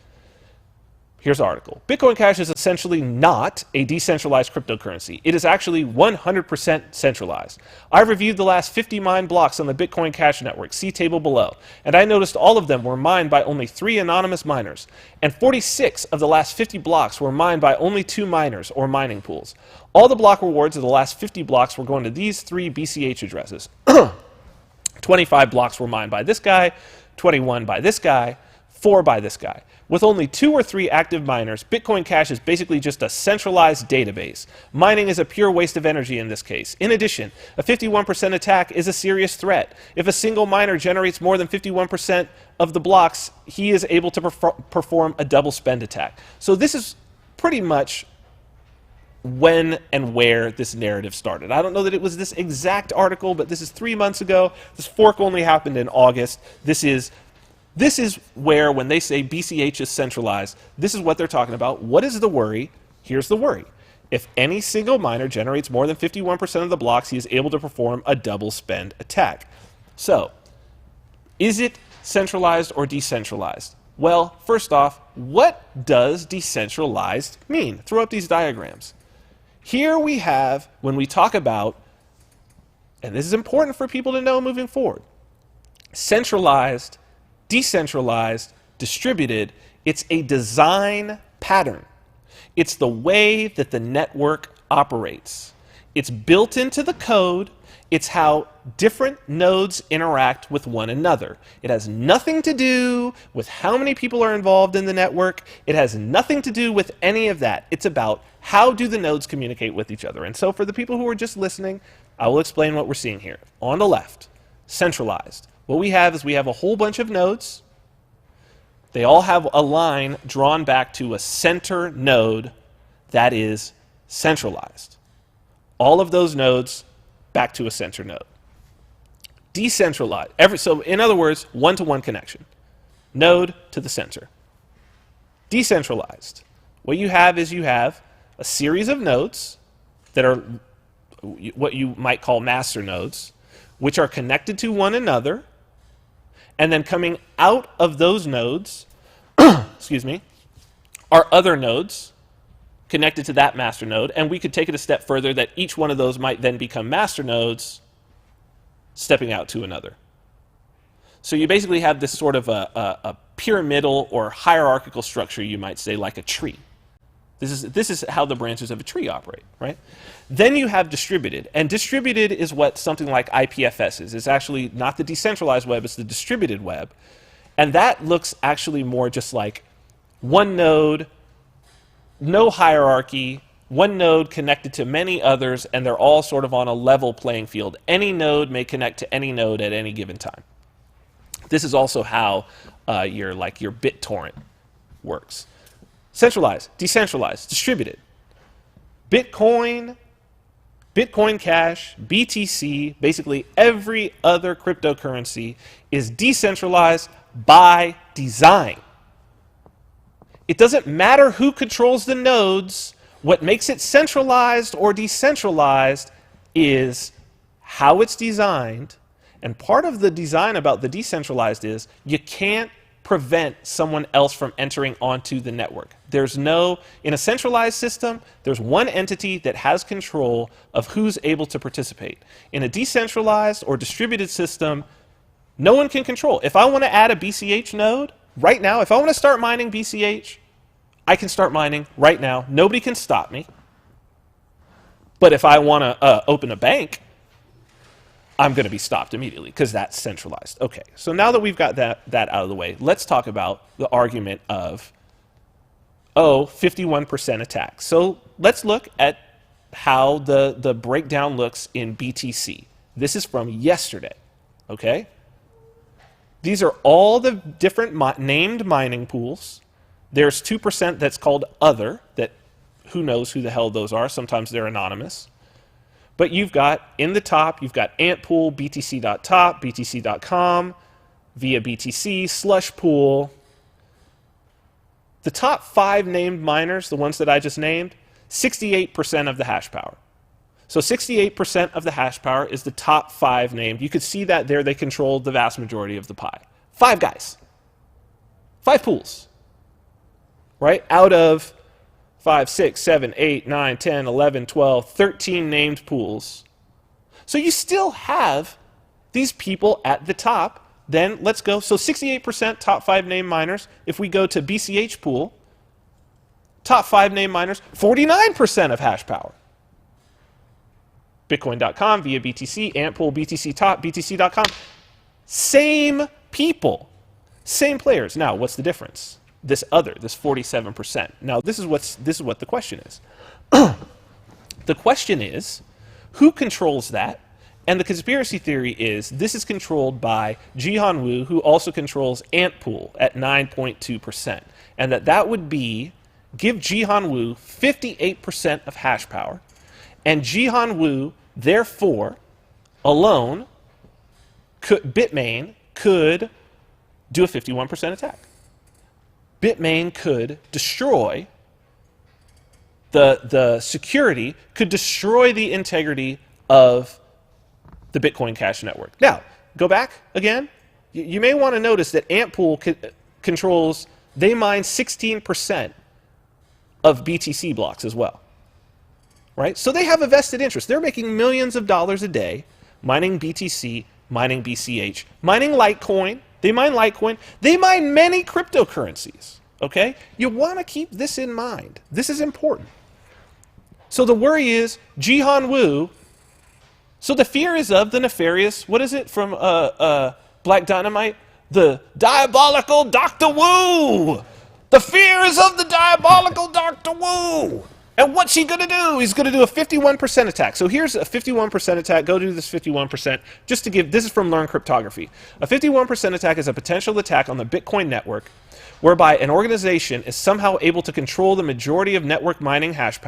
Here's the article. Bitcoin Cash is essentially not a decentralized cryptocurrency. It is actually 100% centralized. I've reviewed the last 50 mined blocks on the Bitcoin Cash network, see table below, and I noticed all of them were mined by only 3 anonymous miners, and 46 of the last 50 blocks were mined by only 2 miners or mining pools. All the block rewards of the last 50 blocks were going to these 3 BCH addresses. 25 blocks were mined by this guy, 21 by this guy, 4 by this guy. With only 2 or 3 active miners, Bitcoin Cash is basically just a centralized database. Mining is a pure waste of energy in this case. In addition, a 51% attack is a serious threat. If a single miner generates more than 51% of the blocks, he is able to perform a double spend attack. So this is pretty much when and where this narrative started. I don't know that it was this exact article, but this is 3 months ago. This fork only happened in August. This is where, when they say BCH is centralized, this is what they're talking about. What is the worry? Here's the worry. If any single miner generates more than 51% of the blocks, he is able to perform a double spend attack. So, is it centralized or decentralized? Well, first off, what does decentralized mean? Throw up these diagrams. Here we have, when we talk about, and this is important for people to know moving forward, centralized, decentralized, distributed, it's a design pattern. It's the way that the network operates. It's built into the code. It's how different nodes interact with one another. It has nothing to do with how many people are involved in the network. It has nothing to do with any of that. It's about how do the nodes communicate with each other. And so for the people who are just listening, I will explain what we're seeing here. On the left, centralized. What we have is we have a whole bunch of nodes. They all have a line drawn back to a center node that is centralized. All of those nodes back to a center node. Decentralized. So in other words, one-to-one connection. Node to the center. Decentralized. What you have is you have a series of nodes that are what you might call master nodes, which are connected to one another, and then coming out of those nodes, excuse me, are other nodes connected to that master node, and we could take it a step further that each one of those might then become master nodes stepping out to another. So you basically have this sort of a pyramidal or hierarchical structure, you might say, like a tree. This is how the branches of a tree operate, right? Then you have distributed, and distributed is what something like IPFS is. It's actually not the decentralized web, it's the distributed web. And that looks actually more just like one node, no hierarchy, one node connected to many others, and they're all sort of on a level playing field. Any node may connect to any node at any given time. This is also how your BitTorrent works. Centralized, decentralized, distributed. Bitcoin, Bitcoin Cash, BTC, basically every other cryptocurrency is decentralized by design. It doesn't matter who controls the nodes. What makes it centralized or decentralized is how it's designed. And part of the design about the decentralized is you can't prevent someone else from entering onto the network. In a centralized system, there's one entity that has control of who's able to participate. In a decentralized or distributed system, no one can control. If I want to add a BCH node, right now, if I want to start mining BCH, I can start mining right now. Nobody can stop me. But if I want to open a bank, I'm going to be stopped immediately because that's centralized. Okay, so now that we've got that out of the way, let's talk about the argument of, 51% attack. So let's look at how the breakdown looks in BTC. This is from yesterday, okay? These are all the different named mining pools. There's 2% that's called other, that who knows who the hell those are. Sometimes they're anonymous. But you've got, in the top, you've got ant pool, btc.top, btc.com, via BTC, slush pool. The top 5 named miners, the ones that I just named, 68% of the hash power. So 68% of the hash power is the top 5 named. You could see that there. They controlled the vast majority of the pie. 5 guys. 5 pools. Right? Out of 5, 6, 7, 8, 9, 10, 11, 12, 13 named pools. So you still have these people at the top. Then let's go. So 68% top 5 named miners. If we go to BCH pool, top 5 named miners, 49% of hash power. Bitcoin.com via BTC, ant pool, BTC top, BTC.com. Same people, same players. Now, what's the difference? This other, this 47%. Now, this is what the question is. The question is, who controls that? And the conspiracy theory is this is controlled by Jihan Wu, who also controls ant pool at 9.2%. And that would be, give Jihan Wu 58% of hash power. And Jihan Wu, therefore, alone, Bitmain could do a 51% attack. Bitmain could destroy the security, could destroy the integrity of the Bitcoin Cash network. Now, go back again. You may want to notice that Antpool controls, they mine 16% of BTC blocks as well. Right? So they have a vested interest. They're making millions of dollars a day mining BTC, mining BCH, mining Litecoin. They mine Litecoin. They mine many cryptocurrencies. Okay? You want to keep this in mind. This is important. So the worry is Jihan Wu So the fear is of the nefarious, what is it from Black Dynamite? The diabolical Dr. Wu! The fear is of the diabolical Dr. Wu! And what's he going to do? He's going to do a 51% attack. So here's a 51% attack. Go do this 51%. Just to give, this is from Learn Cryptography. A 51% attack is a potential attack on the Bitcoin network whereby an organization is somehow able to control the majority of network mining hash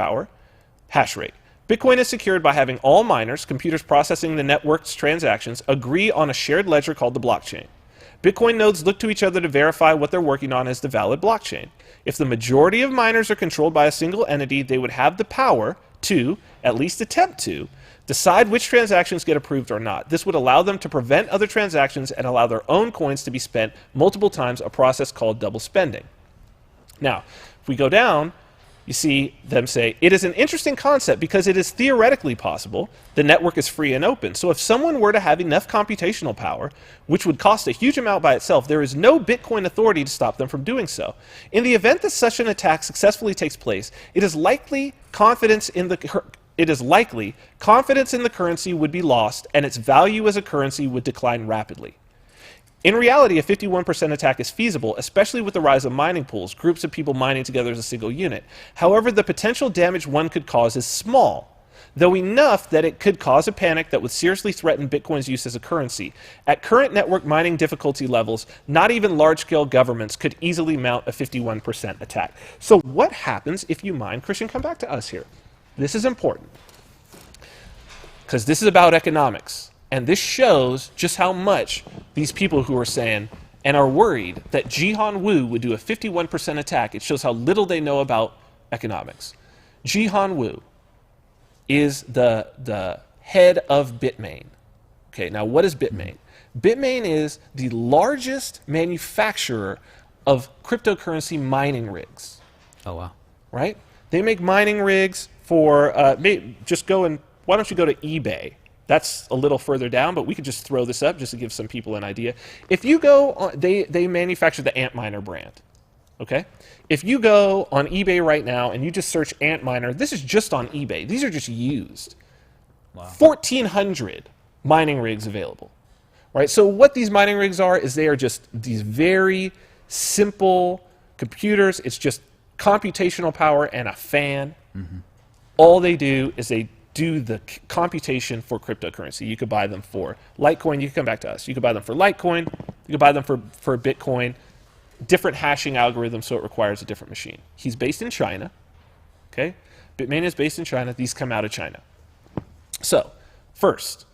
rate. Bitcoin is secured by having all miners, computers processing the network's transactions, agree on a shared ledger called the blockchain. Bitcoin nodes look to each other to verify what they're working on as the valid blockchain. If the majority of miners are controlled by a single entity, they would have the power to, at least attempt to, decide which transactions get approved or not. This would allow them to prevent other transactions and allow their own coins to be spent multiple times, a process called double spending. Now, if we go down, you see them say, it is an interesting concept because it is theoretically possible. The network is free and open. So if someone were to have enough computational power, which would cost a huge amount by itself, there is no Bitcoin authority to stop them from doing so. In the event that such an attack successfully takes place, it is likely confidence in the currency would be lost and its value as a currency would decline rapidly. In reality, a 51% attack is feasible, especially with the rise of mining pools, groups of people mining together as a single unit. However, the potential damage one could cause is small, though enough that it could cause a panic that would seriously threaten Bitcoin's use as a currency. At current network mining difficulty levels, not even large-scale governments could easily mount a 51% attack. So what happens if you mine? Christian, come back to us here. This is important, because this is about economics. And this shows just how much these people who are saying and are worried that Jihan Wu would do a 51% attack, it shows how little they know about economics. Jihan Wu is the head of Bitmain. Okay, now what is Bitmain? Bitmain is the largest manufacturer of cryptocurrency mining rigs. Oh, wow. Right? They make mining rigs for, just go and, why don't you go to eBay? That's a little further down, but we could just throw this up just to give some people an idea. If you go on, they manufacture the Antminer brand, okay? If you go on eBay right now and you just search Antminer, this is just on eBay. These are just used. Wow. 1,400 mining rigs available, right? So what these mining rigs are is they are just these very simple computers. It's just computational power and a fan. Mm-hmm. All they do is they do the computation for cryptocurrency. You could buy them for Litecoin. You can come back to us. You could buy them for Litecoin. You could buy them for Bitcoin. Different hashing algorithms, so it requires a different machine. He's based in China. Okay? Bitmain is based in China. These come out of China. So, first,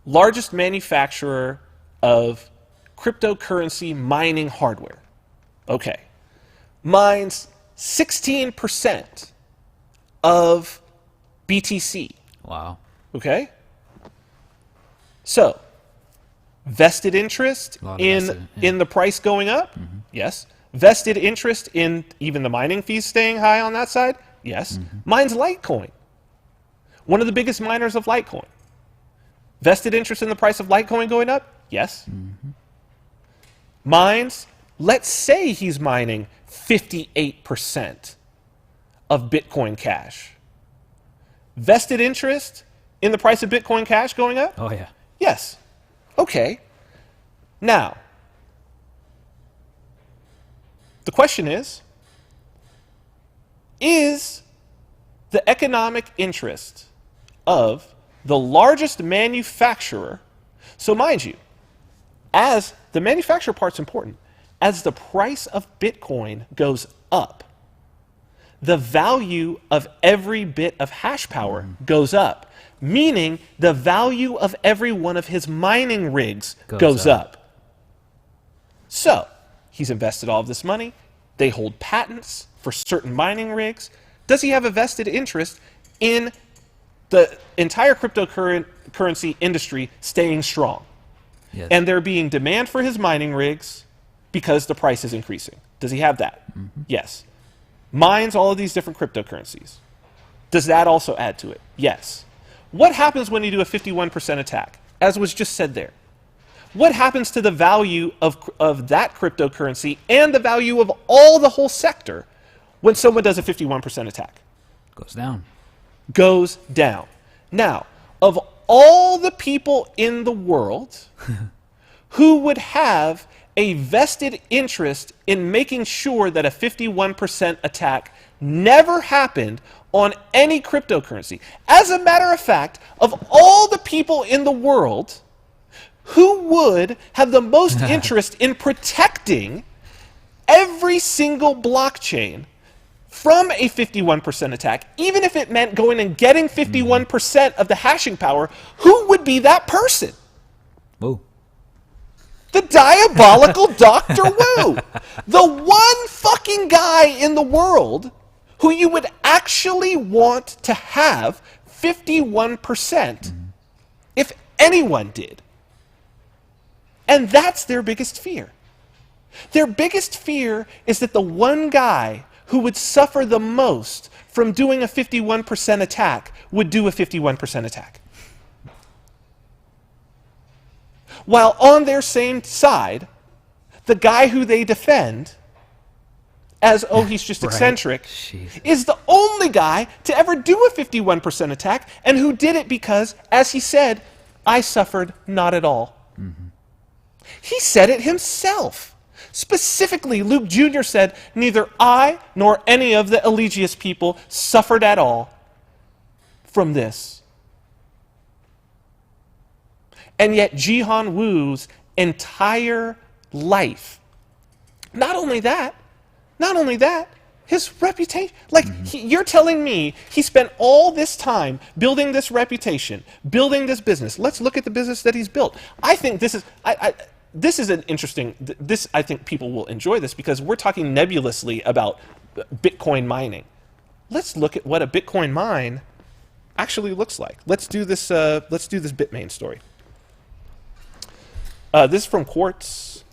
largest manufacturer of cryptocurrency mining hardware. Okay. Mines 16% of BTC. Wow. Okay? So, vested interest in the price going up? Mm-hmm. Yes. Vested interest in even the mining fees staying high on that side? Yes. Mm-hmm. Mines Litecoin. One of the biggest miners of Litecoin. Vested interest in the price of Litecoin going up? Yes. Mm-hmm. Mines, let's say he's mining 58% of Bitcoin Cash. Vested interest in the price of Bitcoin Cash going up? Oh, yeah. Yes. Okay. Now, the question is the economic interest of the largest manufacturer, so mind you, as the manufacturer part's important, as the price of Bitcoin goes up, the value of every bit of hash power goes up, meaning the value of every one of his mining rigs goes up. So, he's invested all of this money. They hold patents for certain mining rigs. Does he have a vested interest in the entire cryptocurrency industry staying strong? Yes. And there being demand for his mining rigs because the price is increasing. Does he have that? Mm-hmm. Yes. Mines all of these different cryptocurrencies. Does that also add to it? Yes. What happens when you do a 51% attack? As was just said there. What happens to the value of that cryptocurrency and the value of all the whole sector when someone does a 51% attack? Goes down. Goes down. Now, of all the people in the world who would have a vested interest in making sure that a 51% attack never happened on any cryptocurrency. As a matter of fact, of all the people in the world, who would have the most interest in protecting every single blockchain from a 51% attack, even if it meant going and getting 51% of the hashing power? Who would be that person? Whoa. The diabolical Dr. Wu. The one fucking guy in the world who you would actually want to have 51% if anyone did. And that's their biggest fear. Their biggest fear is that the one guy who would suffer the most from doing a 51% attack would do a 51% attack. While on their same side, the guy who they defend as, oh, he's just eccentric, is the only guy to ever do a 51% attack, and who did it because, as he said, I suffered not at all. He said it himself. Specifically, Luke Jr. said, neither I nor any of the Eligius people suffered at all from this. And yet Jihan Wu's entire life, not only that, his reputation, like, you're telling me he spent all this time building this reputation, building this business. Let's look at the business that he's built. I think this is, this is an interesting, I think people will enjoy this because we're talking nebulously about Bitcoin mining. Let's look at what a Bitcoin mine actually looks like. Let's do this Bitmain story. This is from Quartz.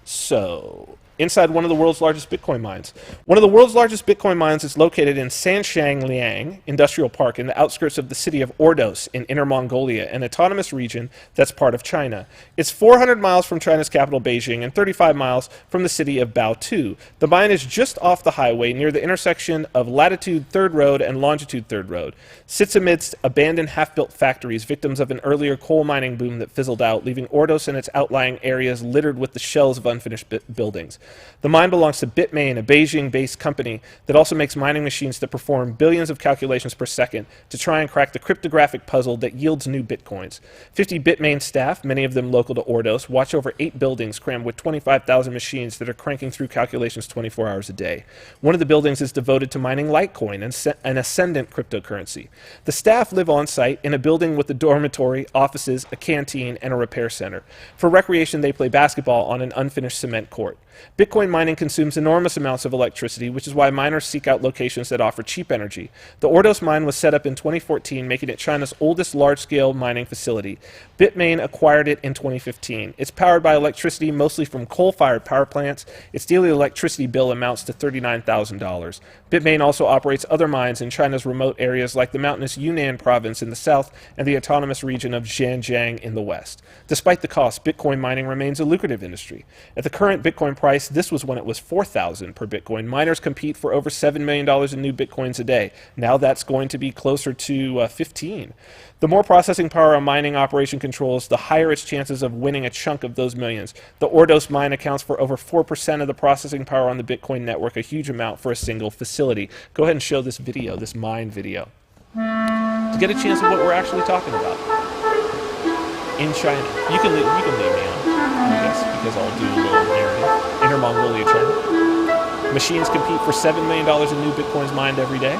So, inside one of the world's largest Bitcoin mines. One of the world's largest Bitcoin mines is located in Sanshangliang Industrial Park in the outskirts of the city of Ordos in Inner Mongolia, an autonomous region that's part of China. It's 400 miles from China's capital, Beijing, and 35 miles from the city of Baotou. The mine is just off the highway near the intersection of Latitude 3rd Road and Longitude 3rd Road. Sits amidst abandoned half-built factories, victims of an earlier coal mining boom that fizzled out, leaving Ordos and its outlying areas littered with the shells of unfinished buildings. The mine belongs to Bitmain, a Beijing-based company that also makes mining machines that perform billions of calculations per second to try and crack the cryptographic puzzle that yields new bitcoins. 50 Bitmain staff, many of them local to Ordos, watch over 8 buildings crammed with 25,000 machines that are cranking through calculations 24 hours a day. One of the buildings is devoted to mining Litecoin, an ascendant cryptocurrency. The staff live on site in a building with a dormitory, offices, a canteen, and a repair center. For recreation, they play basketball on an unfinished cement court. Bitcoin mining consumes enormous amounts of electricity, which is why miners seek out locations that offer cheap energy. The Ordos mine was set up in 2014, making it China's oldest large-scale mining facility. Bitmain acquired it in 2015. It's powered by electricity mostly from coal-fired power plants. Its daily electricity bill amounts to $39,000. Bitmain also operates other mines in China's remote areas like the mountainous Yunnan province in the south and the autonomous region of Zhejiang in the west. Despite the cost, Bitcoin mining remains a lucrative industry. At the current Bitcoin price, this was when it was $4,000 per Bitcoin. Miners compete for over $7 million in new Bitcoins a day. Now that's going to be closer to 15. The more processing power a mining operation controls, the higher its chances of winning a chunk of those millions. The Ordos mine accounts for over 4% of the processing power on the Bitcoin network, a huge amount for a single facility. Go ahead and show this video, this mine video, to get a chance of what we're actually talking about. In China. You can leave me on, I guess, because I'll do a little narrative. Inner Mongolia, China. Machines compete for $7 million in new Bitcoins mined every day.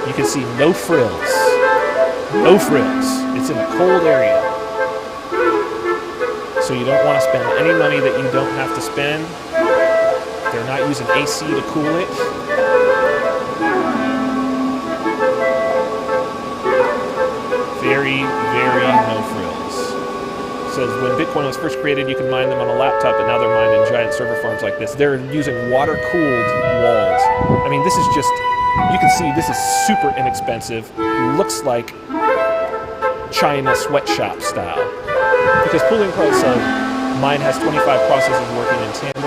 You can see no frills. No frills. It's in a cold area. So you don't want to spend any money that you don't have to spend. They're not using AC to cool it. Very, very no frills. It says when Bitcoin was first created, you could mine them on a laptop, but now they're mined in giant server farms like this. They're using water-cooled walls. I mean, this is just, you can see this is super inexpensive. Looks like China sweatshop style. Because pooling price, so mine has 25 processors working in tandem.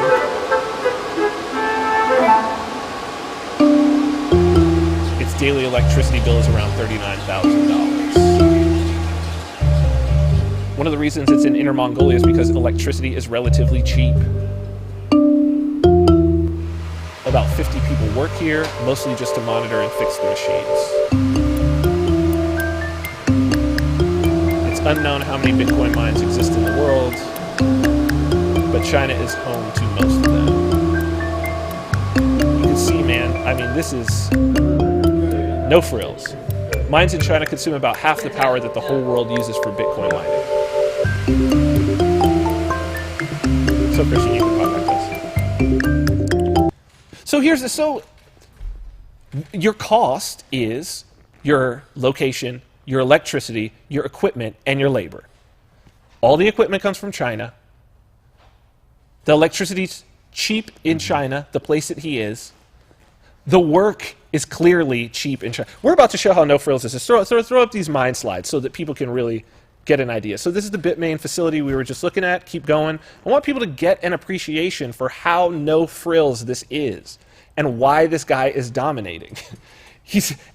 Its daily electricity bill is around $39,000. One of the reasons it's in Inner Mongolia is because electricity is relatively cheap. About 50 people work here, mostly just to monitor and fix the machines. It's unknown how many Bitcoin mines exist in the world, but China is home to most of them. You can see, man, I mean, this is no frills. Mines in China consume about half the power that the whole world uses for Bitcoin mining. So, Christian, you can talk like this. So your cost is your location, your electricity, your equipment, and your labor. All the equipment comes from China. The electricity's cheap in China, the place that he is. The work is clearly cheap in China. We're about to show how no frills this is. Throw up these mine slides so that people can really get an idea. So this is the Bitmain facility we were just looking at. Keep going. I want people to get an appreciation for how no frills this is and why this guy is dominating.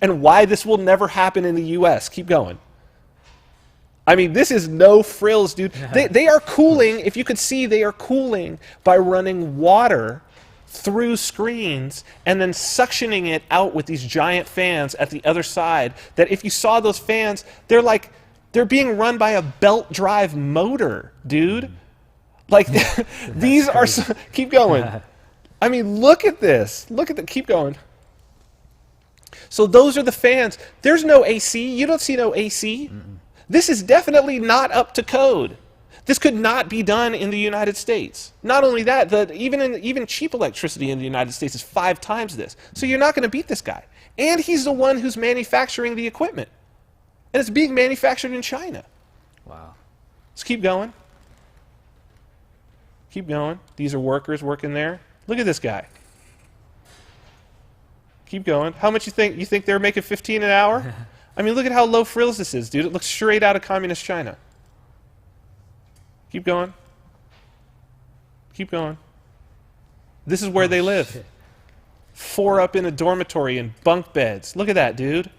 And why this will never happen in the US. Keep going. I mean, this is no frills, dude. They are cooling, if you could see, they are cooling by running water through screens and then suctioning it out with these giant fans at the other side, that if you saw those fans, they're being run by a belt drive motor, dude. Like, these are, keep going. I mean, look at this. Keep going. So those are the fans. There's no AC. You don't see no AC. This is definitely not up to code. This could not be done in the United States. Not only that, even cheap electricity in the United States is 5 times this. So you're not going to beat this guy. And he's the one who's manufacturing the equipment. And it's being manufactured in China. Wow. Let's keep going. Keep going. These are workers working there. Look at this guy. Keep going. How much you think? You think they're making 15 an hour? I mean, look at how low frills this is, dude. It looks straight out of communist China. Keep going. Keep going. This is where they live. Shit. 4 up in a dormitory in bunk beds. Look at that, dude.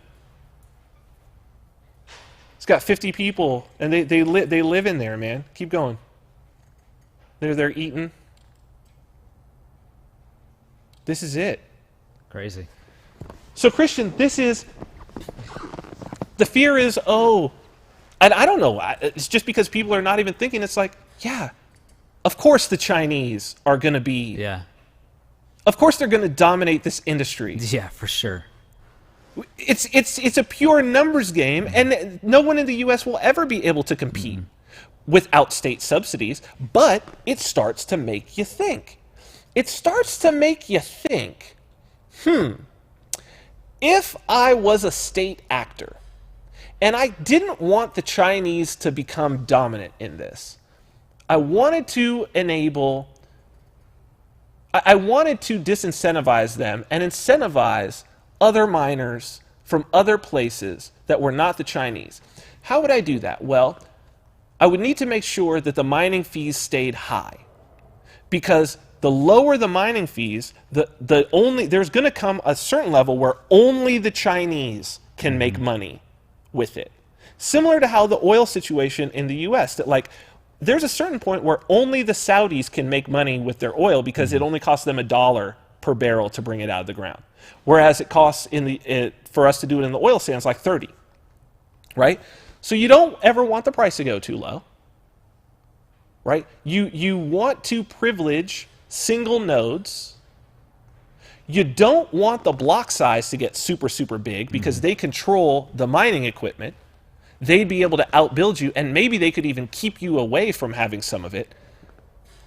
It's got 50 people, and they live in there, man. Keep going. They're eating. This is it. Crazy. So, Christian, this is... The fear is, and I don't know, it's just because people are not even thinking. It's like, yeah, of course the Chinese are going to be... Yeah. Of course they're going to dominate this industry. Yeah, for sure. It's a pure numbers game, and no one in the U.S. will ever be able to compete without state subsidies, but it starts to make you think. It starts to make you think, if I was a state actor, and I didn't want the Chinese to become dominant in this, I wanted to disincentivize them and incentivize other miners from other places that were not the Chinese. How would I do that? Well, I would need to make sure that the mining fees stayed high. Because the lower the mining fees, there's going to come a certain level where only the Chinese can make money with it. Similar to how the oil situation in the US, that like there's a certain point where only the Saudis can make money with their oil because it only costs them $1 per barrel to bring it out of the ground. Whereas it costs for us to do it in the oil sands like 30. Right? So you don't ever want the price to go too low. Right? You want to privilege single nodes. You don't want the block size to get super, super big because they control the mining equipment. They'd be able to outbuild you, and maybe they could even keep you away from having some of it.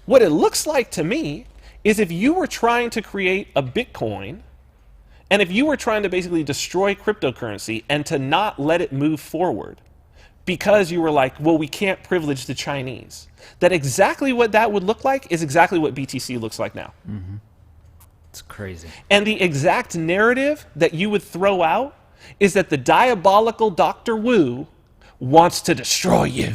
What it looks like to me is if you were trying to create a Bitcoin, and if you were trying to basically destroy cryptocurrency and to not let it move forward because you were like, well, we can't privilege the Chinese, that exactly what that would look like is exactly what BTC looks like now. It's crazy. And the exact narrative that you would throw out is that the diabolical Dr. Wu wants to destroy you.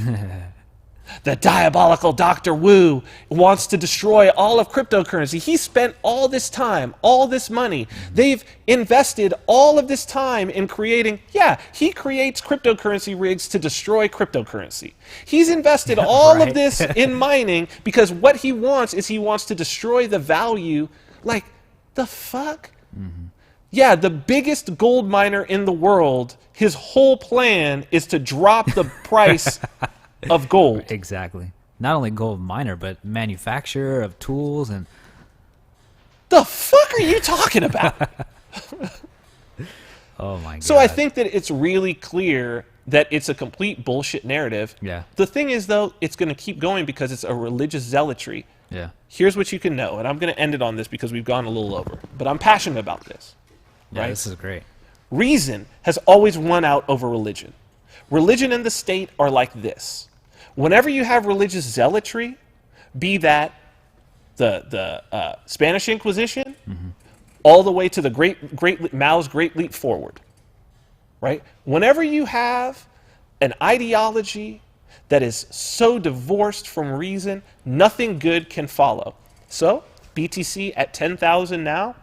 The diabolical Dr. Wu wants to destroy all of cryptocurrency. He spent all this time, all this money. They've invested all of this time in creating, he creates cryptocurrency rigs to destroy cryptocurrency. He's invested all of this in mining because what he wants is he wants to destroy the value. Like, the fuck? Yeah, the biggest gold miner in the world, his whole plan is to drop the price of gold. Exactly. Not only gold miner, but manufacturer of tools and... The fuck are you talking about? Oh my God. So I think that it's really clear that it's a complete bullshit narrative. Yeah. The thing is, though, it's going to keep going because it's a religious zealotry. Yeah. Here's what you can know, and I'm going to end it on this because we've gone a little over, but I'm passionate about this. Yeah, right? this is great. Reason has always won out over religion. Religion and the state are like this. Whenever you have religious zealotry, be that the Spanish Inquisition, all the way to the Mao's Great Leap Forward, right? Whenever you have an ideology that is so divorced from reason, nothing good can follow. So, BTC at 10,000 now,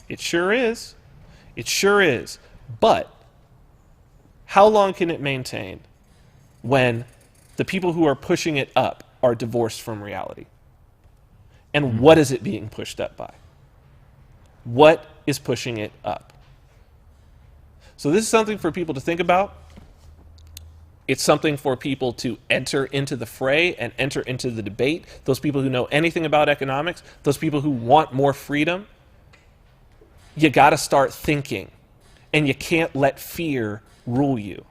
it sure is. It sure is. But how long can it maintain when the people who are pushing it up are divorced from reality? And what is it being pushed up by? What is pushing it up? So this is something for people to think about. It's something for people to enter into the fray and enter into the debate. Those people who know anything about economics, those people who want more freedom, you got to start thinking, and you can't let fear rule you.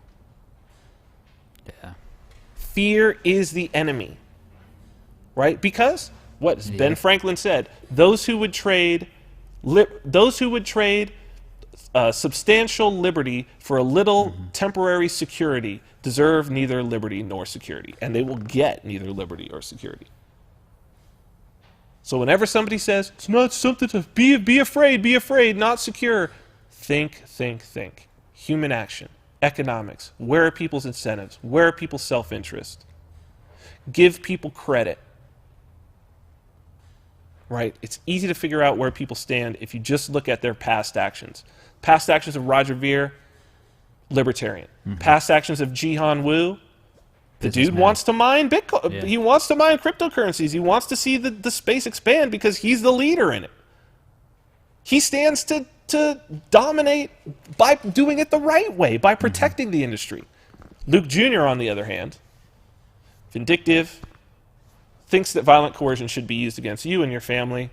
Yeah. Fear is the enemy, right? Because what Ben Franklin said: those who would trade substantial liberty for a little temporary security deserve neither liberty nor security, and they will get neither liberty or security. So whenever somebody says, it's not something to be afraid, not secure, think. Human action, economics, where are people's incentives? Where are people's self-interest? Give people credit, right? It's easy to figure out where people stand if you just look at their past actions. Past actions of Roger Ver, libertarian. Past actions of Jihan Wu, the dude wants to mine Bitcoin. Yeah. He wants to mine cryptocurrencies. He wants to see the space expand because he's the leader in it. He stands to dominate by doing it the right way, by protecting the industry. Luke Jr., on the other hand, vindictive, thinks that violent coercion should be used against you and your family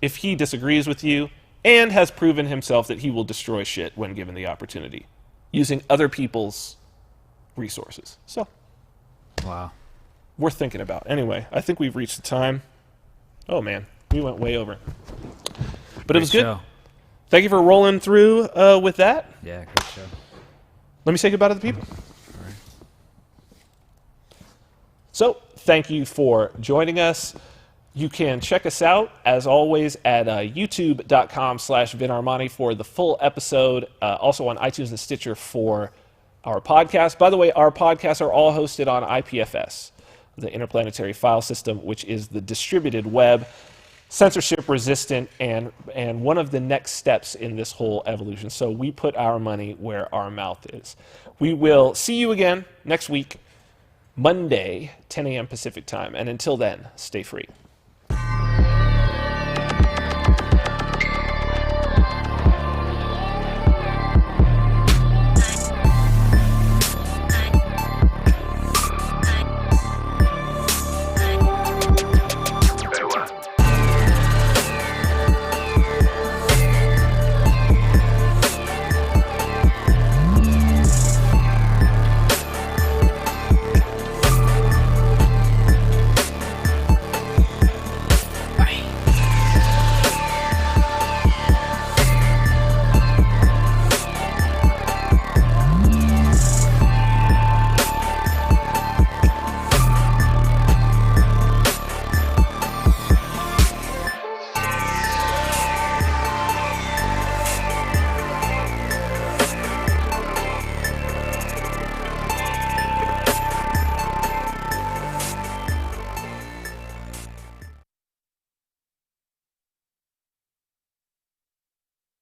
if he disagrees with you, and has proven himself that he will destroy shit when given the opportunity, using other people's resources. So, Wow. worth thinking about. Anyway, I think we've reached the time. Oh man, we went way over. But it was good. Show. Thank you for rolling through with that. Yeah, great show. Let me say goodbye to the people. All right. So, thank you for joining us. You can check us out, as always, at youtube.com/VinArmani for the full episode. Also on iTunes and Stitcher for our podcast. By the way, our podcasts are all hosted on IPFS, the Interplanetary File System, which is the distributed web, censorship resistant, and one of the next steps in this whole evolution. So we put our money where our mouth is. We will see you again next week, Monday, 10 a.m. Pacific time. And until then, stay free.